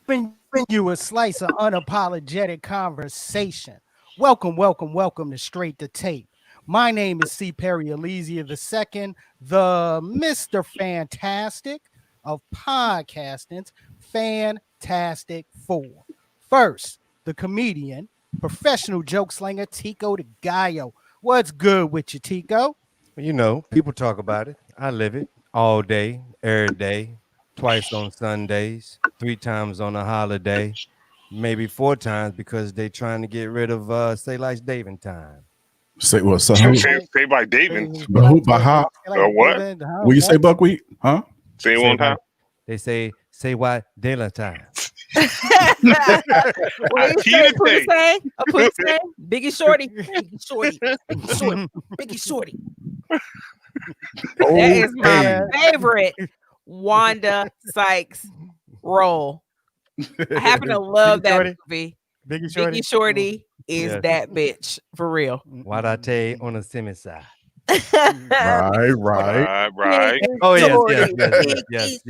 Bring you a slice of unapologetic conversation. Welcome to Straight to Tape. My name is C. Perry Elysia II, the Mr. Fantastic of podcasting's Fantastic Four. First, the comedian, professional joke slinger Tico de Gallo. What's good with you, Tico? You know, people talk about it. I live it all day, every day, twice on Sundays, 3 times on a holiday, maybe 4 times because they trying to get rid of say like David time. Say what? So Say, who? say, say by David. But who? But how? What? Will you say buckwheat? Huh? Say it one time. They say why David time. What did you say? Put say? Biggie Shorty. Biggie Shorty. Biggie Shorty. Biggie Shorty. That is my favorite Wanda Sykes role. I happen to love that movie. Biggie Shorty is that bitch for real. What I tell you on the semi side. Right. Oh yes.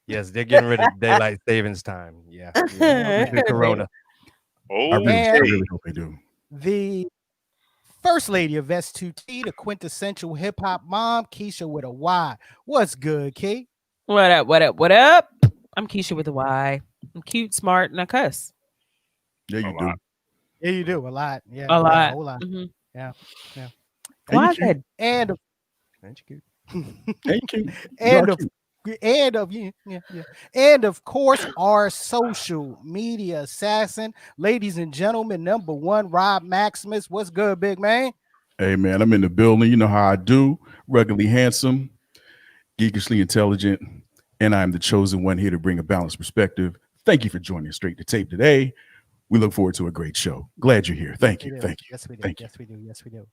Yes, they're getting rid of daylight savings time. Yeah. Corona. I really hope they do. The First Lady of S2T, the quintessential hip hop mom, Keisha with a Y. What's good, Key? What up? I'm Keisha with a Y. I'm cute, smart, and I cuss. Yeah, you do. Yeah, you do. A lot. Yeah. A lot. A whole lot. Mm-hmm. Yeah. Why is that? And Thank you. And of course, our social media assassin, ladies and gentlemen, number one, Rob Maximus. What's good, big man? Hey man, I'm in the building. You know how I do. Ruggedly handsome, geekishly intelligent, and I'm the chosen one here to bring a balanced perspective. Thank you for joining us Straight to Tape today. We look forward to a great show. Glad you're here. Thank you. Yes, we do.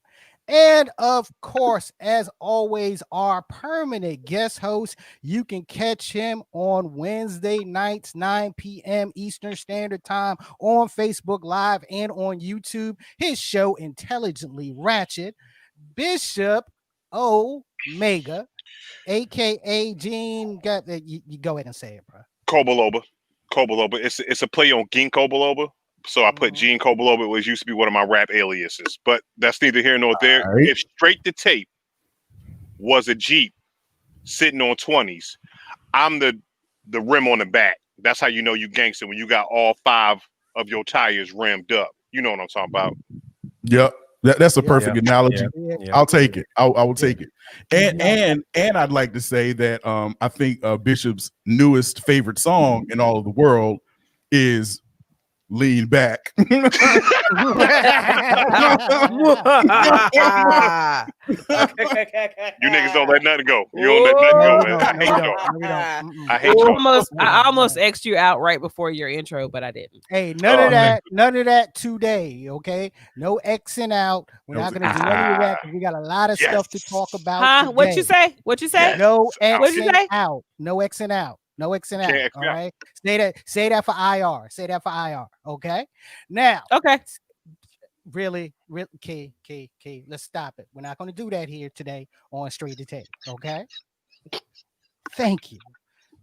And of course, as always, our permanent guest host, you can catch him on Wednesday nights, 9 p.m. Eastern Standard Time on Facebook Live and on YouTube. His show, Intelligently Ratchet, Bishop Omega, a.k.a. Gene. You go ahead and say it, bro. Kobaloba. It's a play on Ginkgo biloba. So I put Gene Kobaloba, which used to be one of my rap aliases. But that's neither here nor there. Right. If Straight to Tape was a Jeep sitting on 20s, I'm the rim on the back. That's how you know you gangster when you got all 5 of your tires rimmed up. You know what I'm talking about. Yep. That's a perfect analogy. Yeah. I'll take it. I will take it. And I'd like to say that I think Bishop's newest favorite song in all of the world is Lean Back. You niggas don't let nothing go. You don't let nothing go, man. I hate y'all. I almost X'd you out right before your intro, but I didn't. Hey, none of that today, okay? No Xing out. We're not gonna do any of that because we got a lot of stuff to talk about. Today. What you say? No What'd you say? Xing out. No Xing out. No Xing out. All right. Say that for IR. Say that for IR. Okay. Now. Okay. Really, Key. Let's stop it. We're not going to do that here today on Straight to Tape. Okay. Thank you,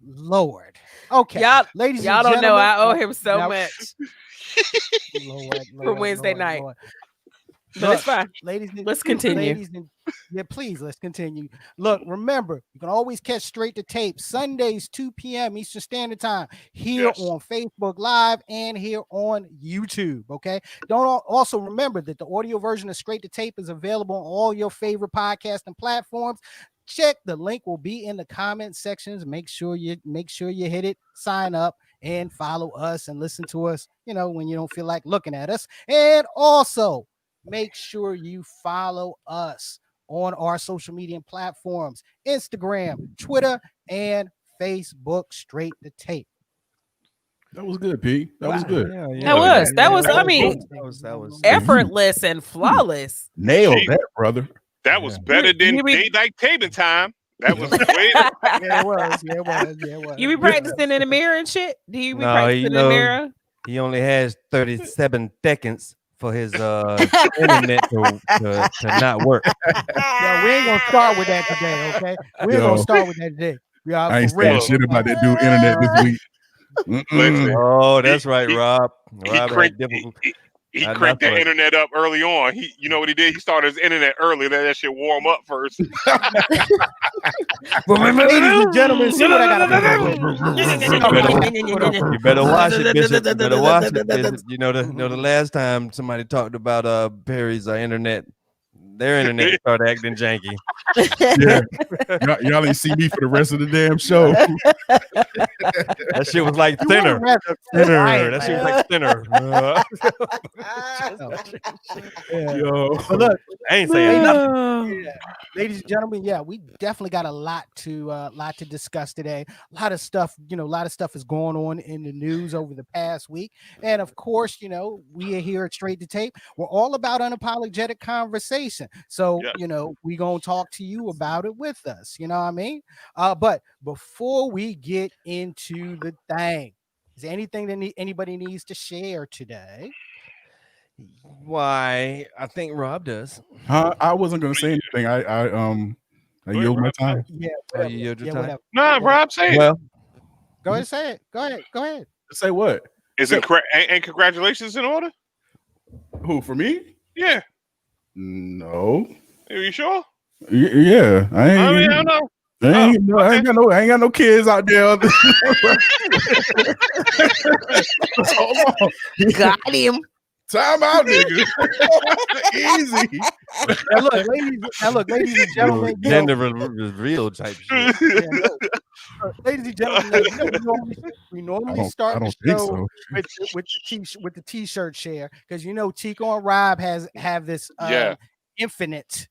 Lord. Okay, ladies. Y'all don't know I owe him so much. Lord, for Wednesday night. Lord. But it's fine. Let's continue. Please, let's continue. Look, remember, you can always catch Straight to Tape Sundays, 2 p.m. Eastern Standard Time here on Facebook Live and here on YouTube. Okay. Also remember that the audio version of Straight to Tape is available on all your favorite podcasting platforms. Check the link will be in the comment sections. Make sure you hit it, sign up, and follow us and listen to us. When you don't feel like looking at us, and also make sure you follow us on our social media platforms, Instagram, Twitter, and Facebook, Straight to Tape. That was good, P. That was good. That was effortless and flawless. Nailed that, brother. That was better than daylight taping time. That was way. Yeah, it was. You be practicing in the mirror and shit? Do you be practicing in the mirror? He only has 37 seconds for his internet to not work. Yeah, we ain't gonna start with that today, okay? We ain't gonna start with that today. I ain't saying shit about that dude internet this week. Listen, Oh, that's right, Rob. he Rob cranked, had difficult. he cranked the internet up early on. You know what he did? He started his internet early. Let that shit warm up first. Ladies and gentlemen, see what I got. You better watch it, Bishop. You better watch it, Bishop. You know the last time somebody talked about Perry's internet, their internet started acting janky. Yeah, y'all ain't see me for the rest of the damn show. That shit was like thinner. That shit was like thinner. Yo, But look, I ain't saying nothing. ladies and gentlemen, we definitely got a lot to discuss today. A lot of stuff, a lot of stuff is going on in the news over the past week, and of course, we are here at Straight to Tape. We're all about unapologetic conversation. So, we gonna talk to you about it with us. You know what I mean? But before we get into the thing, is there anything that anybody needs to share today? Why? I think Rob does. I wasn't gonna say anything. I yield my time. Yeah, you yield your time. whatever. Nah, Rob, say it. Well, Go ahead, say it. Go ahead. Say what? And congratulations in order? Who, for me? Yeah. No. Are you sure? Yeah, I don't know. I ain't got no kids out there. Hold on. Got him. Time out, nigga. Easy. Now look, ladies and gentlemen. Gender reveal type shit. Ladies and gentlemen, we normally start the show with the t-shirt share, because Tico and Rob have this infinite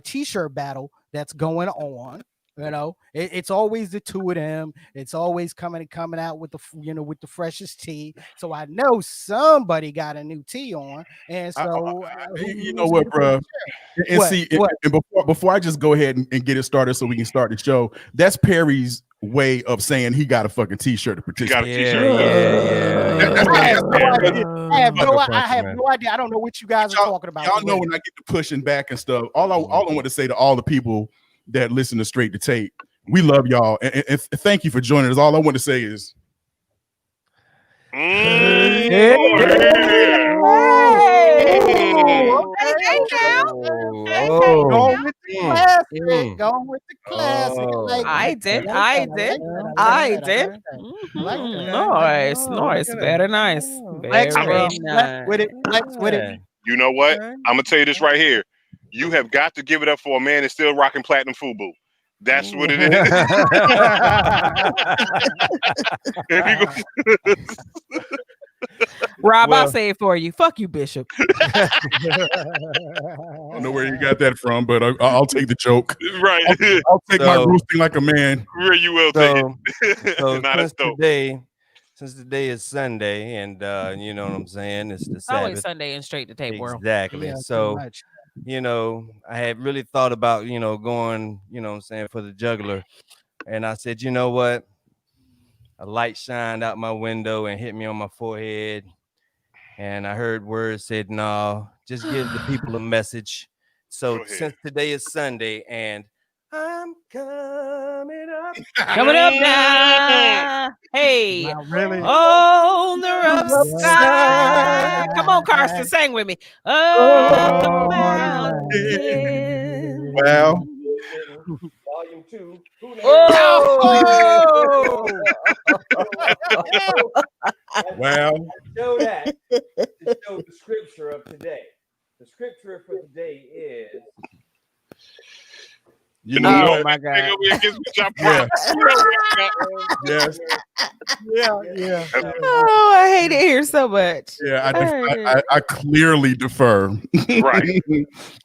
t-shirt battle that's going on. It's always the two of them. It's always coming out with the freshest tea. So I know somebody got a new tea on, and so you know what, bro? And before I just go ahead and get it started, so we can start the show. That's Perry's way of saying he got a fucking t-shirt to participate. I have no idea. I don't know what you guys are talking about. Y'all know when I get to pushing back and stuff. All I want to say to all the people that listen to Straight to Tape, we love y'all, and thank you for joining us. All I want to say is, Going with the classic. Going with the classic. I did. Nice. Very nice. With it. You know what? I'm gonna tell you this right here. You have got to give it up for a man that's still rocking platinum FUBU. That's what it is. Rob, I'll say it for you. Fuck you, Bishop. I don't know where you got that from, but I'll take the joke. Right. I'll take my roasting like a man. Where you will take it. Since today is Sunday, and you know what I'm saying, it's the Sabbath. Always Sunday and Straight to Tape world. Exactly. So, I had really thought about, going, for the juggler. And I said, you know what? A light shined out my window and hit me on my forehead. And I heard words said, no, just give the people a message. So since today is Sunday and I'm coming up. Coming up now. Hey. Not really. On the rough side. Come on, Carson, sing with me. Oh, well. Volume 2. Oh! Well. Show that to show the scripture of today. The scripture for today is. You know what? My God. Yes. Yeah. Oh, I hate it here so much. Yeah, I clearly defer. Right.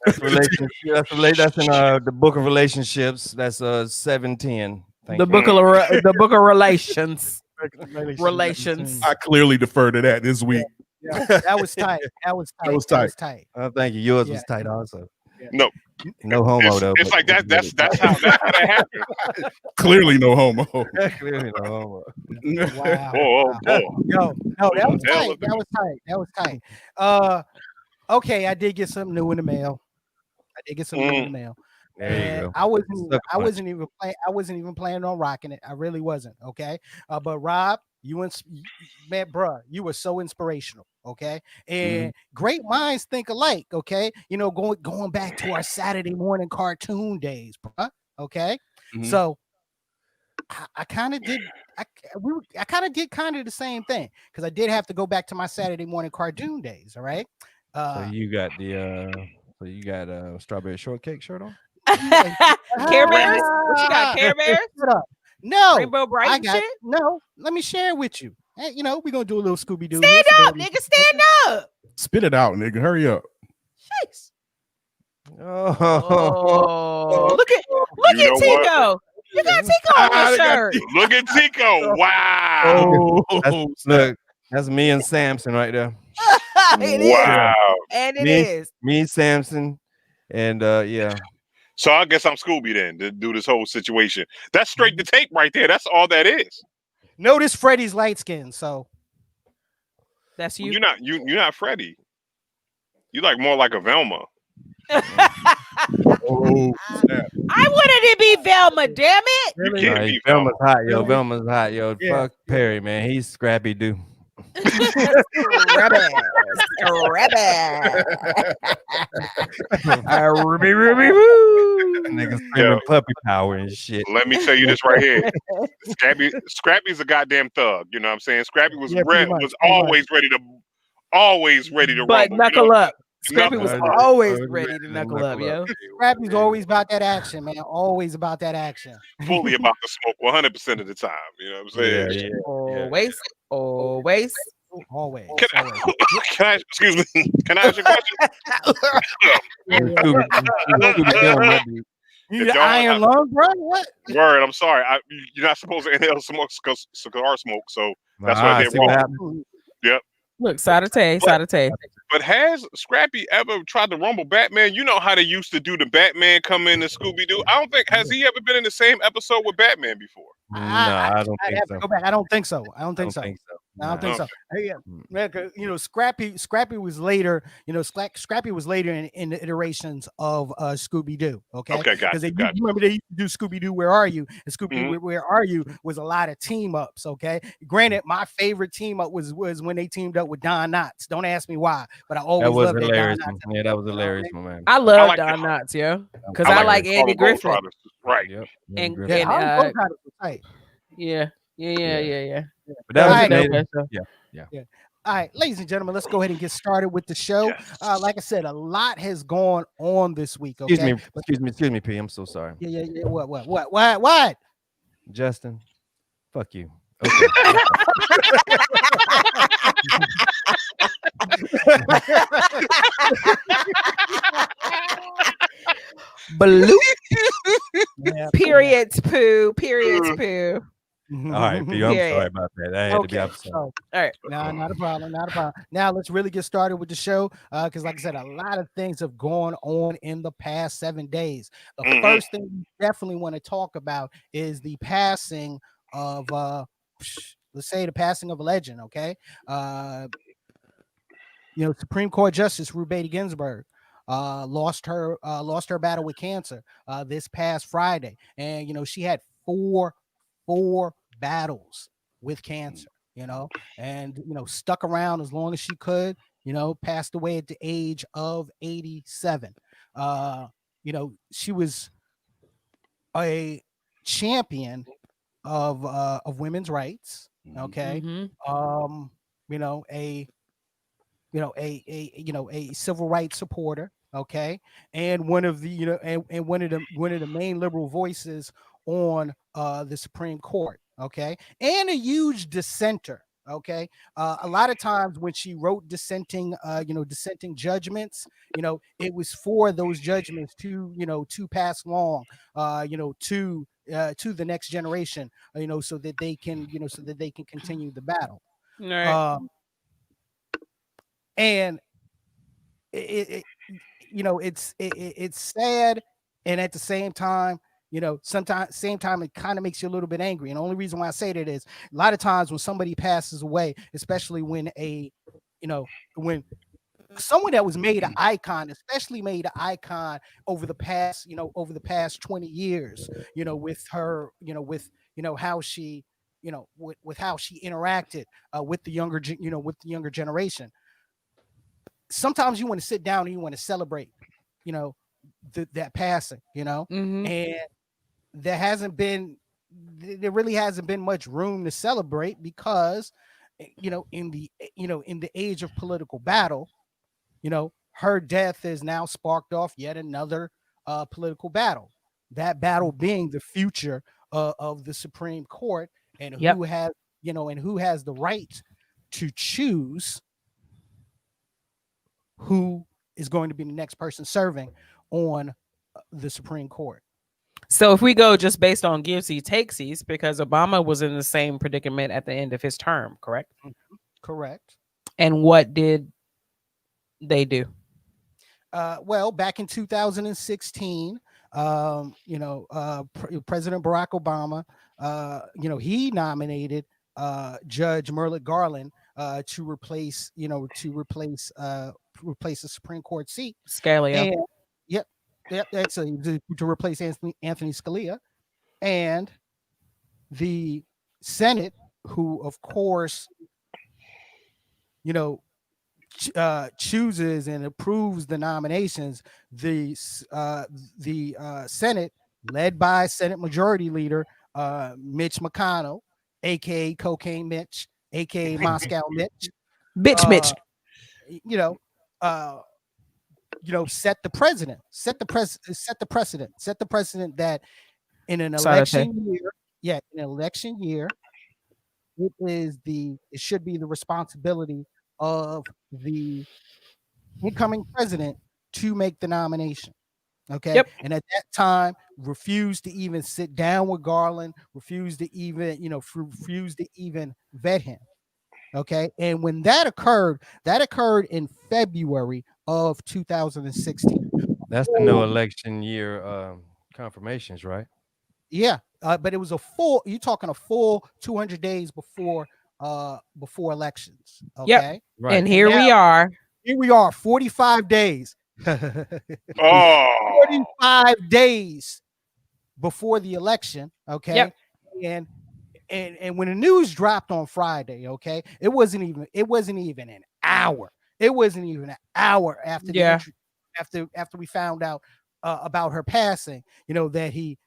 That's in the book of relationships. That's 7:10. The book of relations. Relations. I clearly defer to that this week. Yeah, that was tight. That was tight. Oh, thank you. Yours was tight also. No. No homo though. It's like that's how that happened. Clearly no homo. Clearly no homo. Wow. Whoa. No, that was tight. That was tight. Okay, I did get something new in the mail. There you go. I wasn't even planning on rocking it. I really wasn't. Okay. But Rob, man, bruh, you were so inspirational. Okay. And great minds think alike. Okay. Going back to our Saturday morning cartoon days, bruh. Okay. So I kind of did. I kind of did the same thing because I did have to go back to my Saturday morning cartoon days. All right. So you got strawberry shortcake shirt on? Care Bears? What you got? Care Bears? No. Rainbow Bright shit? No. Let me share it with you. Hey, we're gonna do a little Scooby Doo. Stand up, nigga. Stand up. Spit it out, nigga. Hurry up. Jeez. Oh, look at Tico. You got Tico on your shirt. Look at Tico. Wow. Look, that's me and Samson right there. Wow. And it is. Me, Samson, and yeah. So I guess I'm Scooby then to do this whole situation. That's straight to tape right there. That's all that is. Notice Freddie's light skin, so that's you. Well, you're not Freddie. You like more like a Velma. I wanted to be Velma, damn it. You can't be Velma's hot, yo. Velma's hot, yo. Yeah. Fuck Perry, man. He's Scrappy Doo. Ruby. Niggas screaming puppy power and shit. Let me tell you this right here. Scrappy's a goddamn thug. You know what I'm saying? Scrappy was always ready to but rumble. Knuckle up. Scrappy was always ready to knuckle up, yo. Scrappy's always about that action, man. Always about that action. Fully about the smoke 100% of the time. You know what I'm saying? Yeah. Always. Excuse me. Can I ask you a question? You iron lung, bro? What? Word, I'm sorry. You're not supposed to inhale cigar smoke, so that's why I did wrong. Yep. Look, side of tay. But has Scrappy ever tried to rumble Batman? You know how they used to do the Batman come in and Scooby Doo. I don't think has he ever been in the same episode with Batman before? No, I don't think so. Go back. I don't think so. I don't think so. Yeah, Scrappy was later. Scrappy was later in the iterations of Scooby Doo. Okay, because you remember they used to do Scooby Doo, Where Are You? And Scooby Doo, Where Are You? Was a lot of team ups. Okay, granted, my favorite team up was when they teamed up with Don Knotts. Don't ask me why, but I always loved that hilarious. Don Knotts. Yeah, that was hilarious, my man. I love Don Knotts, yo, because I like Andy Griffith. Right. Yep. And Griffith. Yeah. But that was Yeah. All right, ladies and gentlemen, let's go ahead and get started with the show. Yes. Like I said, a lot has gone on this week. Okay? Excuse me, P. I'm so sorry. Yeah. What? Justin, fuck you. Okay. Blue. Periods poo. All right, P, I'm sorry about that. I had to be upset. All right. No, not a problem. Now let's really get started with the show. Because like I said, a lot of things have gone on in the past 7 days. The first thing we definitely want to talk about is the passing of let's say the passing of a legend. Okay. Supreme Court Justice Ruth Bader Ginsburg lost her battle with cancer this past Friday, and she had four battles with cancer, and stuck around as long as she could, passed away at the age of 87. She was a champion of women's rights. Okay. A civil rights supporter, okay, and one of the and one of the main liberal voices on the Supreme Court, okay, and a huge dissenter, okay. A lot of times when she wrote dissenting judgments, it was for those judgments to pass along, to the next generation, so that they can continue the battle. Right. And it's sad, and at the same time, it kind of makes you a little bit angry. And the only reason why I say that is a lot of times when somebody passes away, especially when someone that was made an icon, especially made an icon over the past 20 years, with her, with how she, with how she interacted with the younger generation. Sometimes you want to sit down and you want to celebrate, that passing, and there really hasn't been much room to celebrate because, in the age of political battle, her death has now sparked off yet another political battle. That battle being the future of the Supreme Court, and who has the right to choose who is going to be the next person serving on the Supreme Court. So if we go just based on givesies, takesies, because Obama was in the same predicament at the end of his term, correct? Mm-hmm. Correct. And what did they do? Well, back in 2016, President Barack Obama, he nominated Judge Merrick Garland to replace the Supreme Court seat. Scalia. And, yep, that's to replace Anthony Scalia, and the Senate, who of course, chooses and approves the nominations. The Senate, led by Senate Majority Leader Mitch McConnell, aka Cocaine Mitch, aka Moscow Mitch, Mitch. Set the precedent that in an election year, it should be the responsibility of the incoming president to make the nomination. Okay. Yep. And at that time, refused to even sit down with Garland, refused to even vet him. Okay. And when that occurred in February of 2016. That's the no election year confirmations, right? Yeah. But it was you're talking a full 200 days before elections. Okay. Yep. Right. And here we are. 45 days. 45 days before the election. Okay. Yep. And when the news dropped on Friday, okay, it wasn't even an hour. It wasn't even an hour after after we found out about her passing, that he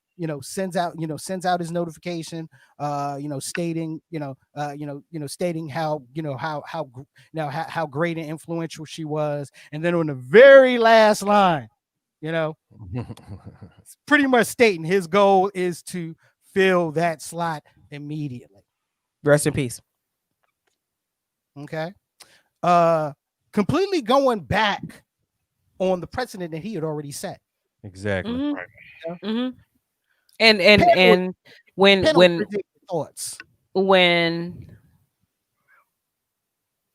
sends out his notification, stating, stating how great and influential she was. And then on the very last line, pretty much stating his goal is to fill that slot immediately. Rest in peace. Okay. Completely going back on the precedent that he had already set. Exactly. Mm-hmm. Right. Mm-hmm. And when thoughts, when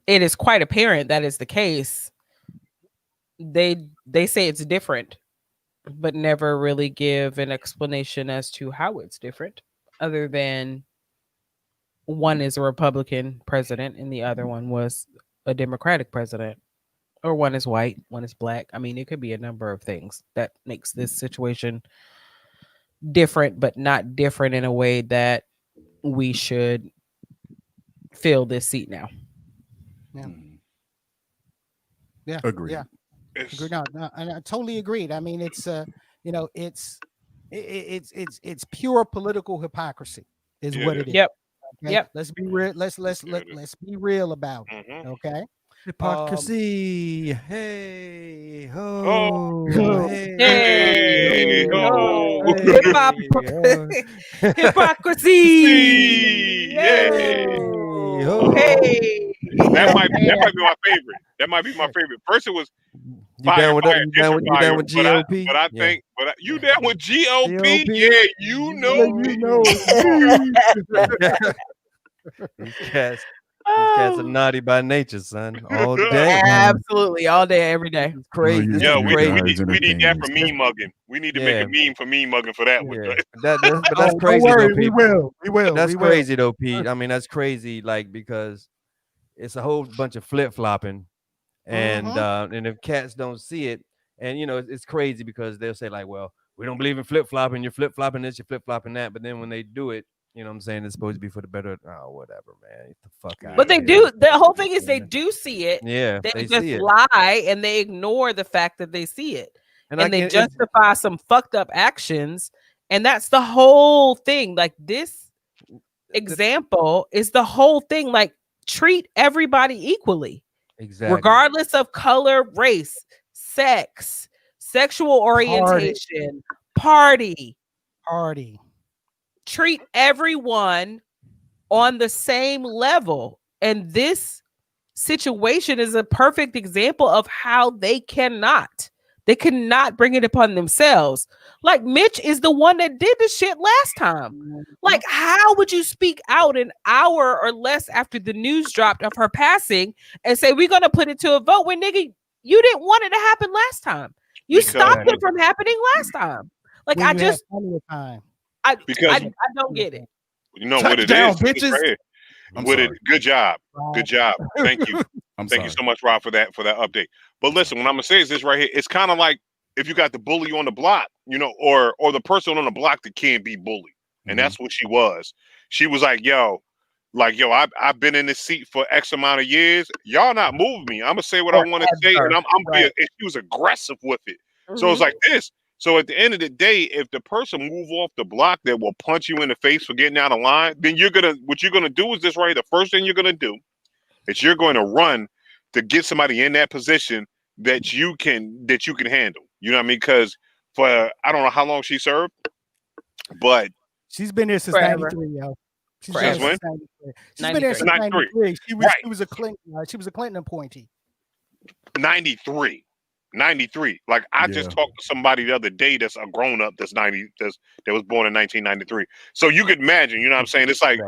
it is quite apparent that is the case, they say it's different, but never really give an explanation as to how it's different, other than one is a Republican president and the other one was a Democratic president, or one is white, one is black. I mean, it could be a number of things that makes this situation different, but not different in a way that we should fill this seat now. Yeah. Agreed. Yeah. No, and I totally agreed. I mean, it's it's pure political hypocrisy is what it is. Yep. Okay? Yep. Let's be real. Let's be real about it. Mm-hmm. Okay. Hypocrisy. Hey ho. Oh. Hey ho. Hypocrisy. Hey ho. Hey. That might be my favorite. That might be my favorite. First it was You down with GOP? But I think, you down with GOP? GOP? Yeah, you know. These cats are naughty by nature, son. All day. Absolutely, all day, every day. It's crazy. Yeah, we need that for entertainment. meme mugging. We need to make a meme for meme mugging for that one. Yeah. But that's crazy though, Pete. We will. That's crazy though, Pete. I mean, that's crazy, like, because it's a whole bunch of flip-flopping And if cats don't see it, and it's crazy because they'll say like, well, we don't believe in flip-flopping, you're flip-flopping this, you're flip-flopping that, but then when they do it, you know what I'm saying, it's supposed to be for the better. Oh, whatever, man. Get the fuck out. But they do. The whole thing is they do see it. Yeah, they just see it. lie and they ignore the fact that they see it, and they justify some fucked up actions, and that's the whole thing. Like this example is the whole thing. Like treat everybody equally, exactly, regardless of color, race, sex, sexual orientation, party. Treat everyone on the same level. And this situation is a perfect example of how they cannot bring it upon themselves. Like Mitch is the one that did the shit last time. Like, how would you speak out an hour or less after the news dropped of her passing and say, we're going to put it to a vote when, nigga, you didn't want it to happen last time. You stopped it from happening last time. Like, I just, I don't get it. You know what it is, bitches. Right, good job. Thank you. Thank you so much, Rob, for that update. But listen, what I'm gonna say is this right here. It's kind of like if you got the bully on the block, or the person on the block that can't be bullied, and that's what she was. She was like, yo, I've been in this seat for X amount of years. Y'all not moving me. I'm gonna say what I want to say, and and she was aggressive with it. So it's like this. So at the end of the day, if the person move off the block that will punch you in the face for getting out of line, then what you're gonna do is this right. The first thing you're gonna do is you're going to run to get somebody in that position that you can handle. You know what I mean? Because for I don't know how long she served, but she's been there since '93, yo. She's been there since '93. She was a Clinton. She was a Clinton appointee. 93. Like I just talked to somebody the other day that's a grown up that was born in 1993. So you could imagine, you know what I'm saying? It's like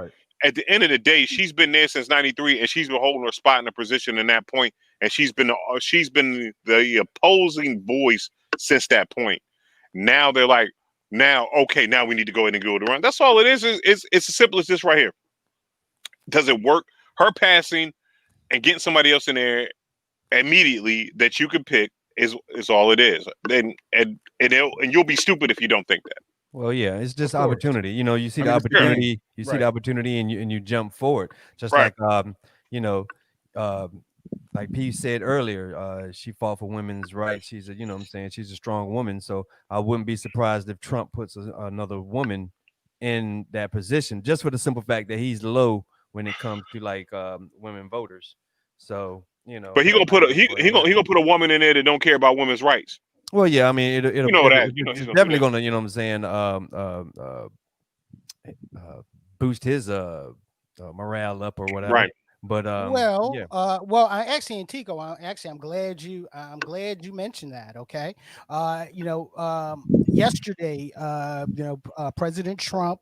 at the end of the day, she's been there since '93, and she's been holding her spot in a position in that point, and she's been the opposing voice since that point. Now they're like, now we need to go ahead and go to run. That's all it is. It's as simple as this right here. Does it work? Her passing and getting somebody else in there immediately that you could pick is all it is. And you'll be stupid if you don't think that. Well, yeah, it's just opportunity. You see the opportunity, the opportunity, and you jump forward. Just like like P said earlier, she fought for women's rights. She's she's a strong woman. So I wouldn't be surprised if Trump puts another woman in that position, just for the simple fact that he's low when it comes to like women voters. So but he gonna put a woman in there that don't care about women's rights. Well, yeah, I mean, it's definitely gonna, you know what I'm saying, boost his morale up or whatever. Right. But I actually, Antico, I'm glad you mentioned that. Okay. Yesterday, President Trump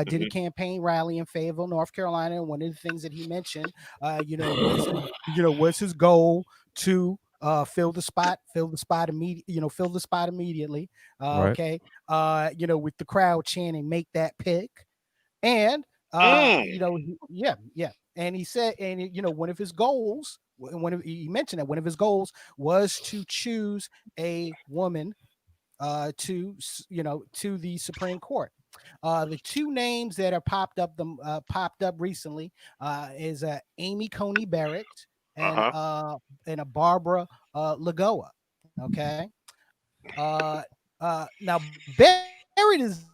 did a campaign rally in Fayetteville, North Carolina, and one of the things that he mentioned, was his goal to fill the spot immediately. Okay. With the crowd chanting, "Make that pick," and and he said, one of his goals, he mentioned that one of his goals was to choose a woman to the Supreme Court. The two names that are popped up recently is Amy Coney Barrett and a Barbara Lagoa. Okay. Now Barrett is.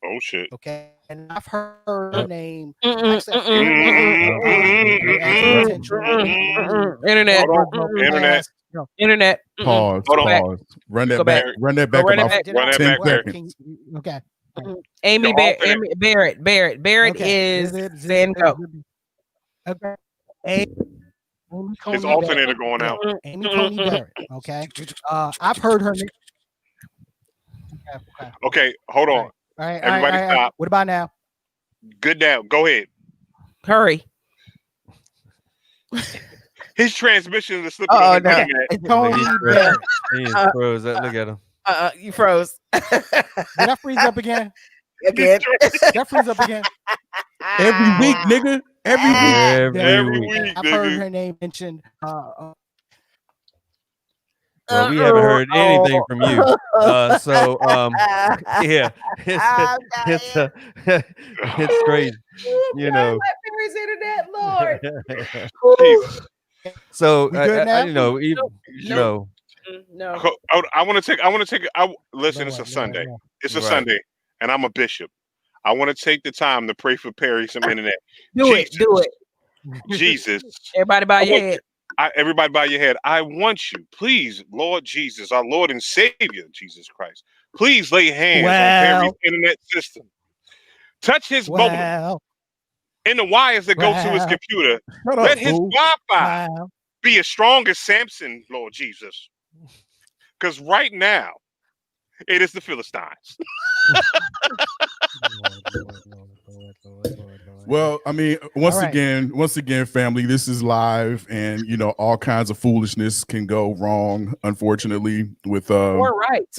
Oh shit. Okay, and I've heard her name. Internet. Pause. Run that back. Run that back. Run that back there. Okay. Amy Barrett. Barrett is Zanko. Okay. His alternator going out. Amy Coney Barrett. Okay. I've heard her name. Okay, hold on. All right, everybody stop. What about now? Good now. Go ahead. Hurry. His transmission is slipping. Oh no! He froze. Look at him. You froze. Did I freeze up again? Again? That freeze up again? Every week, nigga. Every week. Every week. week. I've heard Nigga. her name mentioned. Well, we haven't heard anything from you. So yeah, it's it's crazy, you know. Internet, Lord. Jesus. So We good now? you know, even, Nope. no, No. I want to take. Listen. It's a Lord, Sunday. Lord. It's a Right. Sunday, and I'm a bishop. I want to take the time to pray for Perry some internet. Do it. Do it. Jesus. Everybody bow your head. Everybody bow your head. I want you, please, Lord Jesus, our Lord and Savior, Jesus Christ. Please lay hands on Perry's internet system. Touch his mobile Well, and the wires that go to his computer. Shut Let up, his fool. Wi-Fi well. be as strong as Samson, Lord Jesus. Because right now, it is the Philistines. Lord. Well, I mean, once right. again, family, this is live, and you know, all kinds of foolishness can go wrong, unfortunately, with Or right.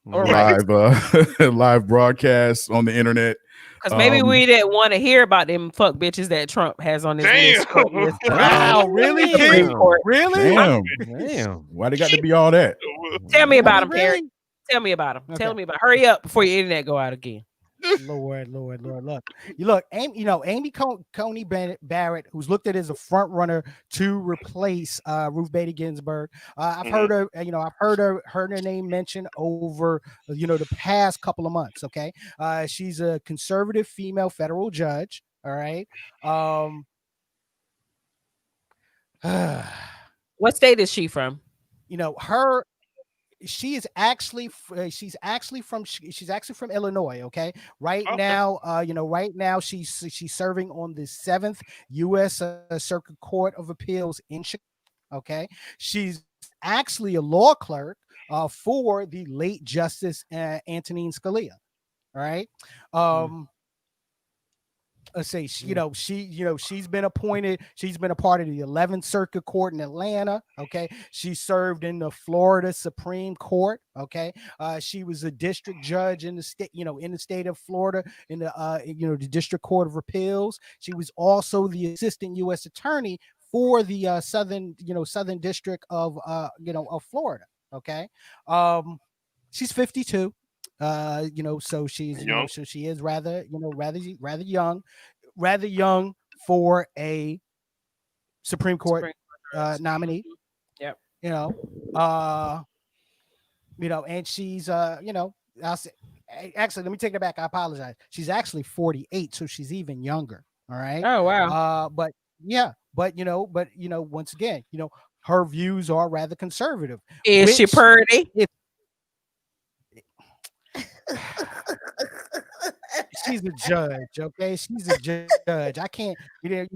Or right. live live broadcasts on the internet. Because maybe we didn't want to hear about them fuck bitches that Trump has on his list. Damn. Wow, really, Supreme King? Court. Really? Damn. Why they got to be all that? Tell me about him, Really? Perry. Tell me about him. Okay. Tell me about. Hurry up before your internet go out again. Lord. Look, Amy Coney Barrett, who's looked at as a front runner to replace Ruth Bader Ginsburg. I've heard her, heard her name mentioned over, the past couple of months. Okay, she's a conservative female federal judge. All right. What state is she from? She's actually from Illinois. Okay, right now, she's serving on the 7th U.S. Circuit Court of Appeals in Chicago. Okay, she's actually a law clerk for the late Justice Antonin Scalia. All right. Let's say she's been appointed. She's been a part of the 11th Circuit Court in Atlanta. Okay, she served in the Florida Supreme Court. Okay, she was a district judge in the state, in the state of Florida, in the the District Court of Appeals. She was also the assistant U.S. attorney for the southern district of of Florida. Okay, she's 52. So she's so she is rather young for a Supreme Court nominee. Yep. And she's I'll say, actually, let me take that back. I apologize. She's actually 48, so she's even younger. All right. Oh wow. But once again, her views are rather conservative. Is she pretty? She's a judge, okay? She's a judge. I can't say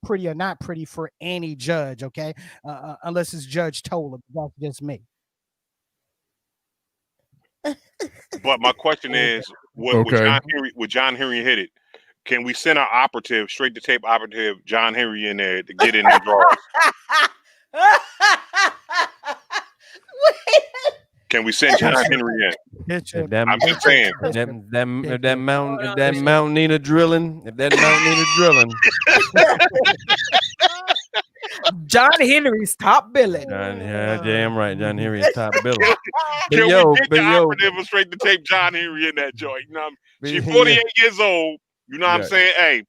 pretty or not pretty for any judge, okay? Unless it's Judge Tola. That's just me. But my question is, would John Henry hit it? Can we send our operative, straight to tape operative, John Henry in there to get in the drawers? Can we send John Henry in? I'm just saying. If that mountain need a drilling, John Henry's top billing. Damn right, John Henry is top billing. Can we get the operative straight to tape John Henry in that joint? You know, she's 48 years old. You know what I'm saying? Hey,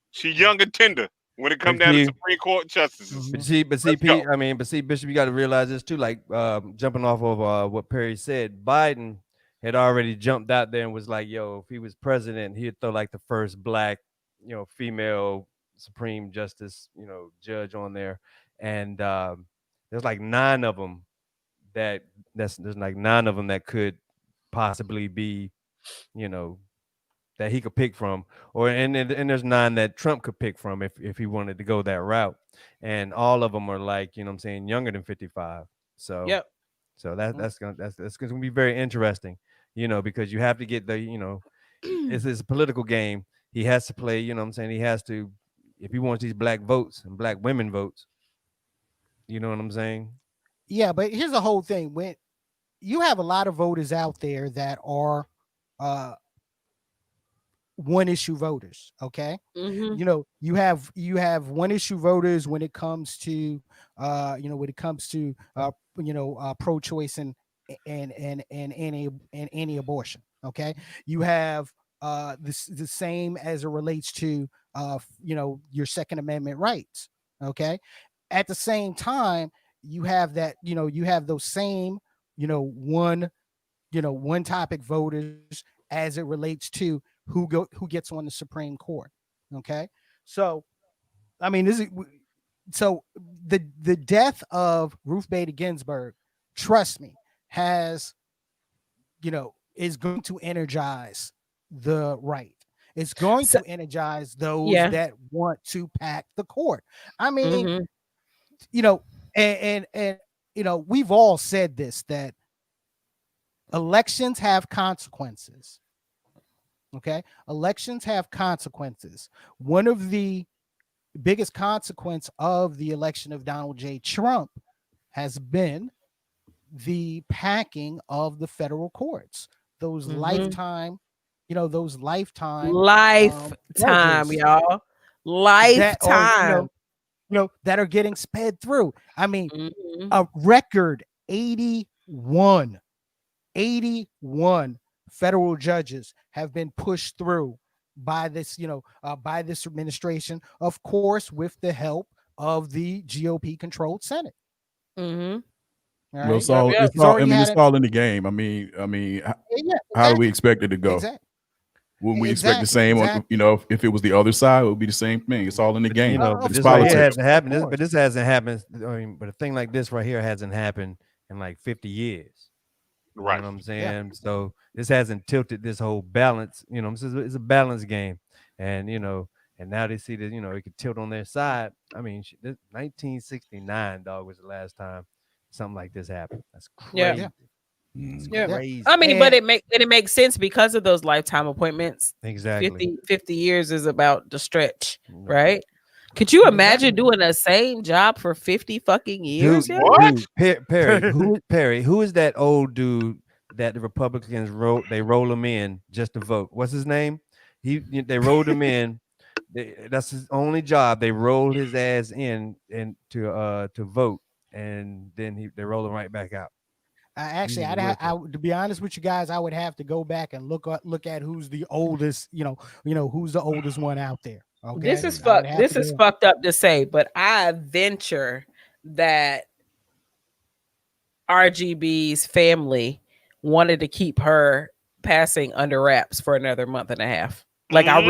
she young and tender when it comes down to Supreme Court justices. But see, Pete, Bishop, you got to realize this too. Like jumping off of what Perry said, Biden had already jumped out there and was like, "Yo, if he was president, he'd throw like the first black, female Supreme Justice, judge on there." And there's like 9 of them that could possibly be, that he could pick from, and there's 9 that Trump could pick from if he wanted to go that route, and all of them are like, younger than 55. So yep. So that's gonna be very interesting, because you have to get the, it's a political game. He has to play, he has to, if he wants these black votes and black women votes, you know what I'm saying? Yeah, but here's the whole thing: when you have a lot of voters out there that are one issue voters. Okay. Mhm. You know, you have one issue voters when it comes to pro-choice and anti-abortion. Okay. You have the same as it relates to your Second Amendment rights. Okay. At the same time, you have those same one topic voters as it relates to who gets on the Supreme Court. Okay. So I mean, the death of Ruth Bader Ginsburg, trust me, is going to energize the right. It's going to energize those that want to pack the court. I mean, Mhm. And we've all said this, that elections have consequences. Okay. Elections have consequences. One of the biggest consequence of the election of Donald J. Trump has been the packing of the federal courts. Those lifetime Lifetime, judges y'all. that are Lifetime. that are getting sped through. I mean, Mhm. a record 81 federal judges have been pushed through by this administration, of course, with the help of the GOP controlled Senate. Mhm. All Well, right. it's all, Yep. it's all, I mean, it's all in the game. I mean, Yeah, how do we expect it to go? Exactly. Wouldn't we expect the same? If it was the other side, it would be the same thing. It's all in the game. But it's this politics. right here hasn't happened. But this hasn't happened. I mean, but a thing like this right here hasn't happened in like 50 years. Right. You know what I'm saying? Yeah. So this hasn't tilted this whole balance. It's a balance game, and and now they see that it could tilt on their side. I mean, 1969, dog, was the last time something like this happened. That's crazy. Yeah. It's crazy. I mean, but it makes sense because of those lifetime appointments. Exactly. 50 years is about the stretch, right? Could you imagine doing the same job for 50 fucking years? Dude, Perry, who is that old dude that the Republicans roll him in just to vote? What's his name? They rolled him in. That's his only job. They rolled his ass in and to vote, and then they roll him right back out. Actually, to be honest with you guys, I would have to go back and look at who's the oldest, who's the oldest one out there. Okay. This is fucked up to say, but I venture that RGB's family wanted to keep her passing under wraps for another month and a half. Like I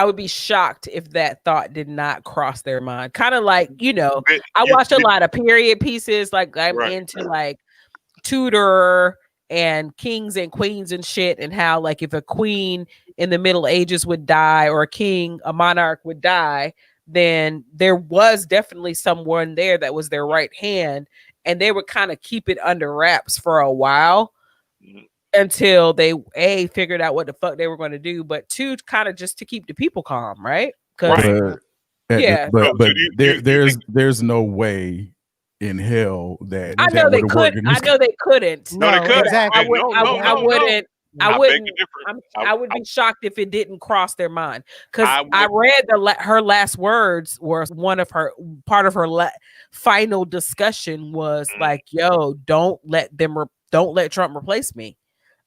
would be shocked if that thought did not cross their mind. Kind of like, I watch a lot of period pieces. Like I'm into like Tudor and kings and queens and shit, and how like if a queen in the Middle Ages would die or a monarch would die, then there was definitely someone there that was their right hand, and they would kind of keep it under wraps for a while until they figured out what the fuck they were going to do, but two, kind of just to keep the people calm, right? But there's no way in hell that I know they couldn't. I know they couldn't. No, they couldn't. Exactly. I would be shocked if it didn't cross their mind, because I read her last words were part of her final discussion was like, "Yo, don't let Trump replace me."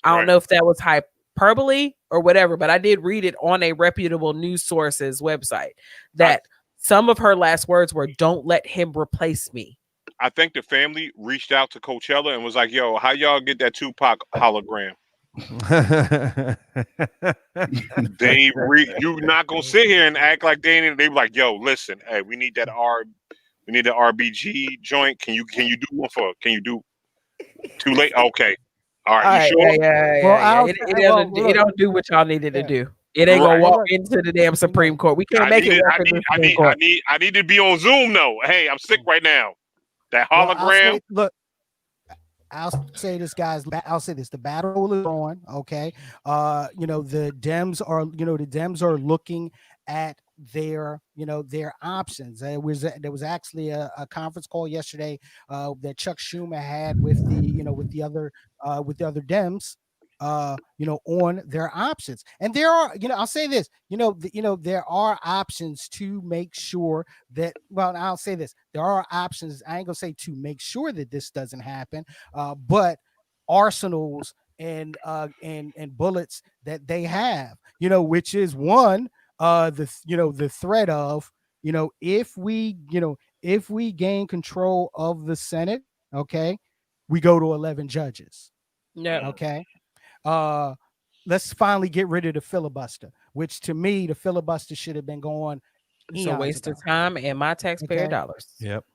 I don't know if that was hyperbole or whatever, but I did read it on a reputable news source's website that some of her last words were, "Don't let him replace me." I think the family reached out to Coachella and was like, "Yo, how y'all get that Tupac hologram?" You're not gonna sit here and act like they were like, "Yo, listen, hey, we need that RBG joint. Can you do one for? Can you do? Too late? Okay, all right. You sure? Yeah. It don't do what y'all needed to do. It ain't gonna walk into the damn Supreme Court. We can't make it. I need to be on Zoom though. Hey, I'm sick right now. That hologram. I'll say this, guys. I'll say this: the battle is on. Okay, the Dems are looking at their options. There was actually a conference call yesterday that Chuck Schumer had with the other Dems, on their options. And there are, I'll say this, there are options to make sure that, well, I'll say this, there are options. I ain't gonna say to make sure that this doesn't happen, but arsenals and bullets that they have, which is one, the threat of, if we gain control of the Senate, okay, we go to 11 judges. No. Okay. Let's finally get rid of the filibuster, which to me, the filibuster should have been going. It's a waste of time and my taxpayer dollars. Yep.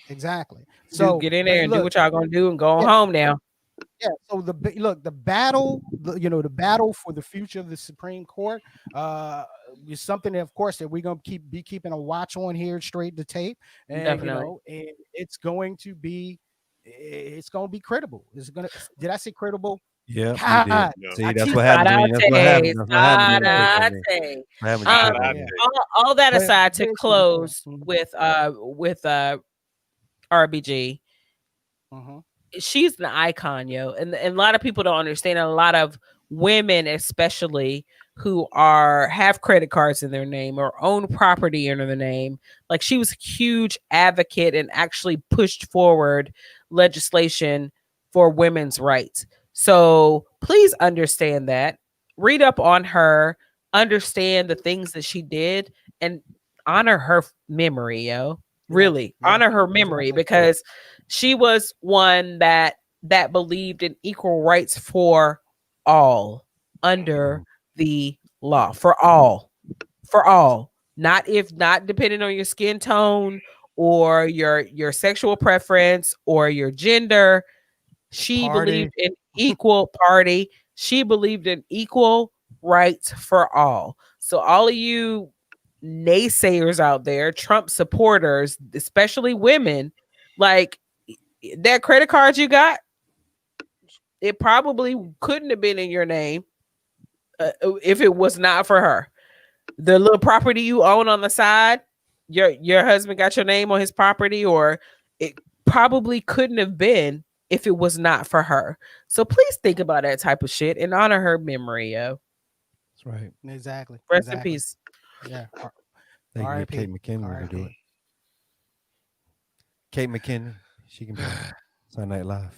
Exactly. So get in there and do what y'all gonna do and go home now. Yeah. So the battle, the battle for the future of the Supreme Court, is something that, of course, that we're gonna be keeping a watch on here, straight to tape, and Definitely. and it's going to be credible. Did I say credible? Yeah, God, you did. See, that's what happens. That's what happens. All that aside, to close with RBG, she's an icon, and a lot of people don't understand. And a lot of women, especially, who have credit cards in their name or own property in their name, like, she was a huge advocate and actually pushed forward legislation for women's rights. So please understand that. Read up on her, understand the things that she did, and honor her memory, Really honor her memory, because she was one that believed in equal rights for all under the law, for all, not depending on your skin tone or your sexual preference or your gender. She believed in equal party. She believed in equal rights for all. So all of you naysayers out there, Trump supporters, especially women, like, that credit card you got, it probably couldn't have been in your name if it was not for her. The little property you own on the side, your husband got your name on his property, or it probably couldn't have been if it was not for her. So please think about that type of shit and honor her memory, That's right. Exactly. Rest in peace. Yeah. They can get Kate McKinley to do it. Kate McKinley, she can be on Saturday Night Live.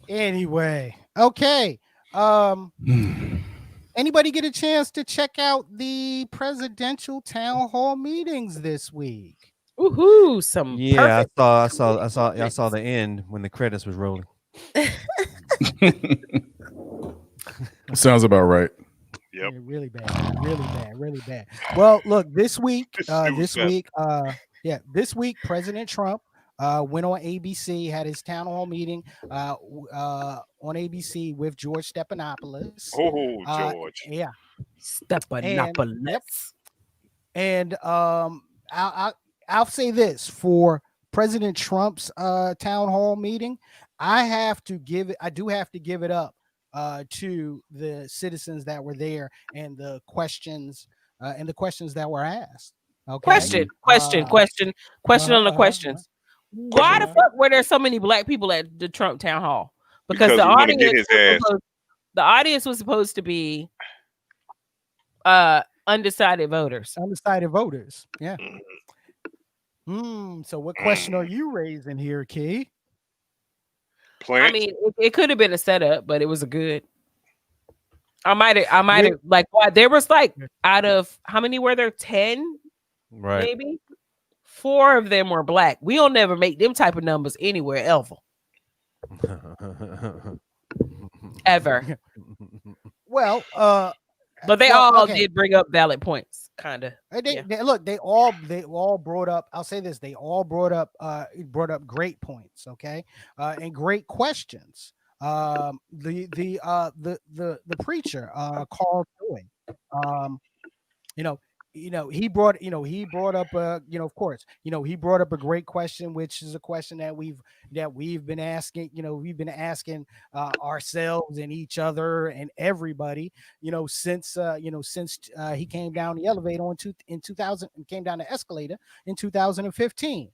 Anyway, okay. Anybody get a chance to check out the presidential town hall meetings this week? Woohoo! Yeah, I saw the end when the credits was rolling. Sounds about right. Yep. Yeah, really bad. Well, look, this week, President Trump went on ABC, had his town hall meeting on ABC with George Stephanopoulos. Oh, George. Stephanopoulos. And I'll say this for President Trump's town hall meeting. I do have to give it up to the citizens that were there and the questions that were asked. Okay. Question on the questions. Why the fuck were there so many black people at the Trump town hall? Because the audience was supposed to be undecided voters. Yeah. So what question are you raising here, Key? I mean, it could have been a setup, but it was a good. I might have like, why there was like, out of how many were there? 10, right? Maybe 4 of them were black. We don't never make them type of numbers anywhere ever. Ever. Well, but they all did bring up valid points, kind of. They all brought up. I'll say this: they all brought up great points, okay, and great questions. The preacher, Carl Toy, he brought up of course, he brought up a great question, which is a question that we've been asking, ourselves and each other and everybody, since he came down the elevator in 2000 and came down the escalator in 2015.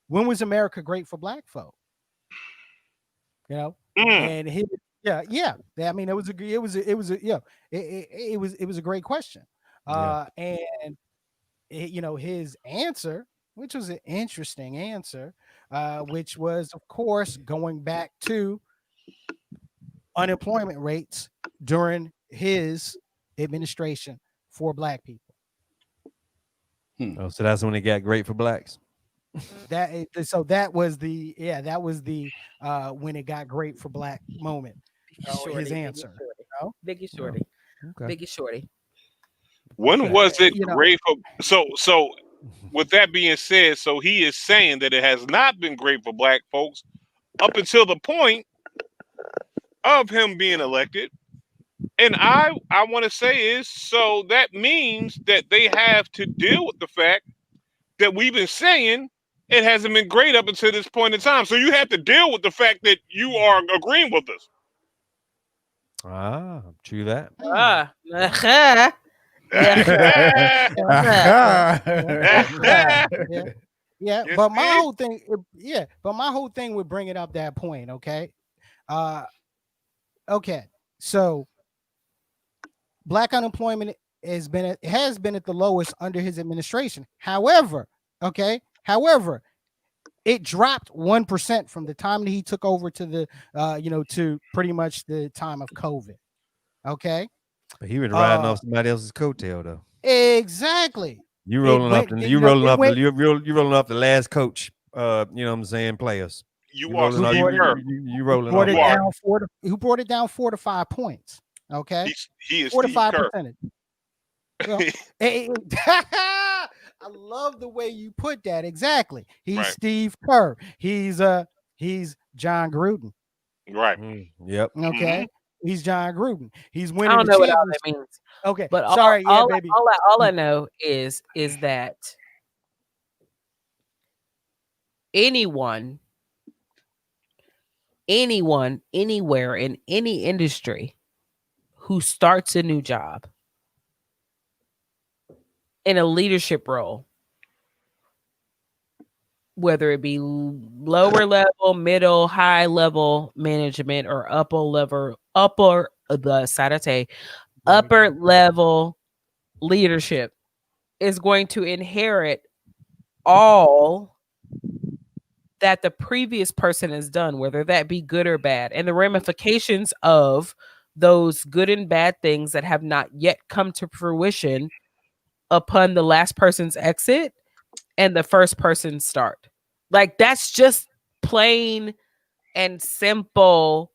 When was America great for black folk? And he, yeah. I mean, it was a great question. And his answer, which was an interesting answer, which was, of course, going back to unemployment rates during his administration for black people. Oh, so that's when it got great for blacks. That was the when it got great for black moment. His answer. Biggie Shorty. Okay. Biggie Shorty. When was it great for? So with that being said, so he is saying that it has not been great for black folks up until the point of him being elected. And I want to say is, so that means that they have to deal with the fact that we've been saying it hasn't been great up until this point in time. So you have to deal with the fact that you are agreeing with us. Ah, true that. Yeah, Yes, but my whole thing, would bring it up that point. Okay, so black unemployment has been at the lowest under his administration. However, it dropped 1% from the time that he took over to the to pretty much the time of COVID. Okay, but he was riding off somebody else's coattail, though. Exactly. You rolling off the last coach. You know what I'm saying? Players. You are you rolling brought off. Who brought it down 4 to 5 points? Okay, he is 4 to 5%. I love the way you put that. Exactly. He's right. Steve Kerr. He's John Gruden. Right. Yep. Okay. He's John Gruden. He's winning. I don't know what all that means. Okay, but sorry, baby. All I Mm. know is that anyone, anywhere in any industry who starts a new job in a leadership role, whether it be lower level, middle, high level management, or upper level leadership, is going to inherit all that the previous person has done, whether that be good or bad, and the ramifications of those good and bad things that have not yet come to fruition upon the last person's exit and the first person's start. Like, that's just plain and simple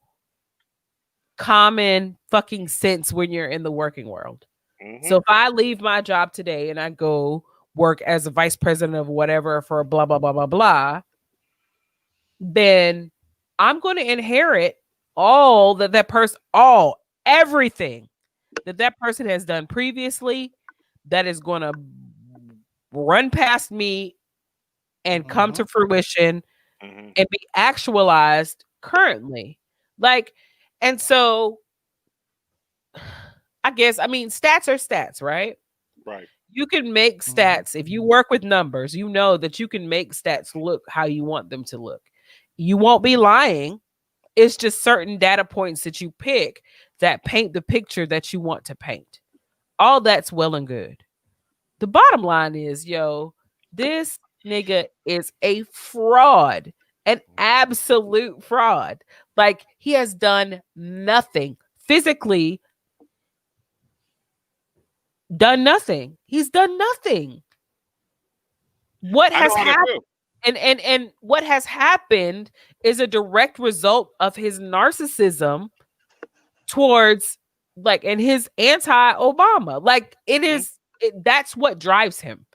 common fucking sense when you're in the working world. Mm-hmm. So if I leave my job today and I go work as a vice president of whatever for blah, blah, blah, blah, blah, then I'm going to inherit all everything that person has done previously that is going to run past me and come to fruition and be actualized currently. Like, and so stats are stats, right? Right. You can make stats. If you work with numbers, you know that you can make stats look how you want them to look. You won't be lying. It's just certain data points that you pick that paint the picture that you want to paint. All that's well and good. The bottom line is, this nigga is a fraud, an absolute fraud. Like, he has done nothing physically. Done nothing. He's done nothing. What has happened? And what has happened is a direct result of his narcissism towards, and his anti-Obama. Like, it is, that's what drives him.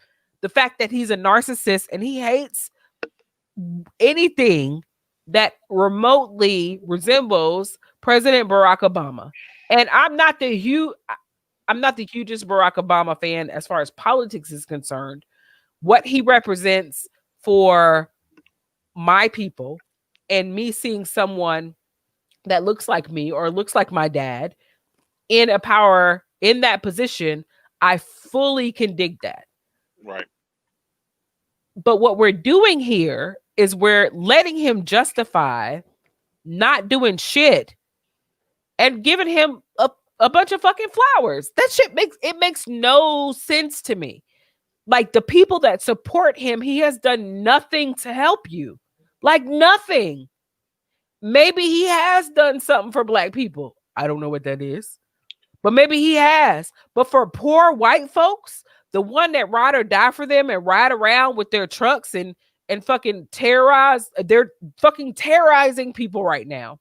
The fact that he's a narcissist and he hates anything that remotely resembles President Barack Obama. And I'm not the I'm not the hugest Barack Obama fan as far as politics is concerned. What he represents for my people and me seeing someone that looks like me or looks like my dad in a power in that position, I fully can dig that. Right. But what we're doing here is we're letting him justify not doing shit and giving him a bunch of fucking flowers. That shit makes no sense to me. Like the people that support him, he has done nothing to help you. Like nothing. Maybe he has done something for black people. I don't know what that is. But maybe he has. But for poor white folks, the one that ride or die for them and ride around with their trucks and fucking terrorize, they're fucking terrorizing people right now.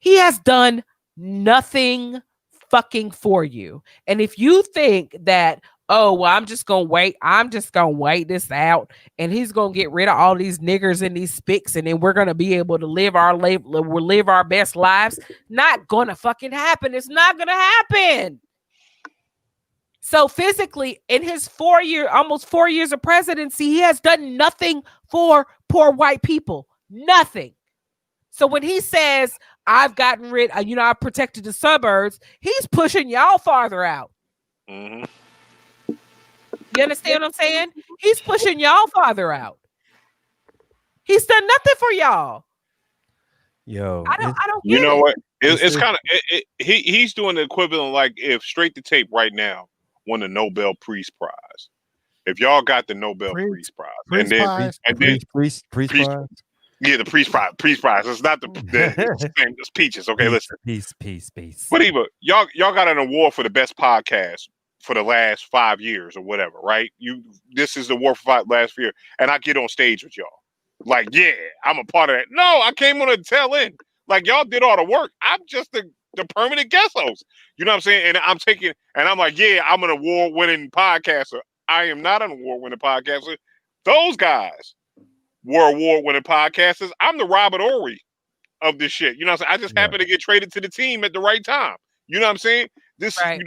He has done nothing fucking for you. And if you think that, oh, well, I'm just going to wait this out and he's going to get rid of all these niggers and these spics and then we're going to be able to live our best lives, not going to fucking happen. It's not going to happen. So physically, in his almost 4 years of presidency, he has done nothing for poor white people. Nothing. So when he says, I've gotten rid, I've protected the suburbs, he's pushing y'all farther out. Mm-hmm. You understand what I'm saying? He's pushing y'all farther out. He's done nothing for y'all. Yo, I don't You get know it. what? It's kind of he's doing the equivalent like if Straight to Tape right now won the Nobel Peace Prize. If y'all got the Nobel Peace Prize, and then prize. Yeah, the Peace Prize. It's not the same as Peaches. Okay, listen. Peace. Whatever. Y'all got an award for the best podcast for the last 5 years or whatever, right? This is the award for last year, and I get on stage with y'all. Like, yeah, I'm a part of that. No, I came on the tail end. Like, y'all did all the work. I'm just the permanent guest host. You know what I'm saying? And I'm like, yeah, I'm an award-winning podcaster. I am not an award-winning podcaster. Those guys were award-winning podcasters. I'm the Robert Ory of this shit. You know what I'm saying? I just happened to get traded to the team at the right time. You know what I'm saying? This, right. You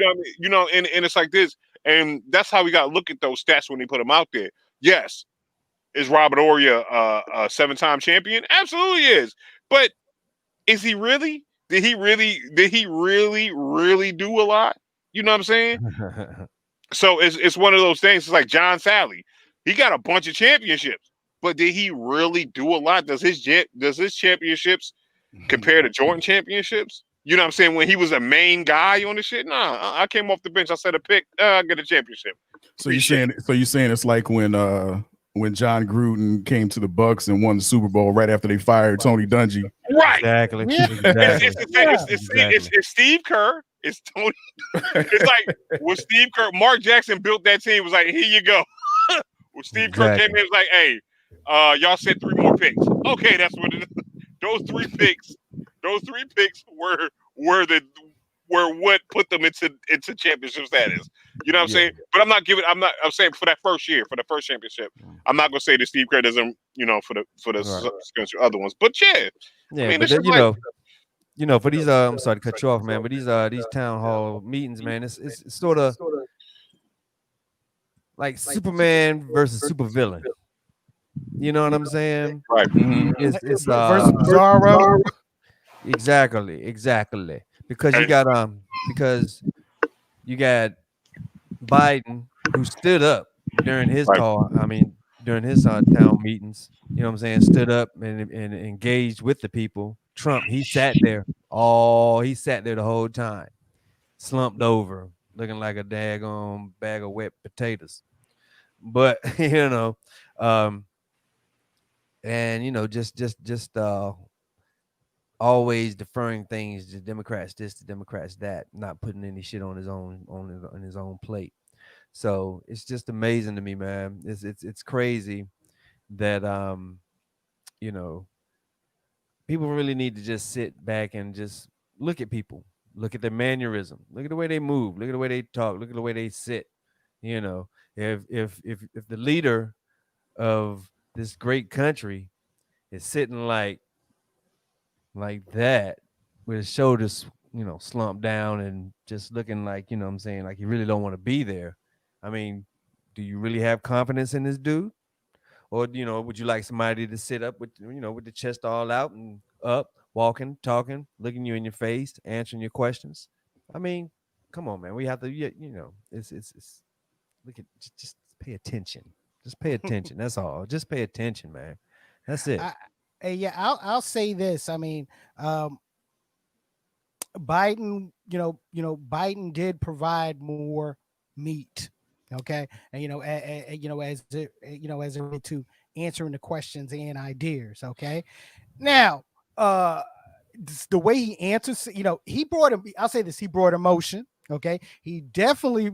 know what I mean? And it's like this. And that's how we got to look at those stats when they put them out there. Yes. Is Robert Ory a 7-time champion? Absolutely is. But is he really? Did he really do a lot? You know what I'm saying? So it's one of those things. It's like John Sally. He got a bunch of championships. But did he really do a lot? Does his championships compare to Jordan championships? You know what I'm saying? When he was a main guy on the shit? Nah, I came off the bench. I said a pick. I get a championship. So you're saying it's like when John Gruden came to the Bucks and won the Super Bowl right after they fired Tony Dungy. Right. Exactly. It's Steve Kerr. It's Tony. It's like when Steve Kerr, Mark Jackson built that team. Was like, here you go. When Steve Kerr came in, it was like, hey, y'all said 3 more picks. Okay, that's what it is. Those three picks were what put them into championship status. You know what I'm saying? But I'm saying for that first year, for the first championship, I'm not gonna say that Steve Kerr doesn't, for the other ones. But yeah. Yeah, I mean, but for these I'm sorry to cut you off, man, but these town hall meetings, man, it's sort of like Superman versus supervillain. You know what I'm saying? Right. Mm-hmm. It's versus Bizarro. Exactly. Because you got Biden who stood up during his during his town meetings. You know what I'm saying? Stood up and engaged with the people. Trump, he sat there the whole time, slumped over, looking like a daggone bag of wet potatoes. But and just always deferring things to Democrats this, to Democrats that, not putting any shit on his own plate. So it's just amazing to me, man. It's crazy that people really need to just sit back and just look at people, look at their mannerism, look at the way they move, look at the way they talk, look at the way they sit. If the leader of this great country is sitting like that with his shoulders slumped down and just looking like, what I'm saying, like you really don't want to be there. I mean, do you really have confidence in this dude? Or, would you like somebody to sit up with, with the chest all out and up, walking, talking, looking you in your face, answering your questions? I mean, come on, man. We have to, it's look at, just pay attention. Just pay attention. That's all. Just pay attention, man. That's it. I'll say this. I mean, Biden, Biden did provide more meat. Okay. And, as it relates to answering the questions and ideas. Okay. Now, the way he answers, he brought him, I'll say this, he brought emotion. Okay. He definitely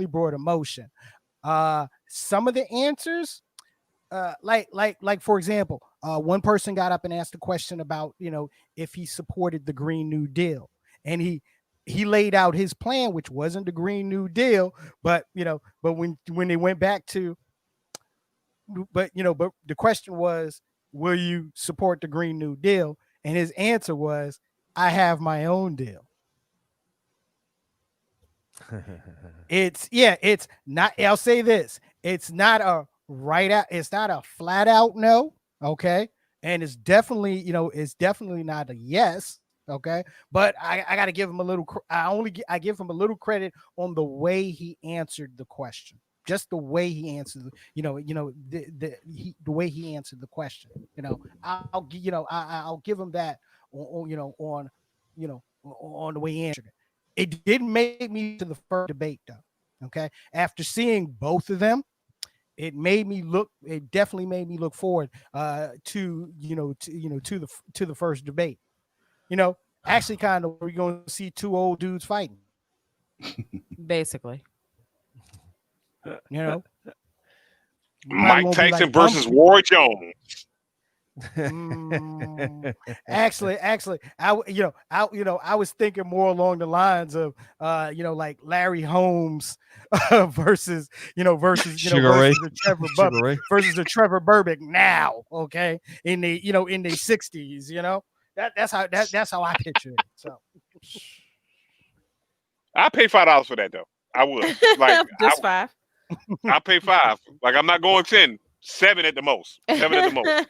brought emotion. Some of the answers, like for example, one person got up and asked a question about, if he supported the Green New Deal, and he laid out his plan, which wasn't the Green New Deal, but when they went back to, but the question was, will you support the Green New Deal? And his answer was, I have my own deal. It's not, I'll say this, it's not a right out, it's not a flat out no, okay, and it's definitely not a yes, okay, but I got to give him a little, I give him a little credit on the way he answered the question, just the way he answered the way he answered the question. I'll give him that on the way he answered it. It didn't make me to the first debate though. Okay. After seeing both of them, it definitely made me look forward to the first debate. Actually kind of, we're going to see two old dudes fighting. Basically. Mike Tyson versus Roy Jones. Actually, I was thinking more along the lines of like Larry Holmes versus the Trevor versus the Trevor Burbick now, okay, in the in the 60s, that's how I picture it. So I pay $5 for that though. I would like just $5. I pay $5. Like I'm not going 10, 7 at the most. 7 at the most.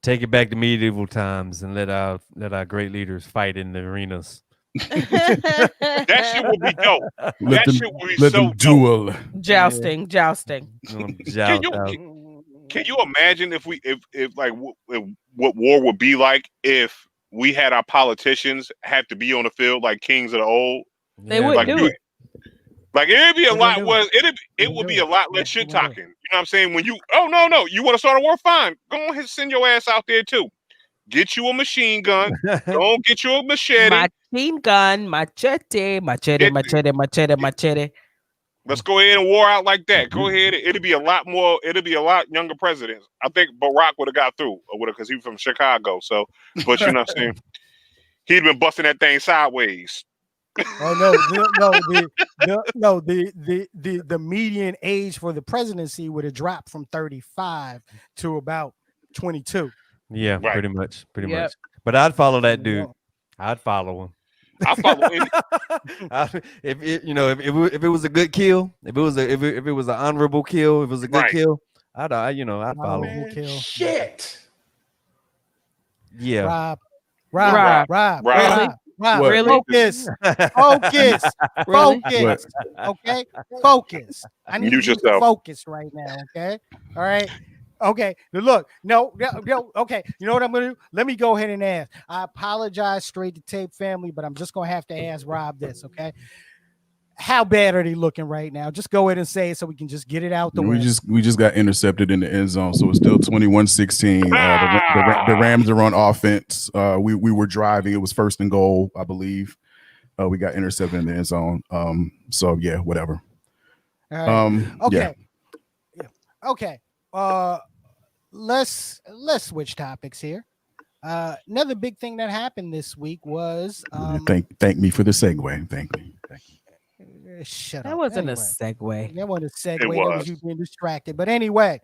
Take it back to medieval times and let our great leaders fight in the arenas. That shit would be dope. Shit would be let so them duel. dope. Jousting. Can you imagine if what war would be like if we had our politicians have to be on the field like kings of the old? They would do it. Like it'd be a lot. It would be a lot less shit talking. You know what I'm saying? When you no, you want to start a war? Fine, go ahead, send your ass out there too. Get you a machine gun. Go get you a machete. Machine gun, machete. Let's go ahead and war out like that. Go ahead. It'll be a lot more. It'll be a lot younger presidents. I think Barack would have got through, because he's from Chicago. So, but you know what I'm saying? He'd been busting that thing sideways. The median age for the presidency would have dropped from 35 to about 22. Yeah, right. pretty much. But I'd follow that dude. I'd follow him. I follow him. If it was a good kill, if it was an honorable kill, if it was a good kill, I'd follow him. Shit. Yeah. Rob. Really? Focus. Okay, focus. I need you to focus right now. Okay, all right. Okay, look, no. Okay, you know what I'm gonna do? Let me go ahead and ask. I apologize, straight to tape family, but I'm just gonna have to ask Rob this. Okay, how bad are they looking right now? Just go ahead and say it so we can just get it out the way. We just got intercepted in the end zone, so it's still 21-16. The Rams are on offense. We were driving. It was first and goal, I believe. We got intercepted in the end zone. So yeah, whatever. Right. Okay. Yeah. Okay. Let's switch topics here. Another big thing that happened this week was thank me for the segue. Thank you. Shut that up. Wasn't anyway. a segue. That wasn't a segue. That was you being distracted. But anyway,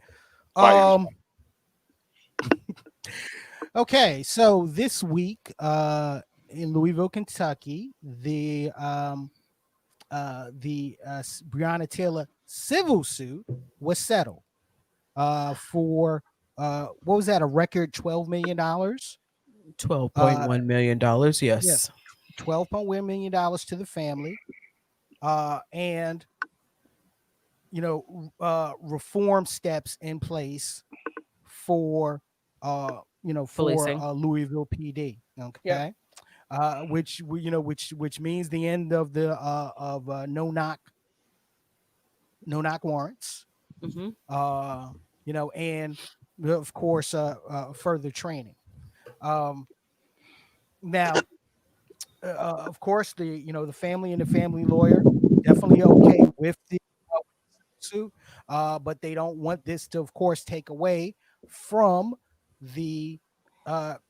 okay. So this week, in Louisville, Kentucky, the Breonna Taylor civil suit was settled for what was that, a record $12 million? $12.1 million. Yes. $12.1 million to the family, and reform steps in place for Policing. Louisville PD. Okay. Which means the end of the no knock warrants. And of course further training. Now, of course, the family and the family lawyer definitely okay with the suit, but they don't want this to, of course, take away from the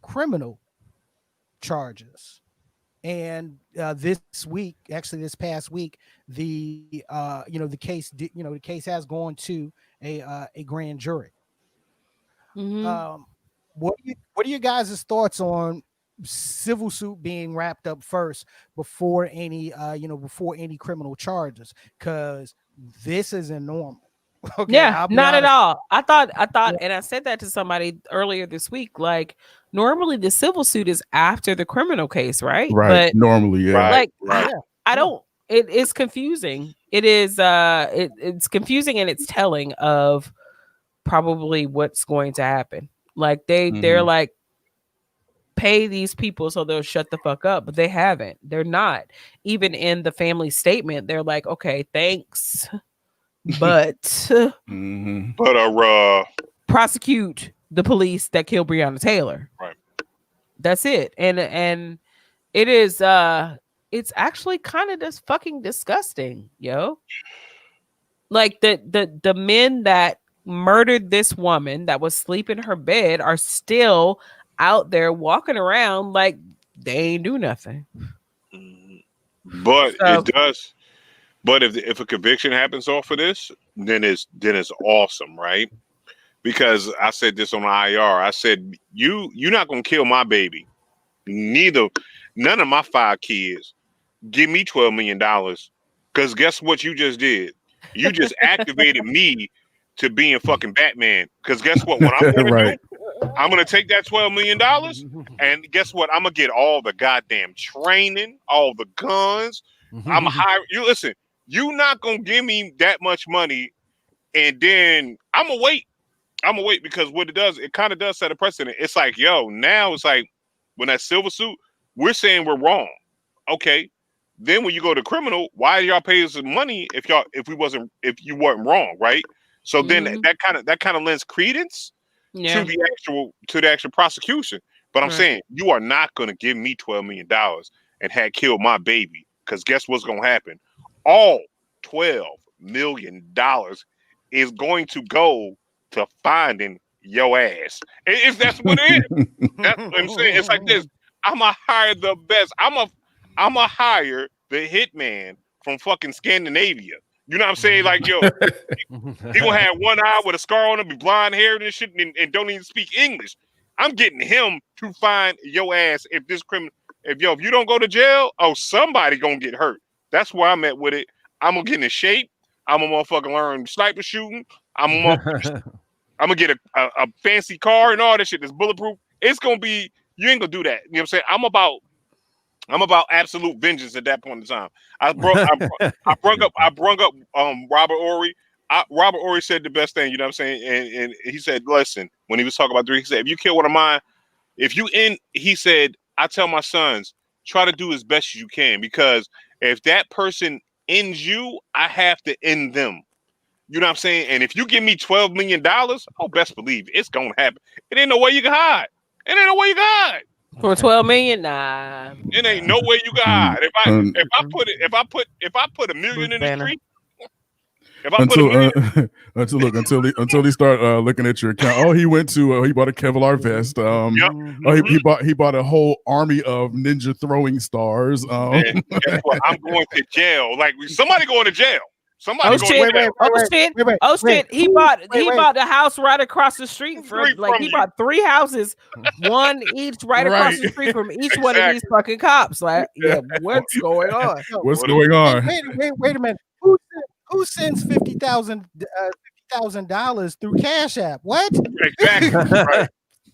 criminal charges. And this past week, the case has gone to a grand jury. What are you guys' thoughts on civil suit being wrapped up first before any criminal charges? Because this isn't normal. Okay, yeah, not honest. At all. I thought, and I said that to somebody earlier this week. Like, normally the civil suit is after the criminal case, right? Right. But normally, yeah. Like, I don't. It is confusing. It is. It's confusing, and it's telling of probably what's going to happen. Like they're like, pay these people so they'll shut the fuck up, but they haven't. They're not. Even in the family statement, they're like, okay, thanks. But prosecute the police that killed Breonna Taylor. Right. That's it. And it is it's actually kind of just fucking disgusting, yo. Like the men that murdered this woman that was sleeping in her bed are still out there walking around like they ain't do nothing. But it does. But if a conviction happens off of this, then it's awesome, right? Because I said this on the IR. I said, you're not gonna kill my baby. None of my 5 kids. Give me $12 million. Because guess what you just did? You just activated me to being fucking Batman. Because guess what? What I'm gonna do? I'm gonna take that $12 million, and guess what? I'm gonna get all the goddamn training, all the guns. I'm hire you. Listen. You're not gonna give me that much money, and then I'm gonna wait. Because what it does, it kind of does set a precedent. It's like, yo, now it's like when that silver suit, we're saying we're wrong. Okay, then when you go to criminal, why do y'all pay us money if you weren't wrong, right? So then that kind of lends credence to the actual prosecution. But I'm saying you are not gonna give me $12 million and had killed my baby, because guess what's gonna happen? All $12 million is going to go to finding your ass. If that's what it is. That's what I'm saying. It's like this. I'm going to hire the best. I'm going to hire the hitman from fucking Scandinavia. You know what I'm saying? Like, yo, he going to have one eye with a scar on him, be blonde haired and shit, and don't even speak English. I'm getting him to find your ass if you don't go to jail, somebody going to get hurt. That's where I'm at with it. I'm gonna get in shape. I'm gonna motherfucking learn sniper shooting. I'm gonna get a fancy car and all that shit that's bulletproof. It's gonna be, you ain't gonna do that. You know what I'm saying? I'm about absolute vengeance at that point in time. I brung up Robert Horry. Robert Horry said the best thing, you know what I'm saying? And he said, listen, when he was talking about 3, he said, if you kill one of mine, he said, I tell my sons, try to do as best as you can, because if that person ends you, I have to end them. You know what I'm saying? And if you give me $12 million, best believe it's gonna happen. It ain't no way you can hide. For $12 million, nah. It ain't no way you can hide. If I put $1 million in the street. Until they start looking at your account. He went to he bought a Kevlar vest. He bought a whole army of ninja throwing stars. Guess what? I'm going to jail. Like, somebody going to jail. Somebody shit! He bought the house right across the street from he bought 3 houses, one each right across the street from each one of these fucking cops. Like, yeah, what's going on? What's going on? Wait a minute. Who sends $50,000 through Cash App? What? Exactly. Right.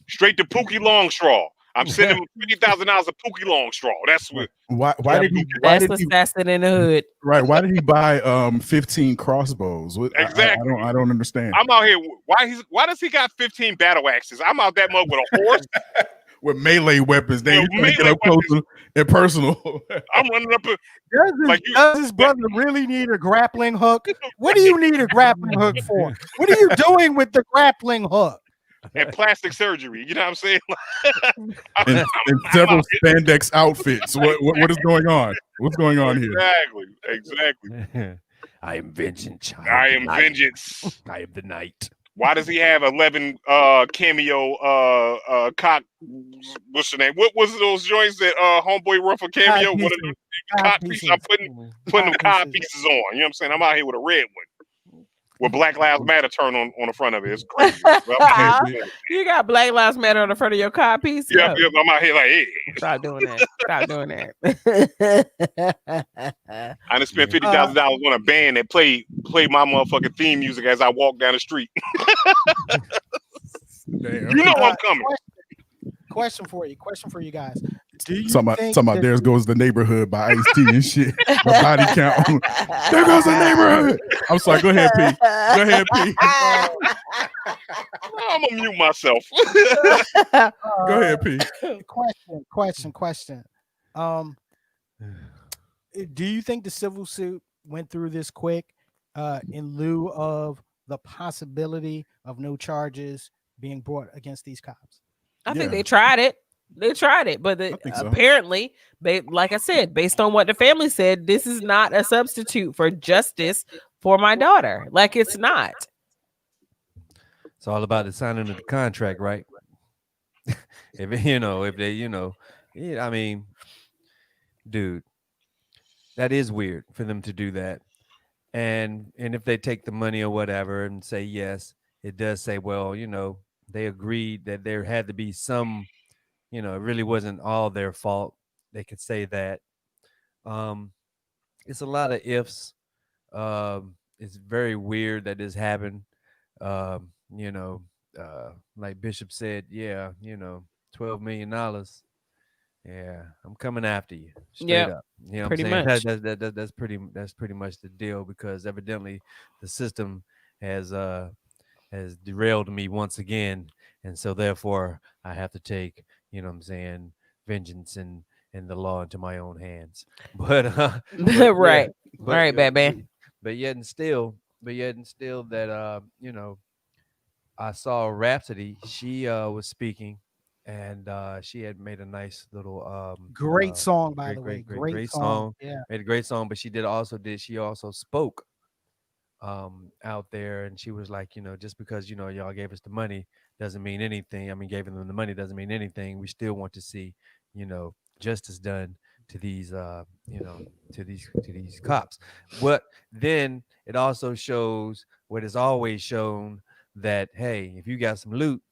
Straight to Pookie Longstraw. I'm sending him $50,000 to Pookie Longstraw. That's what. Why did he? That's assassin in the hood. Right. Why did he buy 15 crossbows? Exactly. I don't understand. I'm out here. Why does he got 15 battle axes? I'm out that mug with a horse. With melee weapons, they get up close and personal. I'm running up. Does his brother really need a grappling hook? What do you need a grappling hook for? What are you doing with the grappling hook? And plastic surgery, you know what I'm saying? and several spandex outfits. What is going on? What's going on here? Exactly. I am vengeance. I am vengeance. I am the night. Why does he have 11 cameo cock? What's the name? What was those joints that homeboy run for cameo? What are the cock pieces? I'm putting them cock pieces on. You know what I'm saying? I'm out here with a red one with Black Lives Matter turn on the front of it. It's crazy. You got Black Lives Matter on the front of your car piece? Yeah, I'm out here like, hey. Stop doing that. I done spent $50,000 on a band that played my motherfucking theme music as I walk down the street. Damn. You know I'm coming. Question for you guys. Do you talking about there goes the neighborhood by Ice-T and shit. My body count. There goes the neighborhood. I'm sorry. Go ahead, P. I'm gonna mute myself. Go ahead, P. Question. Do you think the civil suit went through this quick in lieu of the possibility of no charges being brought against these cops? I think they tried it. But apparently, like I said, based on what the family said, this is not a substitute for justice for my daughter. Like, it's not. It's all about the signing of the contract, right? I mean, dude, that is weird for them to do that. And if they take the money or whatever and say yes, it does say, well, they agreed that there had to be some. It really wasn't all their fault. They could say that. It's a lot of ifs. It's very weird that this happened. Like Bishop said, yeah, $12 million. Yeah, I'm coming after you. Straight up. You know pretty what I'm much. saying? That's pretty much the deal, because evidently the system has derailed me once again, and so therefore I have to take, vengeance and the law into my own hands. But right, Batman. But yet and still that I saw Rhapsody. She was speaking, and she had made a nice little great song, by the way. Great song. Yeah, made a great song. But she also spoke out there, and she was like, just because y'all gave us the money doesn't mean anything. I mean, giving them the money doesn't mean anything. We still want to see justice done to these to these cops. But then it also shows what is always shown, that hey, if you got some loot,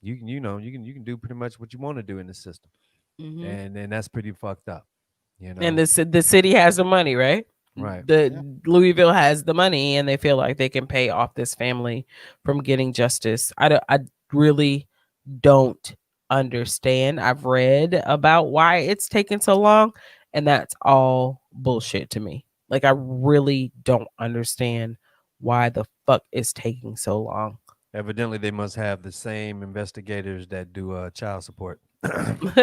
you can do pretty much what you want to do in the system. And that's pretty fucked up, And the city has the money, right? Right. Louisville has the money, and they feel like they can pay off this family from getting justice. I really don't understand. I've read about why it's taken so long, and that's all bullshit to me. Like, I really don't understand why the fuck it's taking so long. Evidently, they must have the same investigators that do child support. Boys,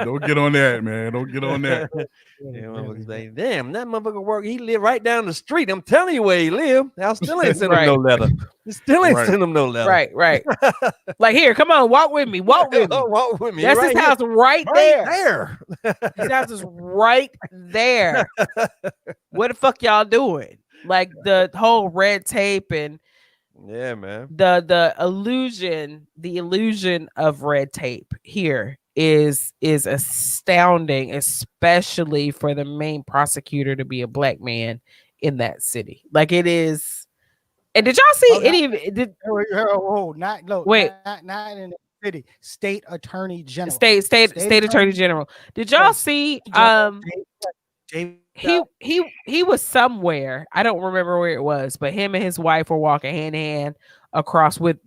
don't get on that, man. Don't get on that. Say, damn, that motherfucker work. He live right down the street. I'm telling you where he live. I still ain't send him no letter. Still ain't send him no letter. Right. Like, here, come on, walk with me. Walk with me. That's his house right there. His house is right there. What the fuck y'all doing? Like, the whole red tape and yeah, man. The illusion of red tape here is astounding, especially for the main prosecutor to be a black man in that city. Like it is. And did y'all see any of it? Wait. Not in the city. State Attorney General. State Attorney General. Did y'all see he was somewhere. I don't remember where it was, but him and his wife were walking hand in hand across with,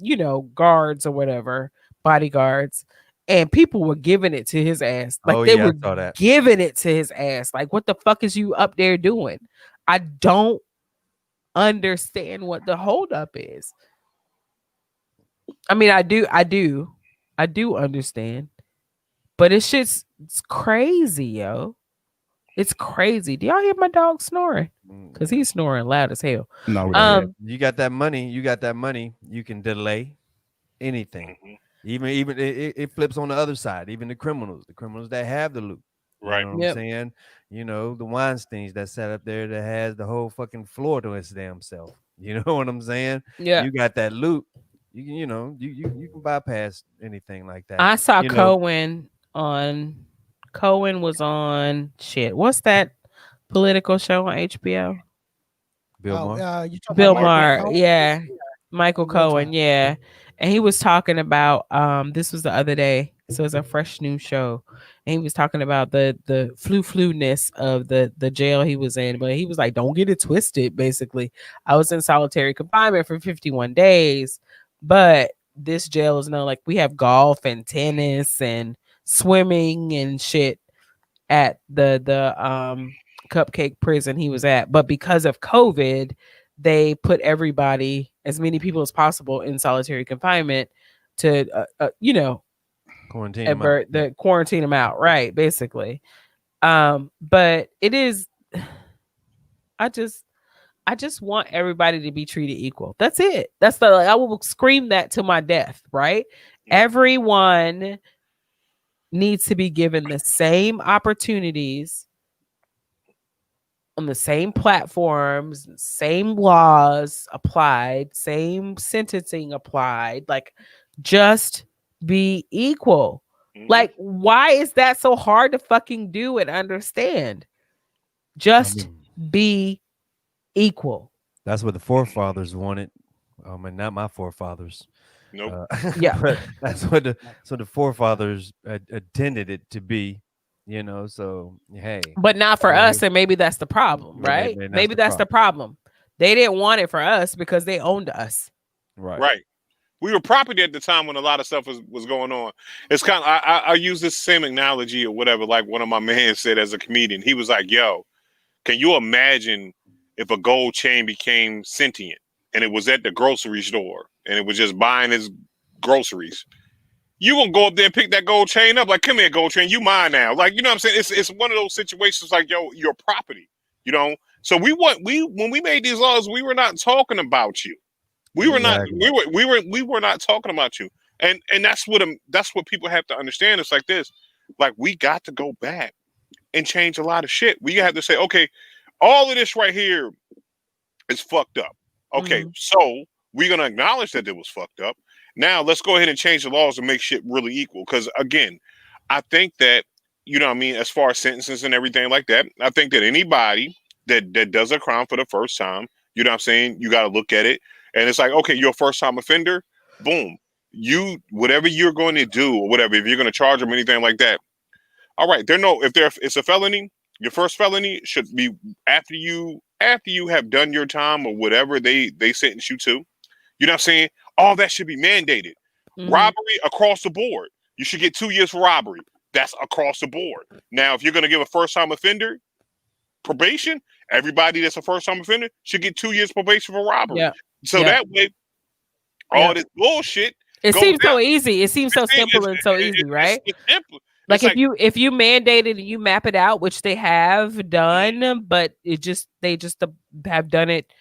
guards or whatever, bodyguards, and people were giving it to his ass. Like they were giving it to his ass. Like, what the fuck is you up there doing? I don't understand what the holdup is. I mean, I do understand, but it's crazy, yo. It's crazy. Do y'all hear my dog snoring? Because he's snoring loud as hell. No, you got that money. You can delay anything. Even it flips on the other side. Even the criminals that have the loot. Right. You know what I'm saying? The Weinsteins that sat up there that has the whole fucking floor to his damn self. You know what I'm saying? Yeah. You got that loot. You can bypass anything like that. I saw Cohen was on shit. What's that political show on HBO? Bill Maher. Bill Maher, yeah. Michael Cohen, yeah. And he was talking about this was the other day, so it's a fresh new show. And he was talking about the flu-ness of the jail he was in. But he was like, don't get it twisted, basically. I was in solitary confinement for 51 days, but this jail is like we have golf and tennis and swimming and shit at the Cupcake prison he was at. But because of COVID, they put everybody, as many people as possible, in solitary confinement to quarantine them out, right, basically. But it is, I just want everybody to be treated equal. That's it. I will scream that to my death, right? Everyone needs to be given the same opportunities on the same platforms, same laws applied, same sentencing applied. Like, just be equal. Like, why is that so hard to fucking do and understand? Just be equal. That's what the forefathers wanted. And not my forefathers. Nope. Yeah. But that's what the forefathers intended it to be. So hey. But not for us, and maybe that's the problem, right? Maybe that's the problem. They didn't want it for us because they owned us. Right. We were property at the time when a lot of stuff was going on. It's kind of, I use this same analogy or whatever, like one of my men said as a comedian. He was like, yo, can you imagine if a gold chain became sentient and it was at the grocery store and it was just buying his groceries? You gonna go up there and pick that gold chain up? Like, come here, gold chain, you mine now. Like, you know what I'm saying? It's one of those situations like, yo, your property, So when we made these laws, we were not talking about you. We were not talking about you. And that's what people have to understand. It's like this. Like, we got to go back and change a lot of shit. We have to say, okay, all of this right here is fucked up. Okay, so we're gonna acknowledge that it was fucked up. Now let's go ahead and change the laws and make shit really equal. Because again, I think that, as far as sentences and everything like that, I think that anybody that does a crime for the first time, you got to look at it. And it's like, okay, you're a first time offender. Boom. Whatever you're going to do or whatever, if you're going to charge them anything like that. All right. It's a felony, your first felony should be after you have done your time or whatever they sentence you to. You know what I'm saying? All that should be mandated. Robbery across the board. You should get 2 years for robbery. That's across the board. Now, if you're going to give a first-time offender probation, everybody that's a first-time offender should get 2 years probation for robbery. Yeah. So that way, all this bullshit. It seems so easy. It seems so simple and so easy, right? It's simple. Like if you mandate it and you map it out, which they have done, but they just have done it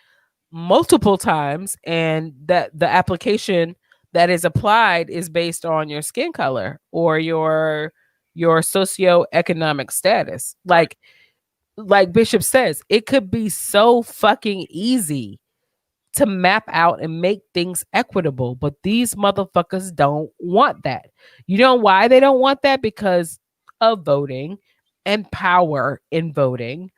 multiple times, and that the application that is applied is based on your skin color or your socioeconomic status. Like Bishop says, it could be so fucking easy to map out and make things equitable. But these motherfuckers don't want that. You know why they don't want that? Because of voting and power in voting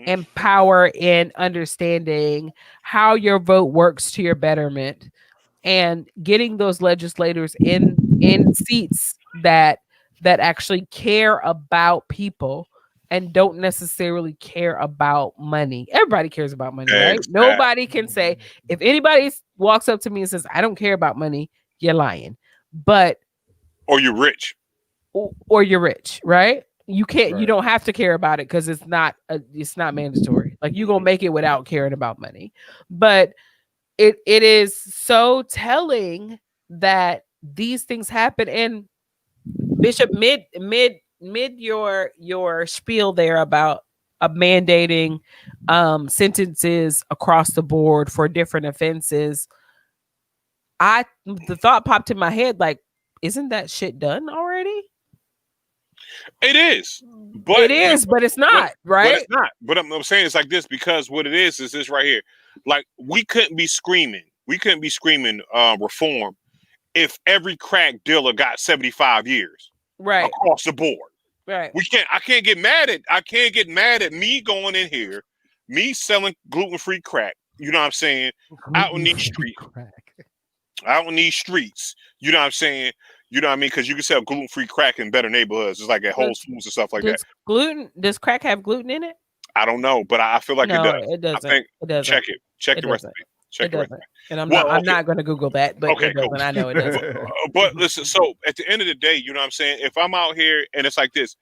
and power in understanding how your vote works to your betterment and getting those legislators in seats that actually care about people and don't necessarily care about money. Everybody cares about money, right? Exactly. Nobody can say, if anybody walks up to me and says, I don't care about money, you're lying. But or you're rich. Or you're rich, right? You can't, you don't have to care about it because it's not mandatory. Like you're gonna make it without caring about money. But it is so telling that these things happen. And Bishop, mid your spiel there about mandating sentences across the board for different offenses, the thought popped in my head, like, isn't that shit done already? It is, but it's not, right? But it's not. But I'm saying it's like this because what it is this right here. Like we couldn't be screaming reform if every crack dealer got 75 years, right, across the board. Right. I can't get mad at me going in here, me selling gluten-free crack. You know what I'm saying? Out in these streets. Out in these streets. You know what I'm saying? You know what I mean? Because you can sell gluten-free crack in better neighborhoods. It's like at Whole Foods and stuff like that. Does crack have gluten in it? I don't know, but I feel like it does. It doesn't. I think, it doesn't. Check it. Check the recipe. Check the recipe. And I'm not going to Google that, but it doesn't. Cool. I know it doesn't. But listen, so at the end of the day, you know what I'm saying? If I'm out here and it's like this,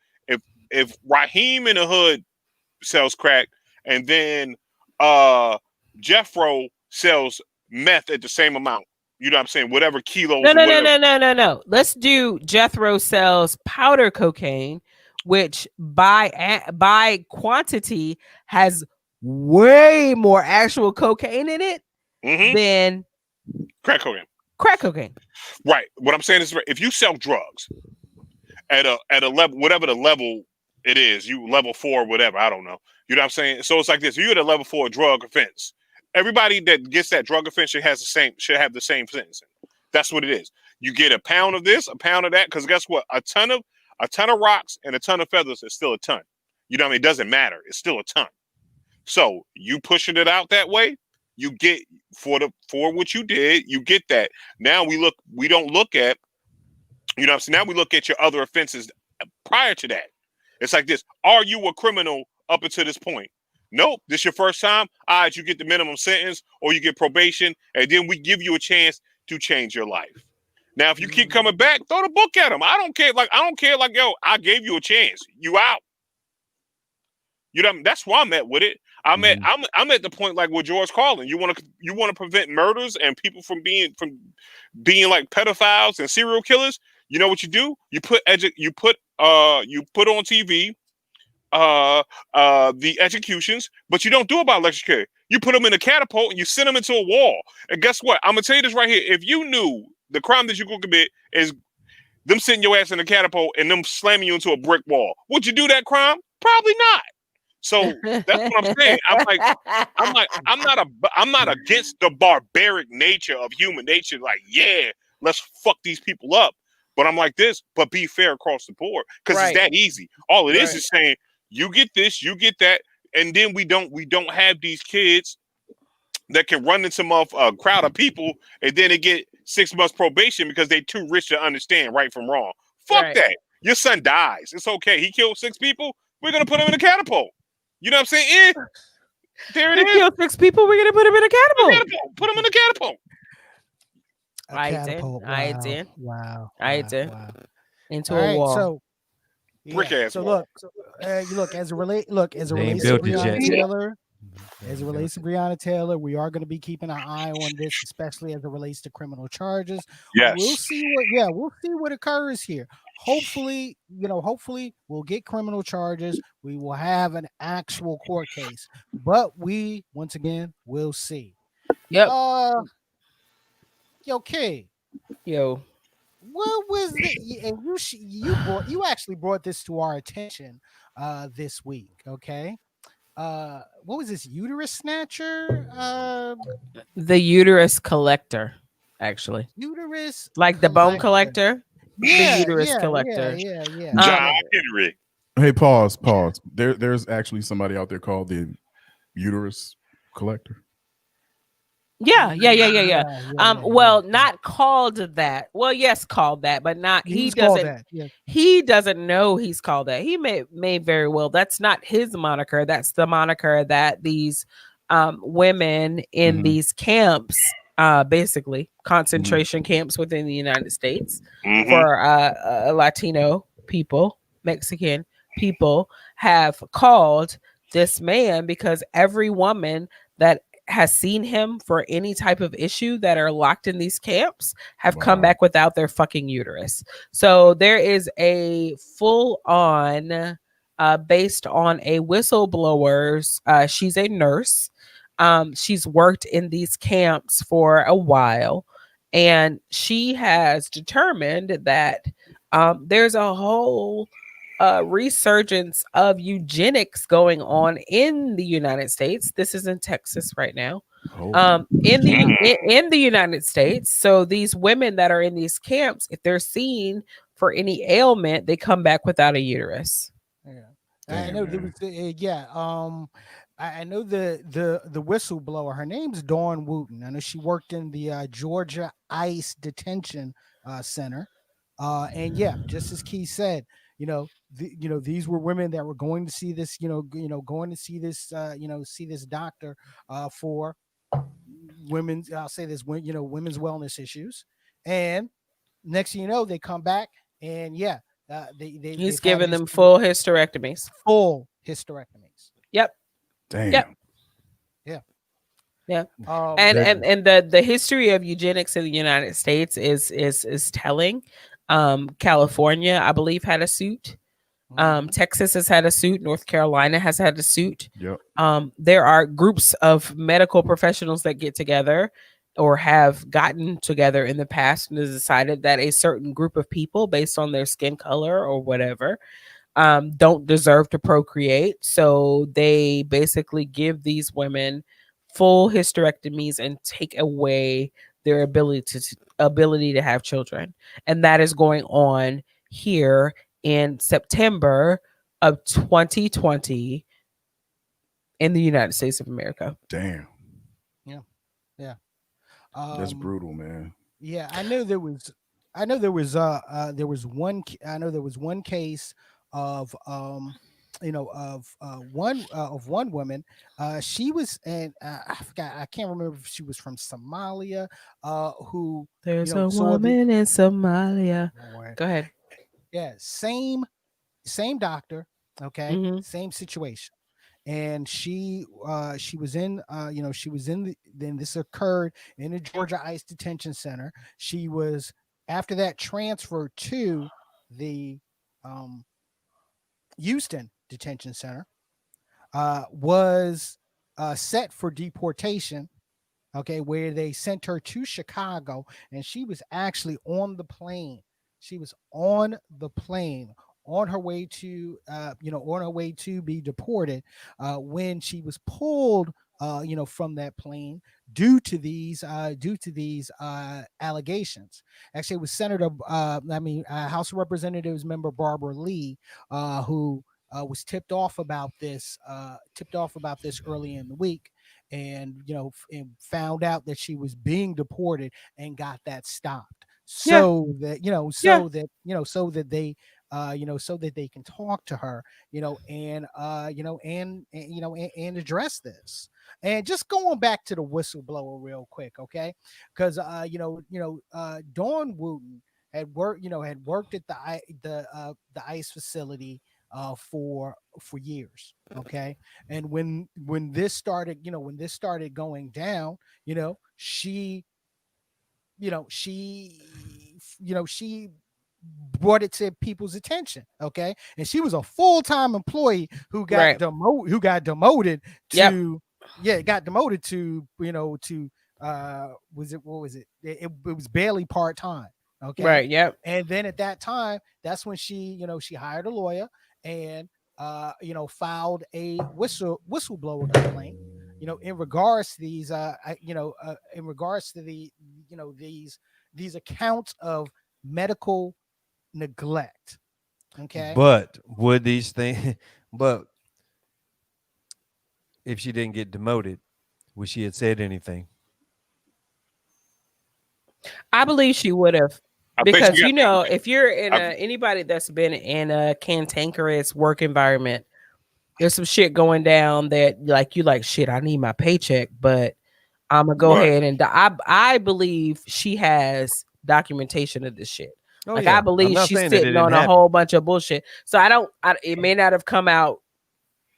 if Raheem in the hood sells crack and then Jeffro sells meth at the same amount, you know what I'm saying? Whatever kilos. No. Let's do Jethro sells powder cocaine, which by quantity has way more actual cocaine in it than crack cocaine. Crack cocaine. Right. What I'm saying is, if you sell drugs at a level, whatever the level it is, you level 4, whatever, I don't know. You know what I'm saying? So it's like this: you're at a level 4 drug offense. Everybody that gets that drug offense should have the same sentencing. That's what it is. You get a pound of this, a pound of that, because guess what? A ton of rocks and a ton of feathers is still a ton. You know what I mean? It doesn't matter. It's still a ton. So you pushing it out that way, you get for what you did, you get that. Now we don't look at, you know what I'm saying? Now we look at your other offenses prior to that. It's like this: are you a criminal up until this point? Nope. This your first time. All right, you get the minimum sentence or you get probation, and then we give you a chance to change your life. Now, if you keep coming back, throw the book at them. I don't care. Like, yo, I gave you a chance. You out. You know, that's why I'm at with it. I'm at the point like with George Carlin. You want to prevent murders and people from being like pedophiles and serial killers. You know what you do? You put on TV the executions, but you don't do about electrocution. You put them in a catapult and you send them into a wall. And guess what? I'm gonna tell you this right here. If you knew the crime that you could commit is them sitting your ass in a catapult and them slamming you into a brick wall, would you do that crime? Probably not. So that's what I'm saying. I'm not against the barbaric nature of human nature. Like, yeah, let's fuck these people up. But I'm like this, but be fair across the board. Because it's that easy. All it is saying, you get this, you get that, and then we don't have these kids that can run into a crowd of people and then they get 6 months probation because they too rich to understand right from wrong. Fuck that. Your son dies. It's okay. He killed 6 people. We're gonna put him in a catapult. You know what I'm saying? There it is. He killed 6 people. We're gonna put him in a catapult. Put him in a catapult. I did. Wow. Into a wall. So brick ass. So look, as it relates to Breonna Taylor, we are going to be keeping an eye on this, especially as it relates to criminal charges. Yes. We'll see what occurs here. Hopefully we'll get criminal charges. We will have an actual court case, but we once again will see. Yep. Yo, Kid. Yo. What was it? And you actually brought this to our attention this week, okay? what was this, uterus snatcher? The uterus collector, actually, Uterus like the bone collector. collector, the Yeah, uterus yeah, collector. yeah. John Henry. Hey, pause. There's actually somebody out there called the uterus collector. Yeah. Yeah. Well, not called that. Well, yes, called that, but not. He He was called doesn't. that. Yeah. He doesn't know he's called that. He may very well. That's not his moniker. That's the moniker that these women in these camps, basically concentration camps within the United States for Latino people, Mexican people, have called this man, because every woman that has seen him for any type of issue that are locked in these camps have come back without their fucking uterus. So there is a full on, based on a whistleblower's, she's a nurse. She's worked in these camps for a while, and she has determined that there's a whole resurgence of eugenics going on in the United States. This is in Texas right now. In the United States. So these women that are in these camps, if they're seen for any ailment, they come back without a uterus. Yeah. I know there was I know the whistleblower. Her name's Dawn Wooten. I know she worked in the Georgia ICE detention center. And yeah, just as Keith said, these were women that were going to see this, going to see this, see this doctor for women's. I'll say this, women's wellness issues. And next thing you know, they come back, and yeah, he's giving them full hysterectomies. Full hysterectomies. Yep. Damn. Yep. Yeah. And the history of eugenics in the United States is telling. California, I believe, had a suit. Texas has had a suit. North Carolina has had a suit. Yep. There are groups of medical professionals that get together or have gotten together in the past and has decided that a certain group of people, based on their skin color or whatever, don't deserve to procreate. So they basically give these women full hysterectomies and take away their ability to have children. And that is going on here in September of 2020 in the United States of America. Damn. Yeah. That's brutal, man. Yeah, I know there was one case of one woman. She was, and I forgot, I can't remember if she was from Somalia, who there's a woman in Somalia. Go ahead. Yeah, same doctor, okay, same situation. And she was in then this occurred in the Georgia ICE detention center. She was, after that, transferred to the Houston detention center, was set for deportation, okay, where they sent her to Chicago, and she was actually on the plane. She was on the plane on her way to be deported when she was pulled from that plane due to these allegations. Actually, it was House of Representatives member Barbara Lee who was tipped off about this early in the week, and and found out that she was being deported and got that stopped, so that they can talk to her, and address this. And just going back to the whistleblower real quick, okay? Because Dawn Wooten had worked at the ICE facility for years, okay? And when this started going down, she brought it to people's attention, okay? And she was a full-time employee who got demoted to it was barely part-time, okay? Right. Yep. And then at that time, that's when she hired a lawyer, and filed a whistleblower complaint, in regards to these, in regards to these accounts of medical neglect. Okay. But would these things, but if she didn't get demoted, would she have said anything? I believe she would have. Because if you're in anybody that's been in a cantankerous work environment, there's some shit going down that you like shit. I need my paycheck, but I'm gonna go ahead and I believe she has documentation of this shit. I believe she's sitting on a whole bunch of bullshit. So it may not have come out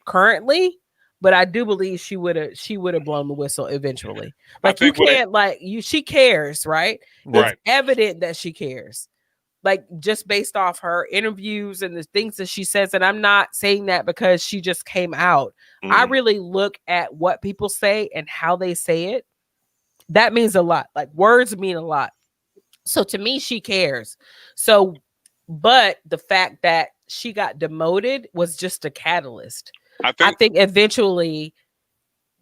currently, but I do believe she would have blown the whistle eventually. You can't she cares, right? It's evident that she cares. Just based off her interviews and the things that she says, and I'm not saying that because she just came out. I really look at what people say and how they say it. That means a lot. Words mean a lot. So to me, she cares. So, but the fact that she got demoted was just a catalyst. I think eventually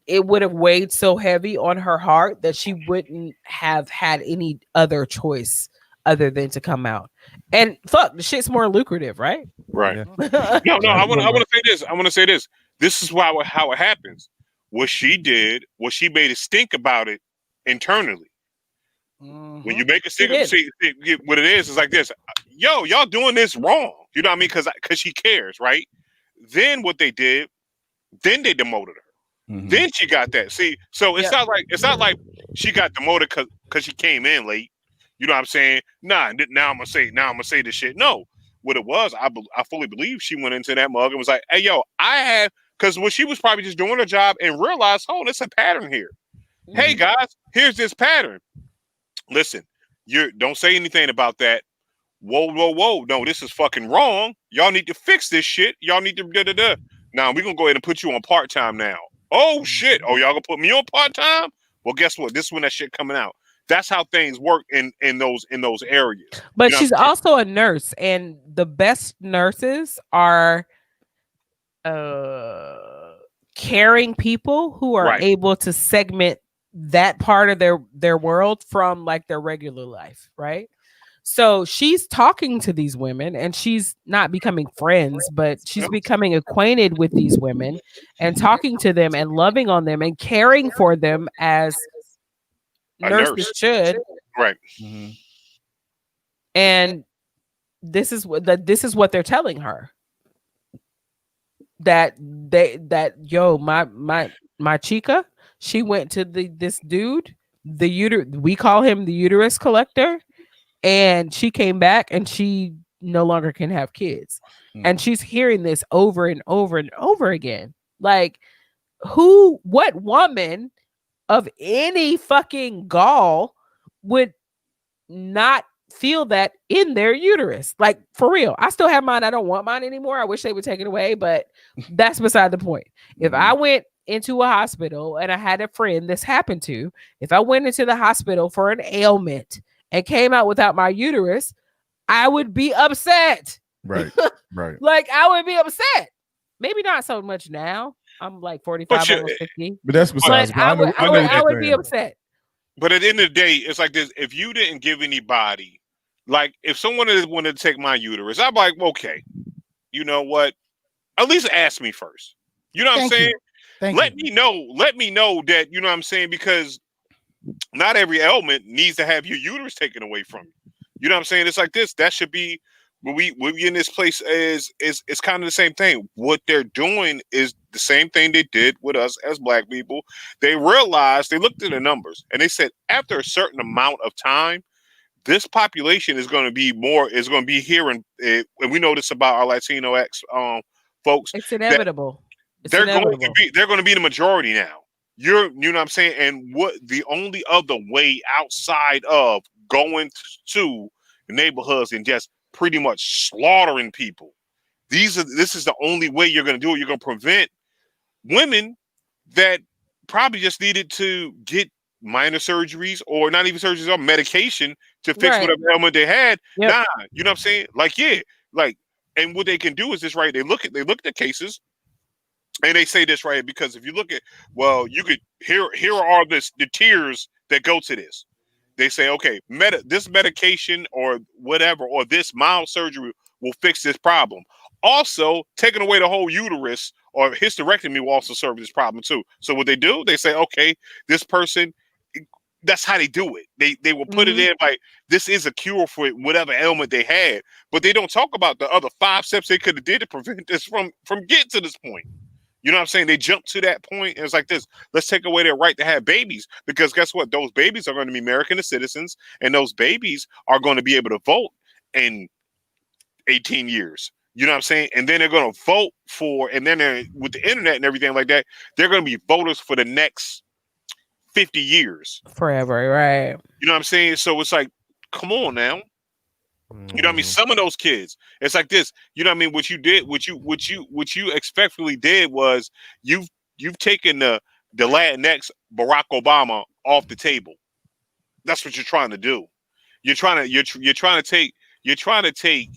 it would have weighed so heavy on her heart that she wouldn't have had any other choice other than to come out. And fuck, the shit's more lucrative, right? Right. Yeah. No, I want to say this. I want to say this. This is how it happens. What she did was she made a stink about it internally. Mm-hmm. When you make a stink, see what it is like this. Yo, y'all doing this wrong. You know what I mean? Because she cares, right? Then what they did, then they demoted her. Mm-hmm. Then she got that. See, so it's not like she got demoted because she came in late. You know what I'm saying? Nah, now I'm gonna say this shit. No, what it was, I fully believe she went into that mug and was like, "Hey, yo, because when she was probably just doing her job and realized, oh, there's a pattern here. Mm-hmm. Hey guys, here's this pattern. Listen, you don't say anything about that. Whoa. No, this is fucking wrong. Y'all need to fix this shit. Y'all need to Now we're gonna go ahead and put you on part-time now. Oh shit. Oh, y'all gonna put me on part-time? Well, guess what? This is when that shit coming out. That's how things work in those areas. But she's also a nurse, and the best nurses are caring people who are able to segment that part of their world from their regular life, right? So she's talking to these women, and she's not becoming friends, but she's becoming acquainted with these women and talking to them and loving on them and caring for them as nurses should. Right. Mm-hmm. And this is what they're telling her. That my chica, she went to this dude, we call him the uterus collector, and she came back and she no longer can have kids. Mm. And she's hearing this over and over and over again. What woman of any fucking gall would not feel that in their uterus? For real. I still have mine. I don't want mine anymore. I wish they would take it away, but that's beside the point. If I went into a hospital and I had a friend this happened to, if I went into the hospital for an ailment and came out without my uterus, I would be upset. Right. Right. I would be upset. Maybe not so much now. I'm 45, almost 50. But that's besides. I would be upset. But at the end of the day, it's like this. If you didn't give anybody, if someone wanted to take my uterus, I'm like, okay, you know what? At least ask me first. You know what I'm saying? Let me know that, you know what I'm saying? Because not every ailment needs to have your uterus taken away from you. You know what I'm saying? It's like this. That should be when we in this place is kind of the same thing. What they're doing is the same thing they did with us as Black people. They realized, they looked at the numbers and they said after a certain amount of time, this population is going to be here, and we know this about our Latino folks. It's inevitable. They're going to be the majority now. You know what I'm saying? And what the only other way outside of going to the neighborhoods and just pretty much slaughtering people. This is the only way you're going to do it. You're going to prevent women that probably just needed to get minor surgeries, or not even surgeries, or medication to fix whatever ailment they had. Yep. Nah, you know what I'm saying? And what they can do is this, right? They look at the cases, and they say this, right? Because if you look at, well, you could here are the tiers that go to this. They say, okay, this medication or whatever, or this mild surgery will fix this problem. Also, taking away the whole uterus or hysterectomy will also serve this problem too. So what they do, they say, okay, this person, that's how they do it. They will put it in like this is a cure for whatever ailment they had, but they don't talk about the other 5 steps they could have did to prevent this from getting to this point. You know what I'm saying? They jump to that point, and it's like this. Let's take away their right to have babies, because guess what? Those babies are going to be American citizens, and those babies are going to be able to vote in 18 years. You know what I'm saying? And then they're going to vote for, and then with the internet and everything like that, they're going to be voters for the next 50 years. Forever, right? You know what I'm saying? So it's like, come on now. You know what I mean? Some of those kids, it's like this. You know what I mean? What you did, what you expectfully did was you've taken the Latinx Barack Obama off the table. That's what you're trying to do. You're trying to take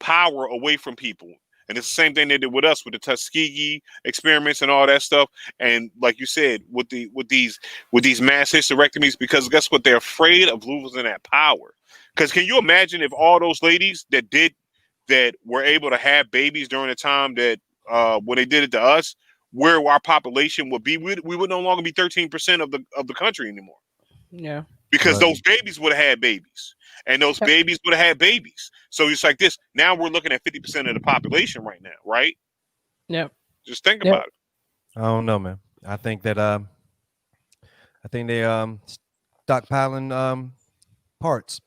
power away from people. And it's the same thing they did with us with the Tuskegee experiments and all that stuff. And like you said, with these mass hysterectomies, because guess what? They're afraid of losing that power. Because can you imagine if all those ladies that were able to have babies during the time that when they did it to us, where our population would be, we would no longer be 13% of the country anymore. Yeah. Because those babies would have had babies. And those babies would have had babies. So it's like this. Now we're looking at 50% of the population right now, right? Yep. Just think about it. I don't know, man. I think that they stockpiling parts.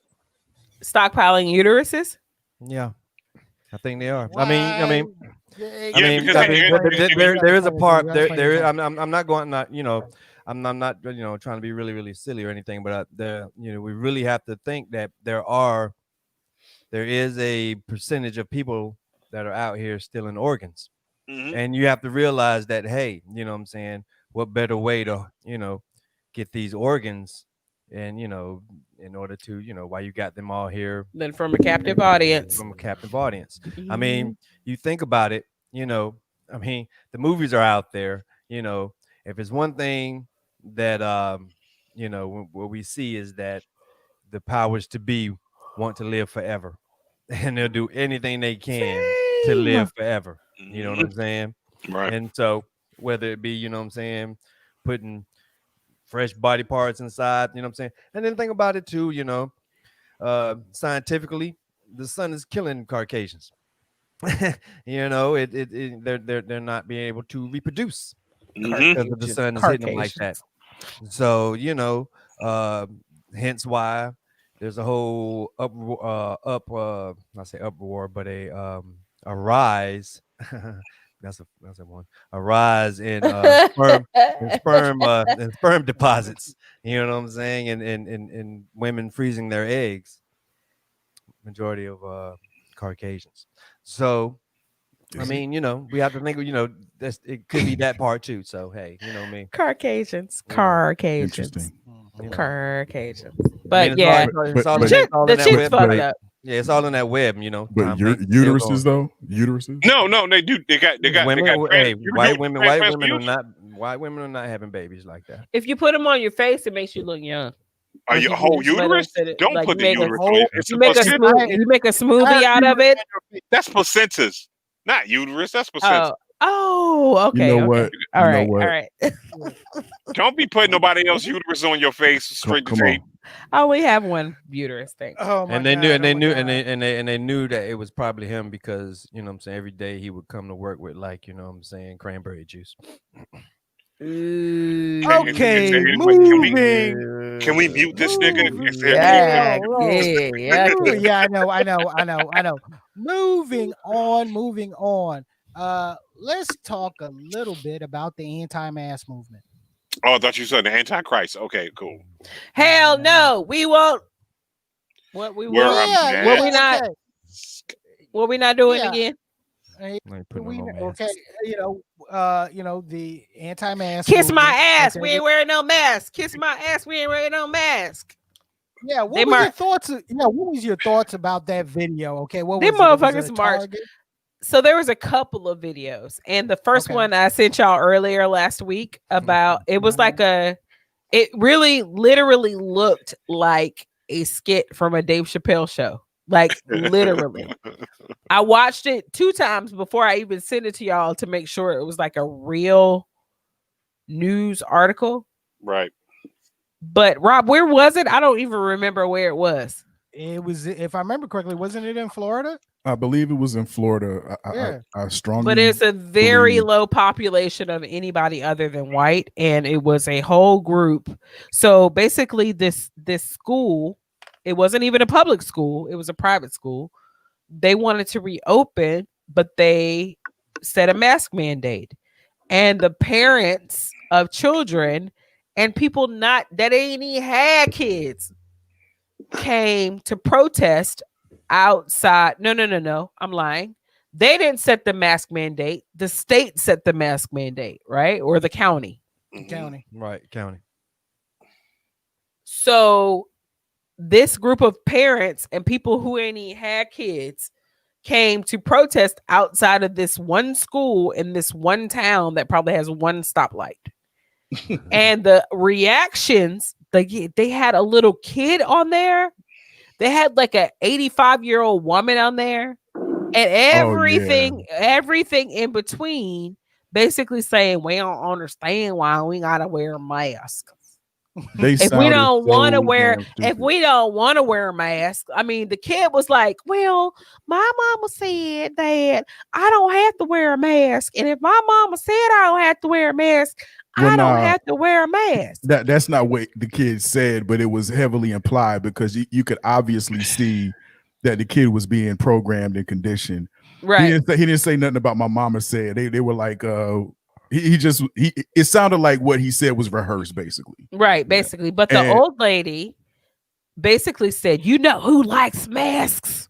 Stockpiling uteruses? Yeah. I think they are. Why? I mean, because there is a part there. I'm not going, I'm not trying to be really, really silly or anything, but we really have to think that there is a percentage of people that are out here stealing organs. And you have to realize that, hey, you know what I'm saying, what better way to, get these organs and, in order to, why you got them all here. Then from a captive audience. I mean, you think about it, I mean, the movies are out there, if it's one thing that, what we see is that the powers to be want to live forever, and they'll do anything they can to live forever. You know what I'm saying? Right. And so whether it be, putting fresh body parts inside, you know what I'm saying? And then think about it too, scientifically, the sun is killing Caucasians. They're not being able to reproduce because of the sun is hitting them like that. So, hence why there's a whole not say uproar, but a rise. That's a one. A rise in sperm deposits. You know what I'm saying? And women freezing their eggs. Majority of Caucasians. So, I mean, we have to think, it could be that part too. So, hey, you know what I mean? Caucasians. Interesting. Caucasians. I But mean, yeah, the chick's fucked up. Yeah, it's all in that web, But uteruses though, uteruses. No, they do. They got women. White women are not having babies like that. If you put them on your face, it makes you look young. Are you a whole uterus? Don't like put the uterus on your face. You make a smoothie out of it. That's placentas, not uterus. That's placenta. Oh, okay. You know what? All right. Don't be putting nobody else's uterus on your face straight to tape. I only have one uterus thing. Oh my and they God, they knew that it was probably him because you know what I'm saying every day he would come to work with like you know what I'm saying cranberry juice. Okay, moving. Can we mute this nigga? Yeah. I know. Moving on. Let's talk a little bit about the anti-mask movement. Oh, I thought you said the Antichrist. Okay, cool. Hell no, we won't. What we Where want? I'm What we not? What we not doing again? Okay, the anti-mask. Kiss my ass. We ain't wearing no mask. Kiss my ass. We ain't wearing no mask. Yeah, what were your thoughts? What was your thoughts about that video? Okay, what was them motherfuckers march. So there was a couple of videos, and the first one I sent y'all earlier last week about it was like it really literally looked like a skit from a Dave Chappelle show. Like literally. I watched it 2 times before I even sent it to y'all to make sure it was like a real news article. Right. But Rob, where was it? I don't even remember where it was. It was, if I remember correctly, wasn't it in Florida? I believe it was in Florida. I strongly. But it's a very low population of anybody other than white, and it was a whole group. So basically, this school, it wasn't even a public school; it was a private school. They wanted to reopen, but they set a mask mandate, and the parents of children and people that ain't even had kids came to protest outside. No. I'm lying. They didn't set the mask mandate. The state set the mask mandate, right? Or the county. County. Right, county. So this group of parents and people who ain't even had kids came to protest outside of this one school in this one town that probably has one stoplight. And the reactions, they had a little kid on there. They had like a 85-year-old woman on there, and everything in between, basically saying we don't understand why we gotta wear a mask. If we don't want to wear a mask, I mean, the kid was like, well, my mama said that I don't have to wear a mask, and if my mama said I don't have to wear a mask, I don't have to wear a mask. That's not what the kid said, but it was heavily implied because you could obviously see that the kid was being programmed and conditioned. Right. He didn't say nothing about my mama said. They were like, it sounded like what he said was rehearsed, basically. Right, basically. But the old lady basically said, you know who likes masks?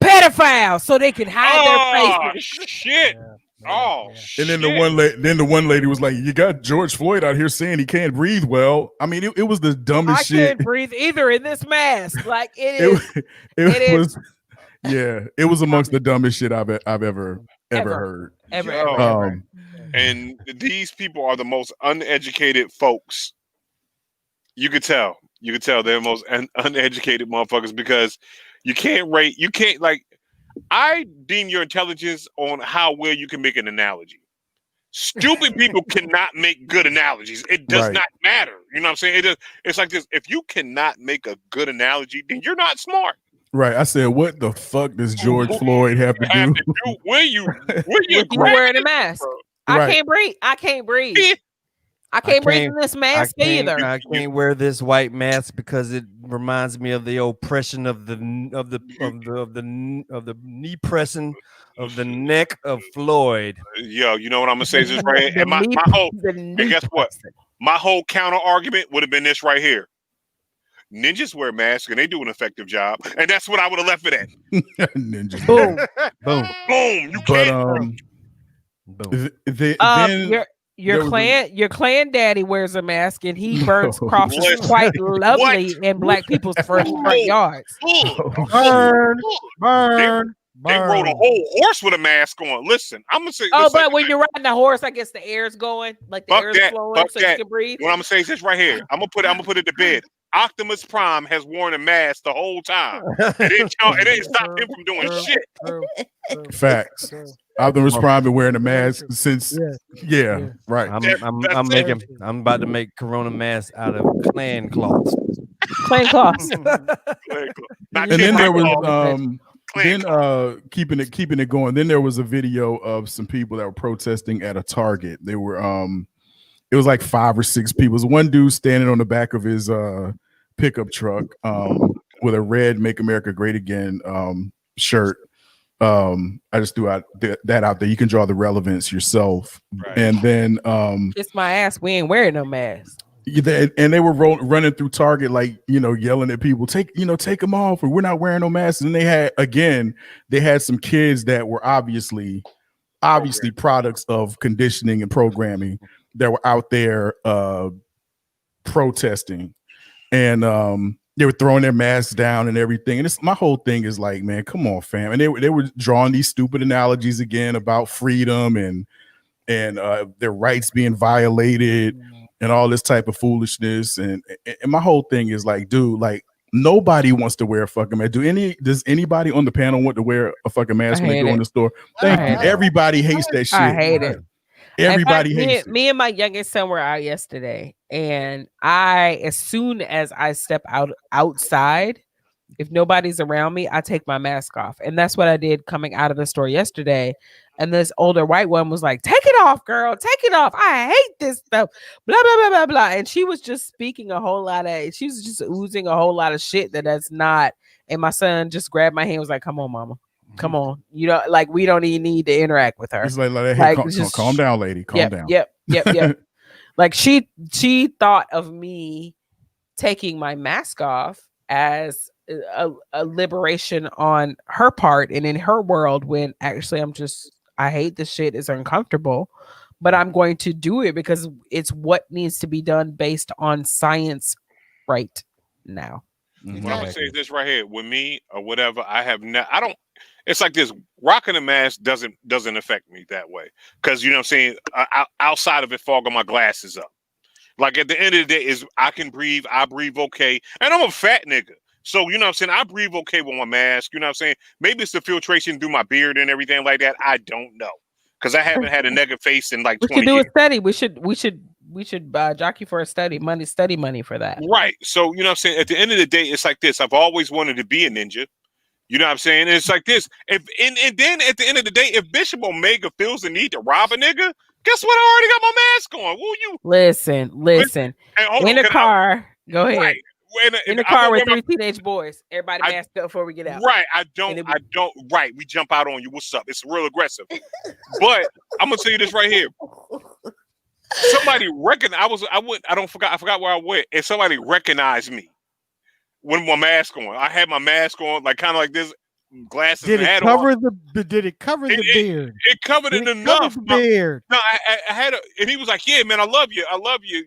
Pedophiles, so they can hide their faces. Shit. And then the one lady was like, you got George Floyd out here saying he can't breathe well. I mean, it was the dumbest shit. I can't breathe either in this mask. Like it was amongst the dumbest shit I've ever heard. Ever. And these people are the most uneducated folks. You could tell they're the most uneducated motherfuckers because I deem your intelligence on how well you can make an analogy. Stupid people cannot make good analogies. It does not matter. You know what I'm saying? It's like this. If you cannot make a good analogy, then you're not smart. Right. I said, what the fuck does George Floyd have to do? Where you wearing a mask? I can't breathe. I can't breathe in this mask either. I can't wear this white mask because it reminds me of the oppression of the knee pressing of the neck of Floyd. Yo, you know what I'm gonna say is this right here. And guess what? My whole counter argument would have been this right here. Ninjas wear masks and they do an effective job, and that's what I would have left it at. Ninjas. Boom. You can't. Your clan daddy wears a mask and he burns crosses quite lovely in black people's front yards. Burn. They rode a whole horse with a mask on. Listen, I'm gonna say. But when you're riding the horse, I guess the air's going, like the air's flowing, so you can breathe. What I'm gonna say is this right here. I'm gonna put it to bed. Optimus Prime has worn a mask the whole time. It ain't stopped him from doing shit. Facts. Optimus Prime been wearing a mask since. Yeah. Right. I'm about to make Corona masks out of clan cloths. Clan cloths. And then there was keeping it going. Then there was a video of some people that were protesting at a Target. They were it was like 5 or 6 people. It was one dude standing on the back of his pickup truck with a red "Make America Great Again" shirt. I just threw that out there. You can draw the relevance yourself. Right. And then kiss my ass, we ain't wearing no mask. And they were running through Target, like, yelling at people, take them off, or we're not wearing no masks. And they had some kids that were obviously products of conditioning and programming that were out there protesting. and they were throwing their masks down and everything. And it's my whole thing is like, man, come on, fam. And they were drawing these stupid analogies again about freedom and their rights being violated and all this type of foolishness. And my whole thing is like, dude, like nobody wants to wear a fucking mask. Does anybody on the panel want to wear a fucking mask when they go in the store? Thank you. Everybody hates that shit. I hate it. Everybody hates it. Me and my youngest son were out yesterday, and as soon as I step outside, if nobody's around me, I take my mask off. And that's what I did coming out of the store yesterday. And this older white one was like, take it off, girl. Take it off. I hate this stuff. Blah, blah, blah, blah, blah. And she was just speaking a whole lot she was just oozing a whole lot of shit that's not. And my son just grabbed my hand and was like, come on, mama. Come on. You know, like we don't even need to interact with her. It's like hey, calm down, lady. Calm down. Yep. Like she thought of me taking my mask off as a liberation on her part and in her world, when actually I hate this shit. It's uncomfortable, but I'm going to do it because it's what needs to be done based on science right now. What I'm gonna say is this right here. With me or whatever, it's like this. Rocking a mask doesn't affect me that way, because you know what I'm saying, outside of it fogging my glasses up. Like at the end of the day, is I can breathe. I breathe okay, and I'm a fat nigga. So, you know what I'm saying? I breathe okay with my mask. You know what I'm saying? Maybe it's the filtration through my beard and everything like that. I don't know. Because I haven't had a negative face in like 20 years. We should do a study. We should jockey for a study money for that. Right. So, you know what I'm saying? At the end of the day, it's like this. I've always wanted to be a ninja. You know what I'm saying? And it's like this. And then at the end of the day, if Bishop Omega feels the need to rob a nigga, guess what? I already got my mask on. Will you? Listen. In the car. Go ahead. Right. In the car with 3 teenage boys. Everybody masked up before we get out. Right. I don't. Right. We jump out on you. What's up? It's real aggressive. But I'm gonna tell you this right here. Somebody I forgot where I went, and somebody recognized me with my mask on. I had my mask on, like kind of like this, glasses. Did it cover the beard? It covered it enough. The beard. No, I had and he was like, "Yeah, man, I love you.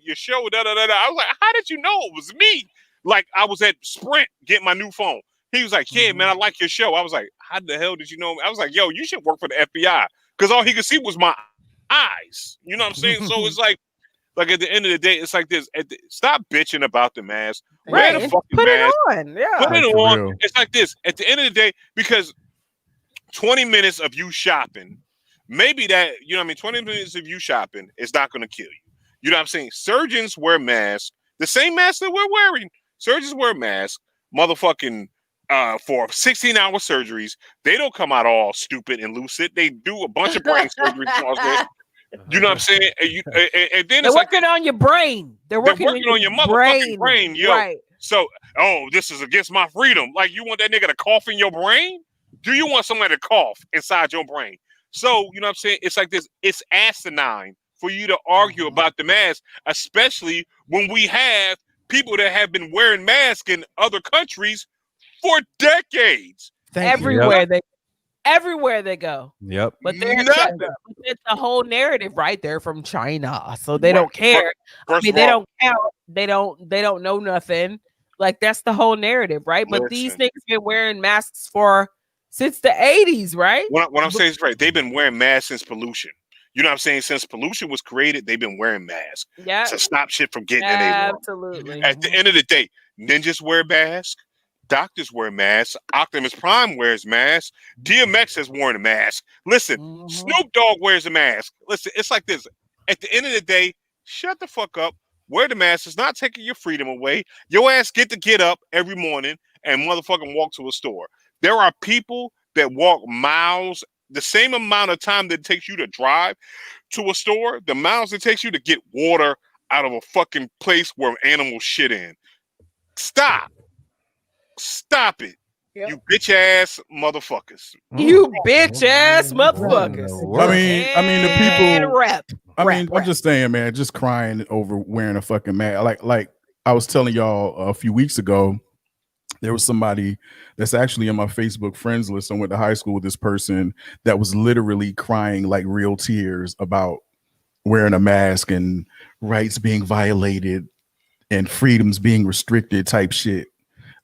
Your show." Da da da da. I was like, "How did you know it was me?" Like I was at Sprint getting my new phone. He was like, "Yeah, man, I like your show." I was like, "How the hell did you know me?" I was like, "Yo, you should work for the FBI," because all he could see was my eyes. You know what I'm saying? So it's like at the end of the day, it's like this. Stop bitching about the mask. Right. Wear the fucking Put mask. it on. Yeah. Put it on. Real. It's like this. At the end of the day, because 20 minutes of you shopping, maybe that, you know what I mean, 20 minutes of you shopping is not going to kill you. You know what I'm saying? Surgeons wear masks, the same mask that we're wearing. Surgeons wear masks, motherfucking, for 16-hour surgeries. They don't come out all stupid and lucid. They do a bunch of brain surgery. You know what I'm saying? And then they're working on your brain. They're working on your motherfucking brain, yo. Right. So, this is against my freedom. Like, you want that nigga to cough in your brain? Do you want somebody to cough inside your brain? So, you know what I'm saying? It's like this. It's asinine for you to argue about the mask, especially when we have people that have been wearing masks in other countries for decades. Everywhere they go. Yep. But it's the whole narrative, right? They're from China, so they don't care. They don't count. They don't know nothing. Like that's the whole narrative, right? But these niggas been wearing masks since the 80s, right? What I'm saying is right. They've been wearing masks since pollution. You know what I'm saying? Since pollution was created, they've been wearing masks to stop shit from getting in their world. Absolutely. At the end of the day, ninjas wear masks. Doctors wear masks. Optimus Prime wears masks. DMX has worn a mask. Listen, Snoop Dogg wears a mask. Listen, it's like this. At the end of the day, shut the fuck up. Wear the mask. It's not taking your freedom away. Your ass get up every morning and motherfucking walk to a store. There are people that walk miles, the same amount of time that it takes you to drive to a store, the miles it takes you to get water out of a fucking place where animals shit in. Stop it. Yep. You bitch ass motherfuckers. You bitch ass motherfuckers. I mean the people I'm just saying, man, just crying over wearing a fucking mask. Like I was telling y'all a few weeks ago, there was somebody that's actually on my Facebook friends list. I went to high school with this person that was literally crying like real tears about wearing a mask and rights being violated and freedoms being restricted type shit.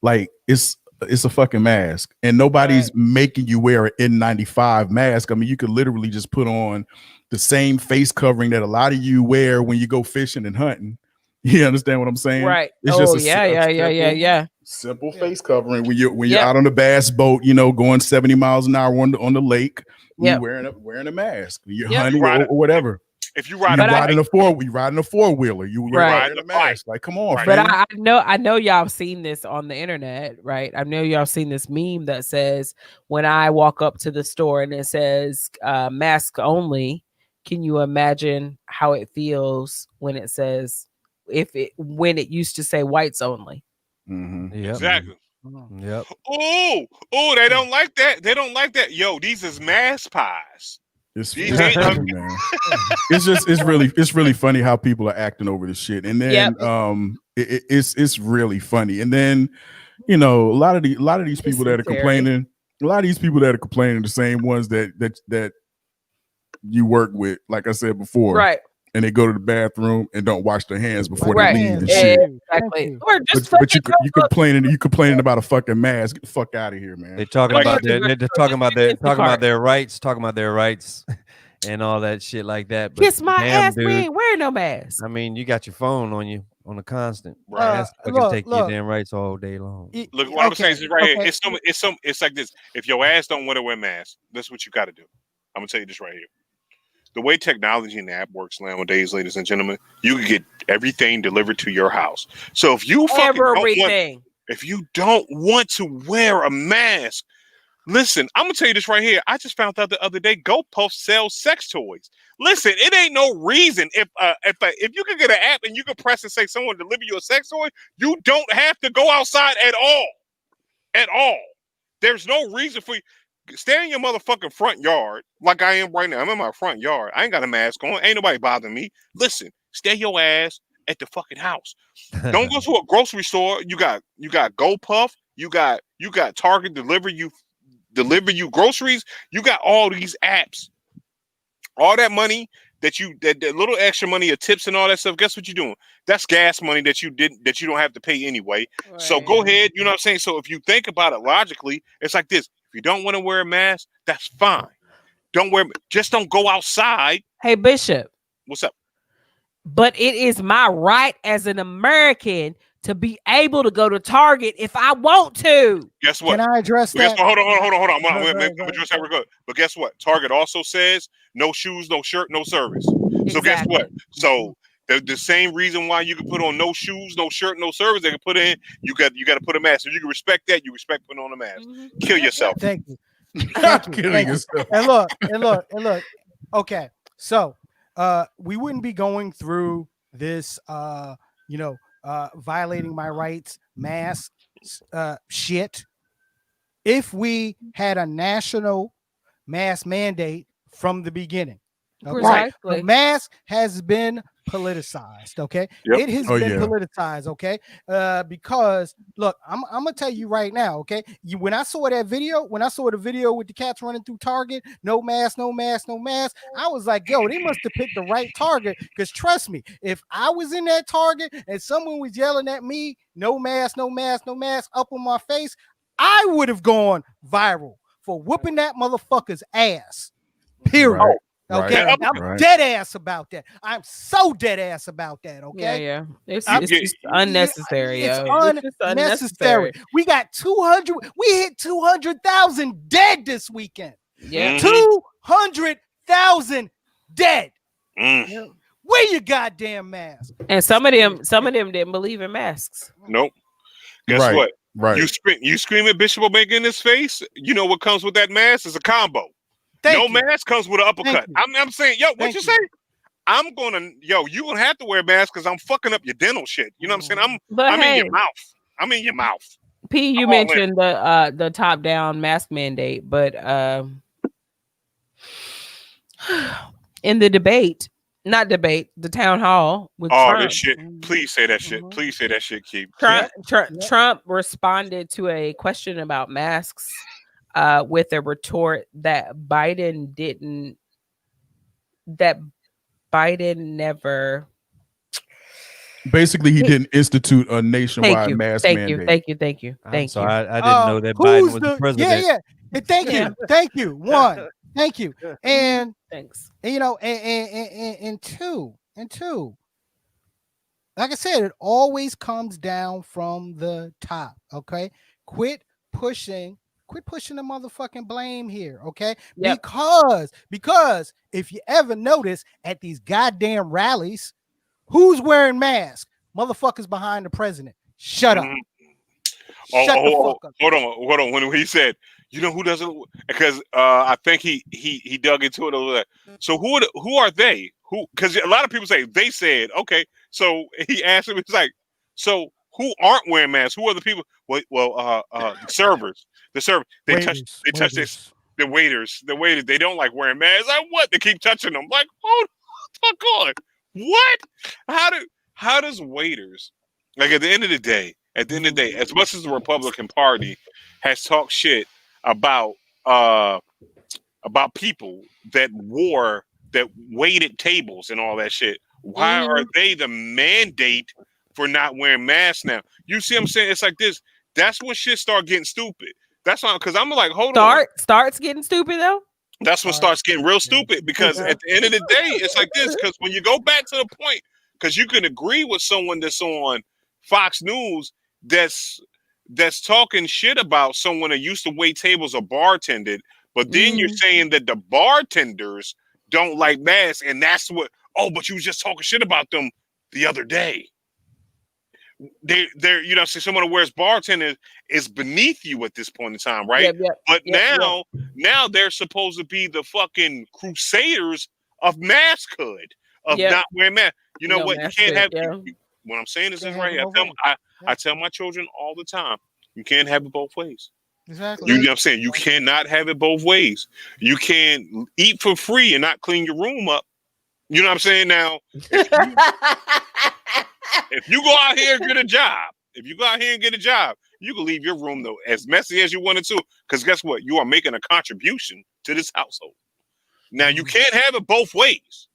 Like it's a fucking mask, and nobody's making you wear an N95 mask. I mean, you could literally just put on the same face covering that a lot of you wear when you go fishing and hunting. You understand what I'm saying? Right. It's just a simple face covering when you're out on the bass boat, you know, going 70 miles an hour on the lake. You wearing a mask. You're hunting or whatever. If you ride riding a four-wheeler, you wearing a mask. Like, come on, But I know y'all have seen this on the internet, right? I know y'all have seen this meme that says, when I walk up to the store and it says mask only, can you imagine how it feels when it says, when it used to say whites only? Mm-hmm. Yep. Exactly. Yep. Oh, they don't like that. They don't like that. Yo, these is mask pies. It's funny, man. It's really funny how people are acting over this shit, and then it's really funny. And then, you know, a lot of these people that are complaining, the same ones that you work with, like I said before, right? And they go to the bathroom and don't wash their hands before they leave and shit. Exactly. But you complaining about a fucking mask. Get the fuck out of here, man. They're talking about their rights, and all that shit like that. But kiss my ass, dude, we ain't wearing no mask. I mean, you got your phone on you on a constant. Right. Can take your damn rights all day long. Look, what I'm saying is right here. It's like this. If your ass don't want to wear masks, that's what you got to do. I'm gonna tell you this right here. The way technology and the app works nowadays, ladies and gentlemen, you can get everything delivered to your house. So if you if you don't want to wear a mask, listen, I'm gonna tell you this right here. I just found out the other day, GoPuff sells sex toys. Listen, it ain't no reason if you could get an app and you can press and say someone deliver you a sex toy, you don't have to go outside at all. At all. There's no reason for you. Stay in your motherfucking front yard like I am right now. I'm in my front yard. I ain't got a mask on. Ain't nobody bothering me. Listen, stay your ass at the fucking house. Don't go to a grocery store. You got GoPuff. You got Target deliver you groceries. You got all these apps. All that money that little extra money of tips and all that stuff. Guess what you're doing? That's gas money that you don't have to pay anyway. Right. So go ahead. You know what I'm saying? So if you think about it logically, it's like this. If you don't want to wear a mask, that's fine. Just don't go outside. Hey, Bishop. What's up? But it is my right as an American to be able to go to Target if I want to. Guess what? Can I address that? Hold on. I'm gonna address that real good. But guess what? Target also says no shoes, no shirt, no service. Exactly. So guess what? So the same reason why you can put on no shoes, no shirt, no service, they can put in, you got to put a mask. So you can respect that, you respect putting on a mask. Mm-hmm. Kill yourself. Thank you. Killing yourself. And look. Okay. So we wouldn't be going through this violating my rights mask shit if we had a national mask mandate from the beginning. Okay? Exactly. The mask has been politicized. Okay. Yep. It has been politicized. Okay. Because look, I'm gonna tell you right now. Okay. When I saw the video with the cats running through Target, no mask, I was like, yo, they must have picked the right Target. Because trust me, if I was in that Target and someone was yelling at me, no mask, up on my face, I would have gone viral for whooping that motherfucker's ass. Period. Right. Okay, I'm dead ass about that. I'm so dead ass about that. Okay, yeah. It's just unnecessary. It's unnecessary. We got 200. We hit 200,000 dead this weekend. Yeah, 200,000 dead. Mm. Where your goddamn mask? And some of them didn't believe in masks. Nope. Guess what? Right. You scream at Bishop Omega in his face. You know what comes with that mask is a combo. Mask comes with an uppercut. I'm saying, yo, what you say? You're gonna have to wear a mask because I'm fucking up your dental shit. You know what I'm saying? I'm in your mouth. I'm in your mouth. P, you mentioned the top down mask mandate, but in the the town hall with Trump. This shit. Please say that shit. Please say that shit, Keith. Trump responded to a question about masks with a retort that Biden never Basically, he didn't institute a nationwide mask mandate. Thank you. So I didn't know that Biden was the president. Yeah. And thank you. One, thank you. And thanks. And, you know, and two, like I said, it always comes down from the top. Okay, quit pushing the motherfucking blame here. Okay, Yep. because if you ever notice at these goddamn rallies, who's wearing masks? Motherfuckers behind the president. Shut up. Shut the fuck up. Hold on. When he said, you know who doesn't? Because I think he dug into it a little bit. So who are they? Who? Because a lot of people say they said okay. So he asked him. It's like, so who aren't wearing masks? Who are the people? Well, the servers. The servers. They touch this. The waiters. They don't like wearing masks. Like what? They keep touching them. Like hold the fuck on. What? How does waiters? Like at the end of the day, as much as the Republican Party has talked shit about people that waited tables and all that shit, why are they the mandate for not wearing masks now? You see what I'm saying? It's like this. That's when shit start getting stupid. That's why, because I'm like, hold on. Starts getting stupid though? That's when starts getting real stupid, because at the end of the day, it's like this. Because when you go back to the point, because you can agree with someone that's on Fox News that's talking shit about someone that used to wait tables or bartended, but then you're saying that the bartenders don't like masks, and that's what. Oh, but you was just talking shit about them the other day. They're you know, so someone who wears bartender is beneath you at this point in time, right? But now they're supposed to be the fucking crusaders of maskhood, of not wearing masks. You know what? You can't have. What I'm saying is this right here. I tell my children all the time, you can't have it both ways. Exactly. You know what I'm saying? You cannot have it both ways. You can't eat for free and not clean your room up. You know what I'm saying? Now, if you go out here and get a job, you can leave your room though as messy as you wanted to. Because guess what? You are making a contribution to this household. Now, you can't have it both ways.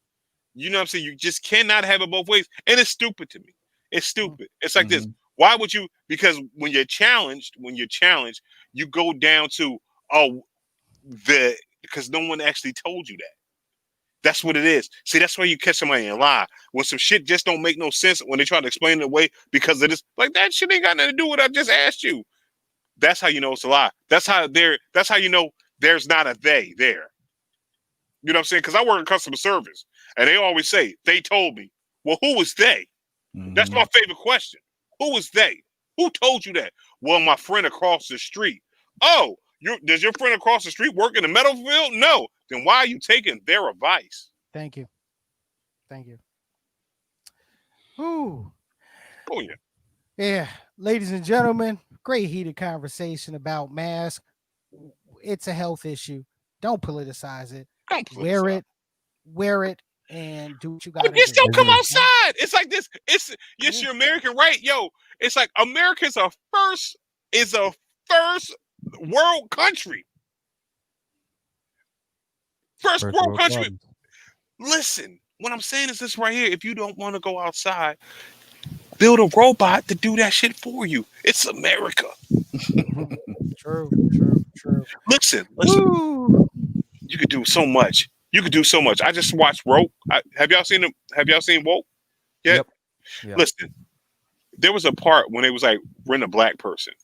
You know what I'm saying? You just cannot have it both ways. And it's stupid to me. It's stupid. It's like this. Why would you? Because when you're challenged, you go down to, because no one actually told you that. That's what it is. See, that's why you catch somebody in a lie. When some shit just don't make no sense when they try to explain it away because of this, like that shit ain't got nothing to do with what I just asked you. That's how you know it's a lie. That's how you know there's not a they there. You know what I'm saying? Because I work in customer service and they always say, they told me. Well, who was they? That's my favorite question. Who was they? Who told you that? Well, my friend across the street. Oh, does your friend across the street work in the metal field? No. Then why are you taking their advice? Thank you. Ooh. Oh, yeah. Yeah. Ladies and gentlemen, great heated conversation about masks. It's a health issue. Don't politicize it. Wear it, and do what you got to do. Just don't come outside. It's like this. It's your American right, yo. It's like America's a first world country. First world country. Listen, what I'm saying is this right here. If you don't want to go outside, build a robot to do that shit for you. It's America. True. Listen. You could do so much. I just watched Woke. Have y'all seen Woke? Yeah. Yep. Listen, there was a part when it was like rent a black person.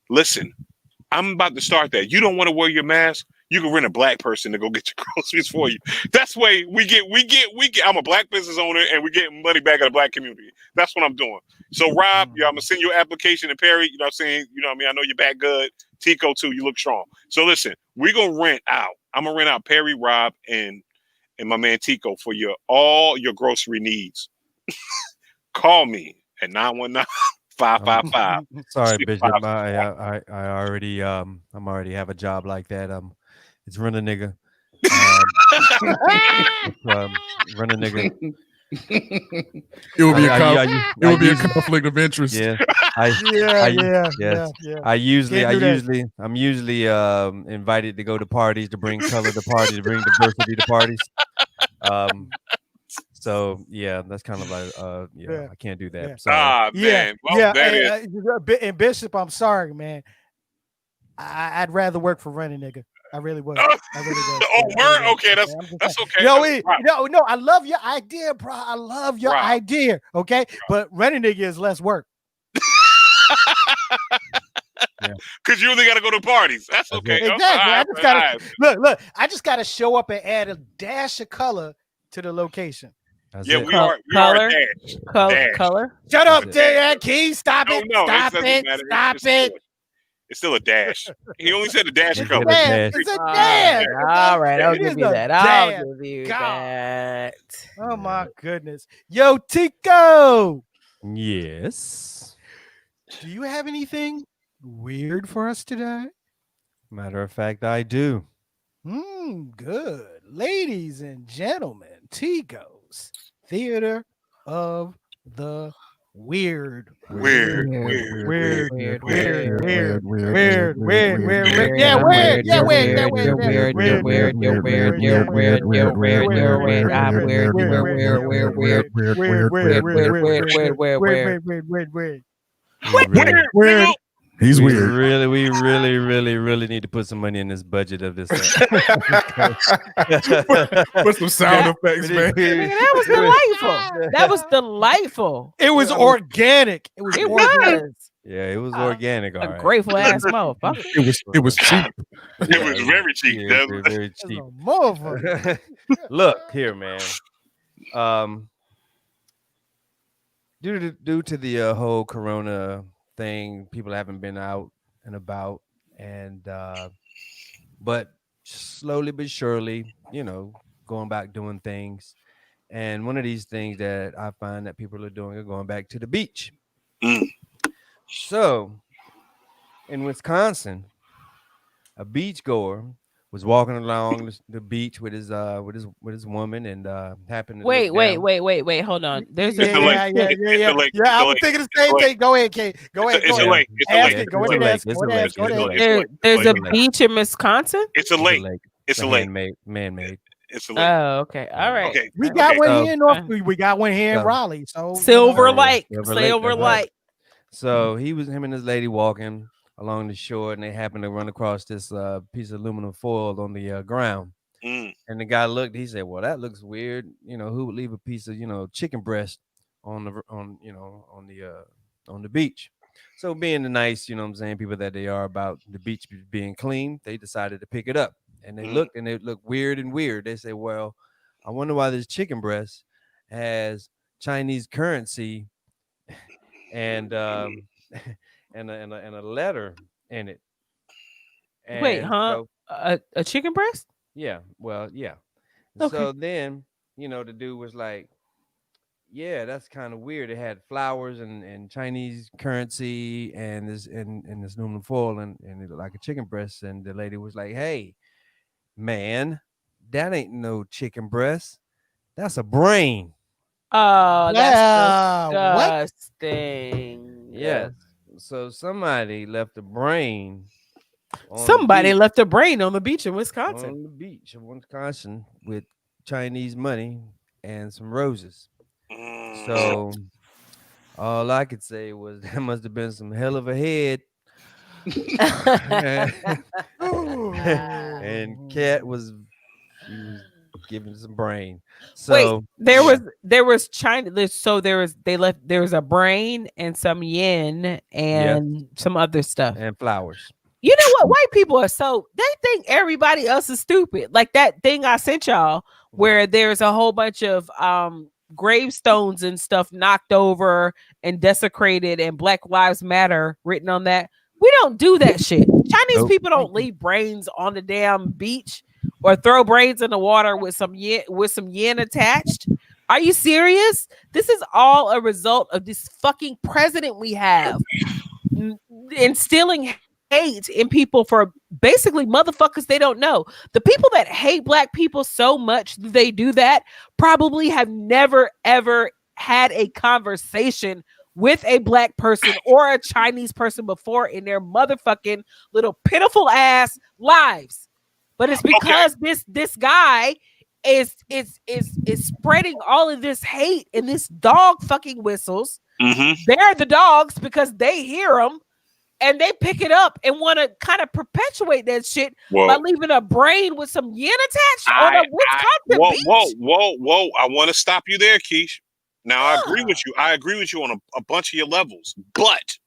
Listen, I'm about to start that. You don't want to wear your mask? You can rent a black person to go get your groceries for you. That's the way we get. I'm a black business owner, and we get money back in the black community. That's what I'm doing. So, Rob, I'm gonna send you an application, and Perry, you know what I'm saying? You know what I mean? I know you're back good. Tico too. You look strong. So listen, we're gonna rent out. I'm gonna rent out Perry, Rob, and my man Tico for all your grocery needs. Call me at 919-555. Sorry, Bishop. I already I'm already have a job like that. It's run a nigga. Run a nigga. It would be a conflict of interest. Yeah. Yeah. I'm usually invited to go to parties, to bring color to parties, to bring diversity to parties. So yeah, that's kind of like I can't do that. Yeah. Sorry. Man. Well, that is. And Bishop, I'm sorry, man. I'd rather work for Running Nigga. I really would. I really would. Oh, word? Okay, that's okay. Yo, That's no, I love your idea, bro. I love your idea. Okay, but Running Nigga is less work. Because you only got to go to parties. That's okay. Exactly. Look. I just gotta show up and add a dash of color to the location. That's Yeah, it. we are dash. Color. Shut up, Dash. Dan. Key, stop it. No, Stop it. Stop it. It's still a dash. He only said the dash It's color. a dash. It's a dash. All right, I'll It give is you a that. I'll dash. give you God. that. Oh my goodness. Yo, Tico. Yes. Do you have anything weird for us today? Matter of fact, I do. Good. Ladies and gentlemen, Tico's Theater of the Weird. Weird. Yeah, weird. He's we weird. really need to put some money in this budget of this. Put some sound effects, man. That was delightful. That was delightful. It was organic. It was. Yeah, it was organic. All right. Grateful ass motherfucker. It was cheap. It was very cheap. Yeah, very cheap. Motherfucker. Look here, man. Due to the whole corona thing, people haven't been out and about, and but slowly but surely, going back doing things. And one of these things that I find that people are doing are going back to the beach. So in Wisconsin, a beach goer was walking along the beach with his woman, and happened to Wait, hold on. There's a I was thinking the same thing. Go ahead, Kate. Go ahead. It's a lake. There's a beach in Wisconsin. It's a lake. It's a lake. Man-made. It's a lake. Oh, okay. All right. Okay. We got one here in North. We got one here in Raleigh. So Silver Lake. Silver Lake. So him and his lady walking along the shore, and they happened to run across this piece of aluminum foil on the ground. And the guy looked. He said, "Well, that looks weird. Who would leave a piece of chicken breast on the beach?" So being the nice, people that they are about the beach being clean, they decided to pick it up. And they looked, and it looked weird. They say, "Well, I wonder why this chicken breast has Chinese currency and and a letter in it." And wait, huh? So, a chicken breast? Yeah. Well, yeah. Okay. So then, the dude was like, "Yeah, that's kind of weird. It had flowers and Chinese currency and this aluminum foil and it looked like a chicken breast." And the lady was like, "Hey, man, that ain't no chicken breast. That's a brain." Oh, Yeah, that's disgusting. Yes. So somebody left a brain. Somebody left a brain on the beach in Wisconsin. On the beach in Wisconsin with Chinese money and some roses. So all I could say was that must have been some hell of a head. And Cat was giving some brain. So wait, there was China. So there was a brain and some yen and some other stuff and flowers. You know what? White people are they think everybody else is stupid. Like that thing I sent y'all where there's a whole bunch of gravestones and stuff knocked over and desecrated and Black Lives Matter written on that. We don't do that shit. Chinese people don't leave brains on the damn beach or throw brains in the water with some yen attached. Are you serious? This is all a result of this fucking president we have instilling hate in people for basically motherfuckers they don't know. The people that hate Black people so much they do that probably have never ever had a conversation with a Black person or a Chinese person before in their motherfucking little pitiful ass lives. But it's because this guy is spreading all of this hate and this dog fucking whistles. They're the dogs because they hear them and they pick it up and want to kind of perpetuate that shit by leaving a brain with some yin attached on a Wisconsin beach. Whoa! I want to stop you there, Keish. Now I agree with you. I agree with you on a bunch of your levels, but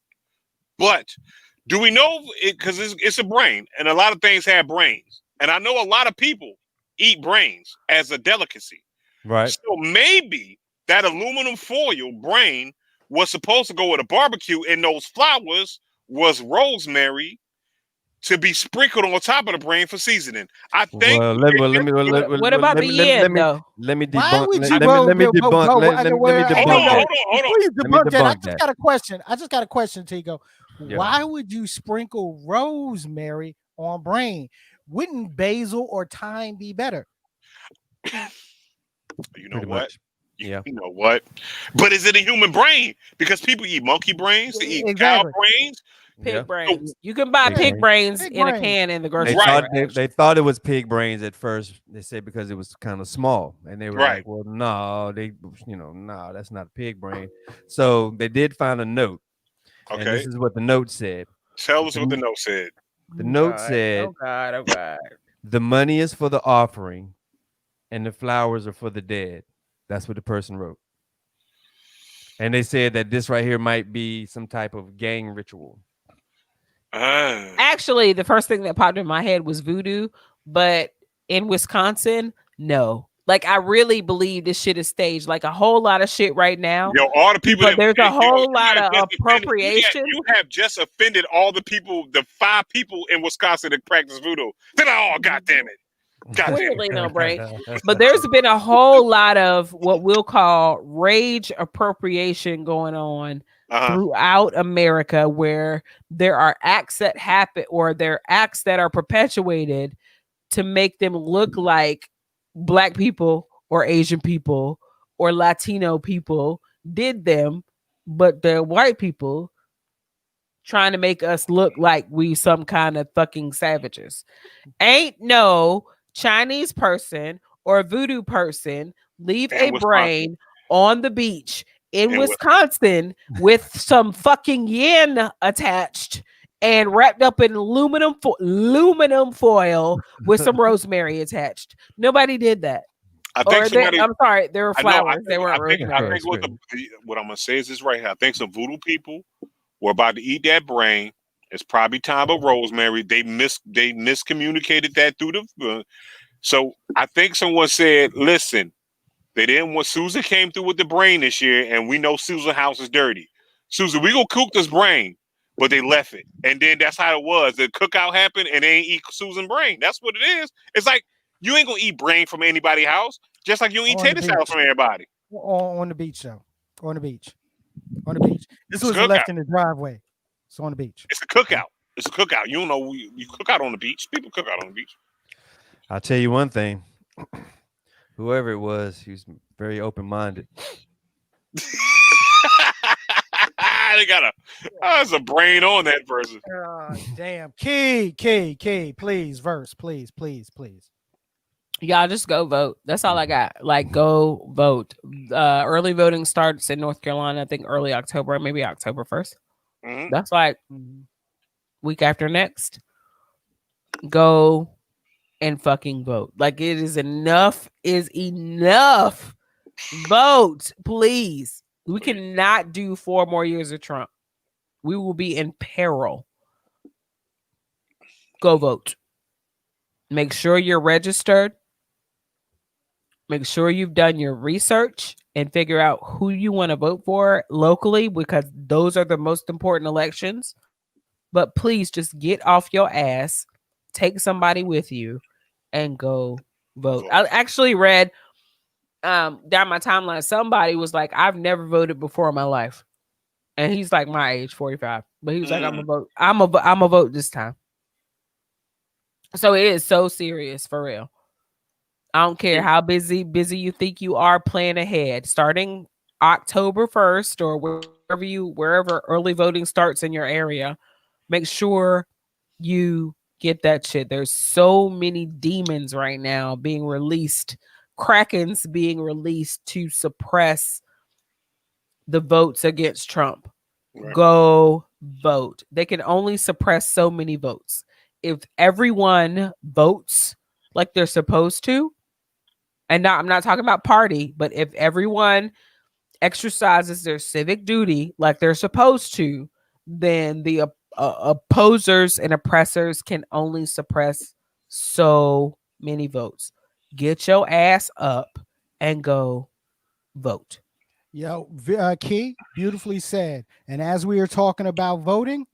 do we know it? Because it's a brain, and a lot of things have brains, and I know a lot of people eat brains as a delicacy. Right. So maybe that aluminum foil brain was supposed to go with a barbecue, and those flowers was rosemary to be sprinkled on top of the brain for seasoning. I think. Well, What about the yen though? Let me Why debunk. would you Let me debunk. Let me debunk that. Please debunk that. I just that. got a question. Tigo. Yeah. Why would you sprinkle rosemary on brain? Wouldn't basil or thyme be better? You know Pretty what? much. Yeah. You know what? But is it a human brain? Because people eat monkey brains, they eat cow brains. Pig brains. You can buy pig brains in a can in the grocery store. Right. They thought it was pig brains at first. They said because it was kind of small, and they were like, "Well, no, that's not a pig brain." So they did find a note. Okay. And this is what the note said. Tell us what the note said. The note said, "Oh God, the money is for the offering, and the flowers are for the dead." That's what the person wrote. And they said that this right here might be some type of gang ritual. Actually, the first thing that popped in my head was voodoo, but in Wisconsin, no. Like, I really believe this shit is staged. Like a whole lot of shit right now. Yo, all the people. But there's a whole lot of appropriation. You have just offended all the people, the 5 people in Wisconsin that practice voodoo. Oh, God damn it. Clearly no brain. But there's been a whole lot of what we'll call rage appropriation going on throughout America, where there are acts that happen, or there are acts that are perpetuated to make them look like Black people or Asian people or Latino people did them, but they're white people trying to make us look like we some kind of fucking savages. Ain't no Chinese person or voodoo person leave a brain on the beach in Wisconsin with some fucking yen attached and wrapped up in aluminum foil with some rosemary attached. Nobody did that. I think I'm sorry, there were flowers. They weren't rosemary. I think what I'm gonna say is this right here. I think some voodoo people were about to eat that brain. It's probably time of rosemary. They miscommunicated that through the. So I think someone said, "Listen, they didn't want." Susan came through with the brain this year, and we know Susan's house is dirty. Susan, we gonna cook this brain, but they left it, and then that's how it was. The cookout happened, and they ain't eat Susan's brain. That's what it is. It's like you ain't gonna eat brain from anybody's house, just like you don't eat tater salad from everybody. On the beach, though. On the beach. This was left in the driveway. It's on the beach. It's a cookout. You don't know, you cook out on the beach. People cook out on the beach. I'll tell you one thing. Whoever it was, he was very open-minded. They got there's a brain on that person. Damn. Key, please, verse, please. Y'all just go vote. That's all I got. Like, go vote. Early voting starts in North Carolina, I think early October, maybe October 1st. That's like week after next. Go and fucking vote. Like, it is enough. Vote, please. We cannot do 4 more years of Trump. We will be in peril. Go vote. Make sure you're registered. Make sure you've done your research and figure out who you want to vote for locally, because those are the most important elections. But please just get off your ass, take somebody with you, and go vote. I actually read down my timeline, somebody was like, I've never voted before in my life. And he's like my age, 45. But he was like, I'm a vote. I'm a vote this time. So it is so serious, for real. I don't care how busy you think you are, plan ahead. Starting October 1st or wherever early voting starts in your area, make sure you get that shit. There's so many demons right now being released Krakens being released to suppress the votes against Trump. Right. Go vote. They can only suppress so many votes. If everyone votes like they're supposed to, and I'm not talking about party, but if everyone exercises their civic duty like they're supposed to, then the opposers and oppressors can only suppress so many votes. Get your ass up and go vote. Yo, Key, beautifully said. And as we are talking about voting,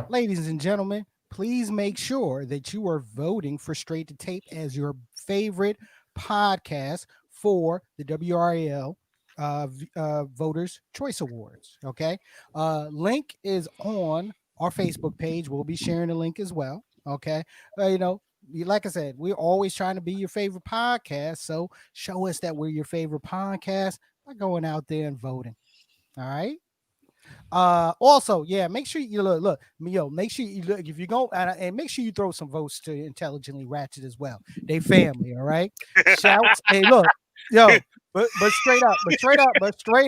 ladies and gentlemen, please make sure that you are voting for Straight to Tape as your favorite podcast for the WRAL Voters Choice Awards. Okay. Link is on our Facebook page. We'll be sharing the link as well. Okay. Like I said, we're always trying to be your favorite podcast. So show us that we're your favorite podcast by going out there and voting. All right. Also, yeah, make sure you look, make sure you look if you go and make sure you throw some votes to Intelligently Ratchet as well. They family, all right. Shouts, hey, look, yo, but straight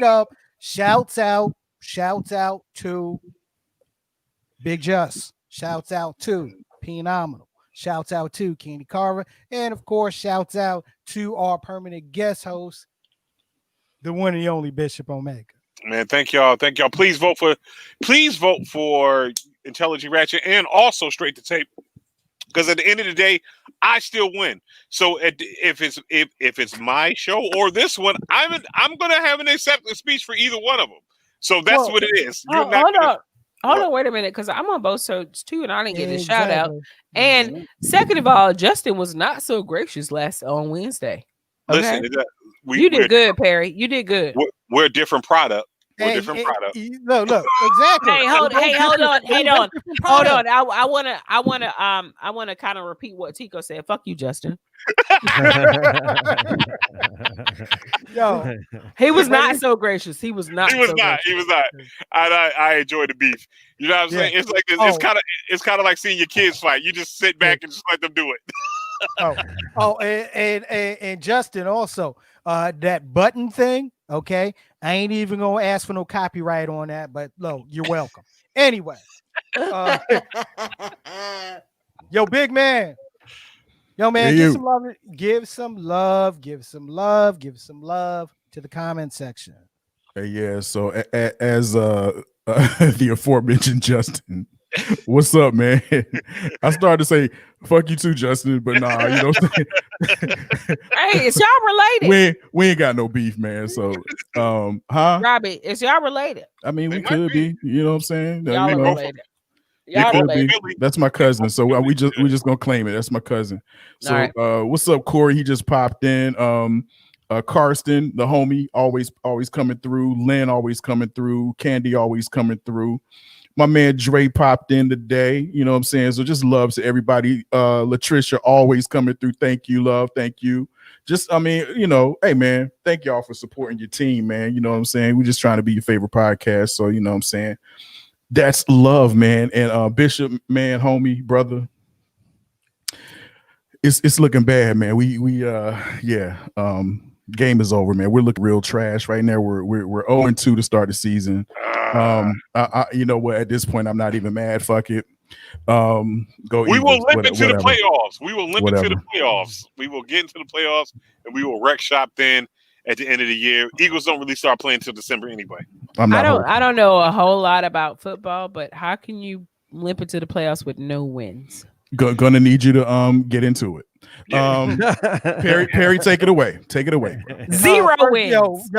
up, shouts out to Big Just, shouts out to Phenomenal, shouts out to Candy Carver, and of course, shouts out to our permanent guest host, the one and only Bishop Omega. Man, thank y'all. Please vote for Intelligent Ratchet and also Straight to Tape. Because at the end of the day, I still win. So if it's my show or this one, I'm gonna have an acceptance speech for either one of them. So that's what it is. Hold on, wait a minute, because I'm on both sides too, and I didn't get a shout out. And second of all, Justin was not so gracious on Wednesday. Okay? Listen, you did good, Perry. You did good. We're a different product. We're a different product. Look, exactly. Hold on. I wanna kind of repeat what Tico said. Fuck you, Justin. Yo, he was not so gracious. He was not. I enjoy the beef. You know what I'm saying? It's like it's kind of like seeing your kids fight. You just sit back and just let them do it. And Justin also, that button thing. Okay, I ain't even gonna ask for no copyright on that, but you're welcome. Anyway, yo, big man. Yo, man, give some love to the comment section. Yeah, so as the aforementioned Justin, what's up, man? I started to say fuck you too, Justin, but nah, you know what I'm saying? Hey, it's y'all related. We ain't got no beef, man. So Robbie, it's y'all related. I mean, we could be, you know what I'm saying? Y'all related. That's my cousin. So we just gonna claim it. That's my cousin. So right. What's up, Corey? He just popped in. Karsten, the homie, always coming through. Lynn always coming through. Candy always coming through. My man Dre popped in today. You know what I'm saying? So just love to everybody. Latricia always coming through. Thank you, love. Thank you. Just, I mean, hey man, thank y'all for supporting your team, man. You know what I'm saying? We're just trying to be your favorite podcast. So you know what I'm saying? That's love, man. And Bishop, man, homie, brother. It's looking bad, man. Game is over, man. We're looking real trash right now. We're 0-2 to start the season. You know what? At this point, I'm not even mad. Fuck it. We will limp into the playoffs. We will limp into the playoffs. We will get into the playoffs, and we will wreck shop then. At the end of the year, Eagles don't really start playing until December anyway. I don't know a whole lot about football, but how can you limp into the playoffs with no wins? Gonna need you to get into it. Perry, take it away. Bro. 0 wins.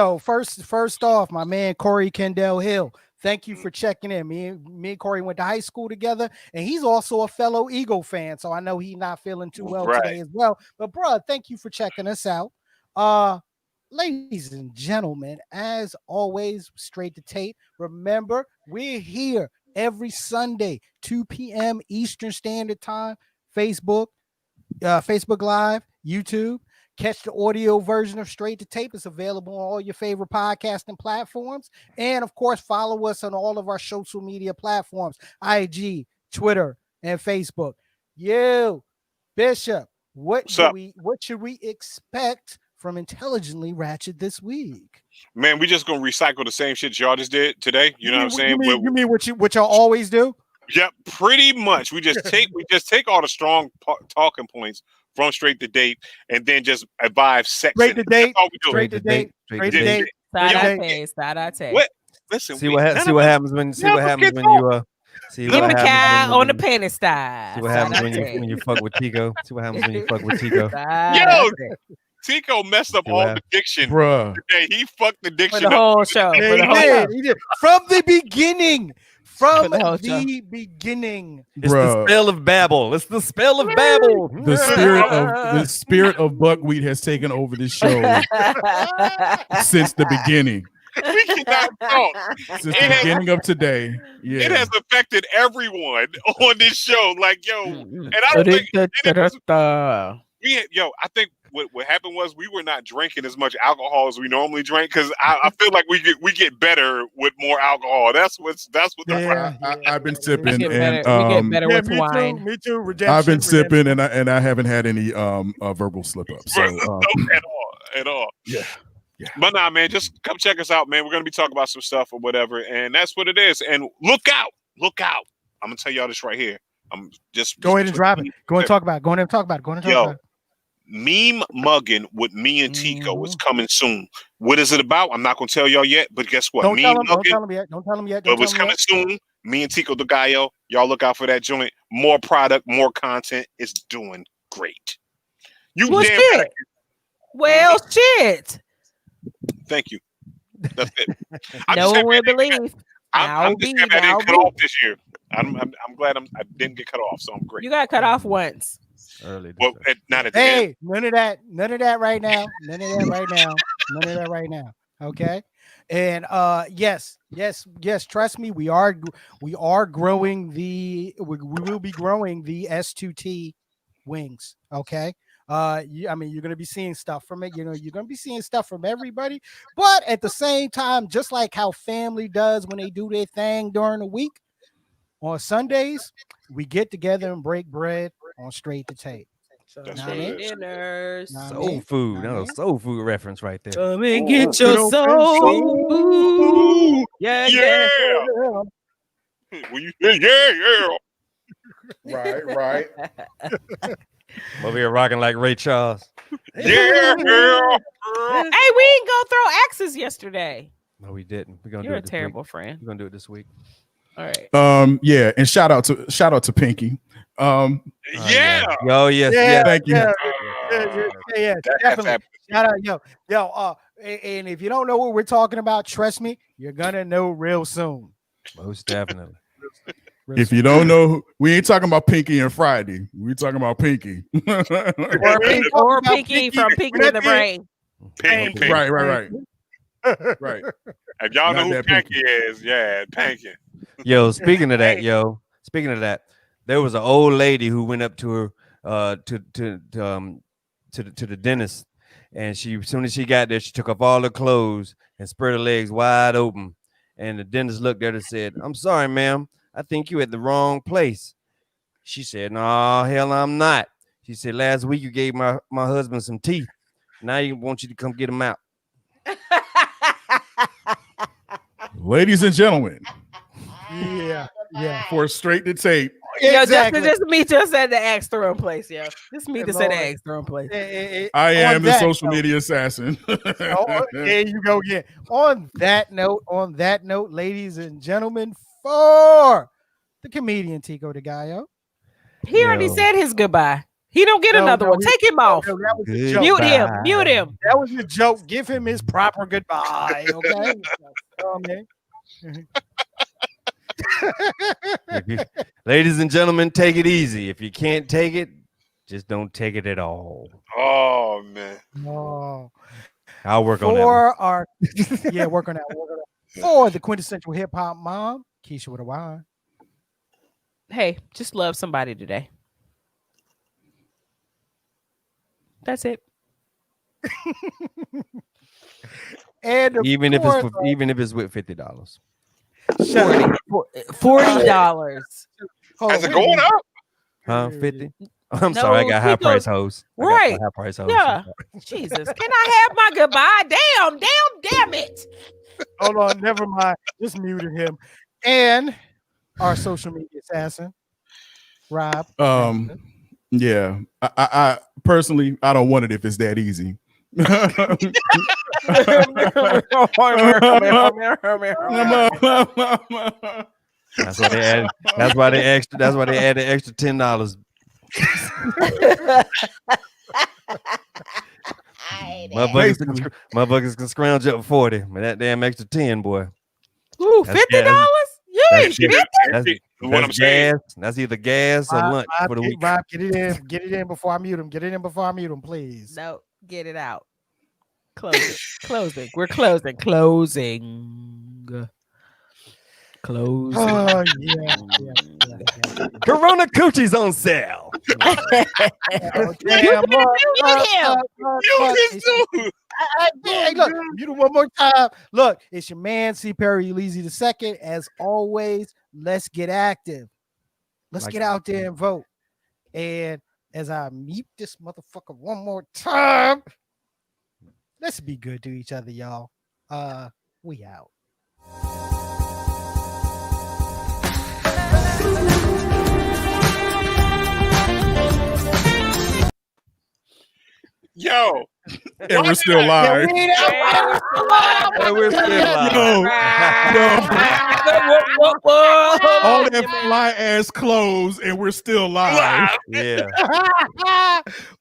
First off, my man Corey Kendall Hill. Thank you for checking in. Me and Corey went to high school together, and he's also a fellow Eagle fan, so I know he's not feeling too well today as well. But bro, thank you for checking us out. Ladies and gentlemen, as always, Straight to Tape. Remember, we're here every Sunday, 2 p.m. Eastern Standard Time. Facebook Live, YouTube. Catch the audio version of Straight to Tape. It's available on all your favorite podcasting platforms. And, of course, follow us on all of our social media platforms, IG, Twitter, and Facebook. Bishop, what should we expect from Intelligently Ratchet this week? Man, we just gonna recycle the same shit y'all just did today. You know what I'm saying? You mean what y'all always do? Yep, pretty much. We just take all the strong talking points from Straight to Date, and then just advise sex. Straight to Date. Straight to date. Straight to Date. Side. What? Listen. See what happens when you see what happens on the penny style. See what happens when you fuck with Tico. See what happens when you fuck with Tico. Yo, Tico messed up all the diction. Bruh. Today. He fucked the diction for the whole show. He did. From the beginning. From the beginning. It's the spell of Babel. It's the spell of Babel. The spirit of buckwheat has taken over this show since the beginning. We cannot talk. Since the beginning of today. Yeah. It has affected everyone on this show. Like, yo, and I don't think I think what happened was we were not drinking as much alcohol as we normally drink, because I feel like we get better with more alcohol. That's what I've been sipping, we get and better with wine. Me too. I've been sipping, and I haven't had any verbal slip ups. So at all. Yeah. But nah, man, just come check us out, man. We're gonna be talking about some stuff or whatever, and that's what it is. And look out. I'm gonna tell y'all this right here. I'm just go ahead and drop it. Go and talk about it. Meme mugging with me and Tico is coming soon. What is it about? I'm not gonna tell y'all yet, but guess what? Don't tell them yet. But it's coming soon. Me and Tico the Gallo. Y'all look out for that joint. More product, more content. It's doing great. Shit. Thank you. That's it. No one will believe. I'm just happy I didn't cut off this year. I'm glad I didn't get cut off, so I'm great. You got cut off once. Early. Well, not at the end. None of that right now. None of that right now. Okay. And yes. Trust me, we are growing we will be growing the S2T wings. Okay. You're going to be seeing stuff from it. You're going to be seeing stuff from everybody. But at the same time, just like how family does when they do their thing during the week, on Sundays, we get together and break bread on Straight to Tape. Dinners. Soul food. That was soul food reference right there. Come and get your soul food. Yeah. When you say Right. Over here rocking like Ray Charles. yeah. Hey, we didn't go throw axes yesterday. No, we didn't. We're gonna You're do a it this terrible week. friend. We're gonna do it this week. All right. Yeah, and shout out to Pinky. Yeah. Oh yes. Thank you. Yeah, definitely. Shout out, yo. And if you don't know what we're talking about, trust me, you're gonna know real soon. Most definitely. If you don't know, we ain't talking about Pinky and Friday. We talking about Pinky. or Pinky from Pinky in the Brain. Pinky. Right. If y'all know who Pinky is, yeah, Pinky. Yo, speaking of that, there was an old lady who went up to her to the dentist, and as soon as she got there, she took off all her clothes and spread her legs wide open. And the dentist looked at her and said, "I'm sorry, ma'am. I think you at the wrong place." She said, "No, hell, I'm not." She said, "Last week you gave my husband some teeth. Now I want you to come get them out." Ladies and gentlemen. Yeah. For Straight to Tape. Exactly. Just me just said the axe throwing place, yeah. Just me to say the axe throwing place. I am the social media assassin. There you go again. On that note, ladies and gentlemen, for the comedian Tico de Gallo. He already said his goodbye. He don't get another one. Take him off. That was a joke. Mute him. That was a joke. Give him his proper goodbye. Okay. Ladies and gentlemen, take it easy. If you can't take it, just don't take it at all. Oh man. Oh. I'll work on that. Work on that. For the quintessential hip hop mom, Keisha with a Y. Hey, just love somebody today. That's it. And even if it's with $50. $40. Is it going up? Huh? 50? I'm sorry, I got high price hoes. Right. High price hoes. Yeah. Jesus. Can I have my goodbye? Damn it. Hold on, never mind. Just muted him. And our social media assassin, Rob. Yeah. I personally, I don't want it if it's that easy. That's why they added the extra $10. Motherfuckers can scrounge up 40, but that damn extra 10, boy. Ooh, $50? What I'm saying. That's either gas or lunch for the week. Rob, get it in before I mute him. Get it in before I mute him, please. No, get it out. Closing. We're closing. Closing. Oh, yeah. Corona Coochie's on sale. Damn, hey, look, mute him one more time. Look, it's your man, C. Perry Ulysses II. As always, let's get active. Let's get out there and vote. And as I mute this motherfucker one more time, let's be good to each other, y'all. We out. Yo. And we're still live. We're still live. All that fly ass clothes, and we're still live. Yeah.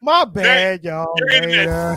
My bad, y'all. Later.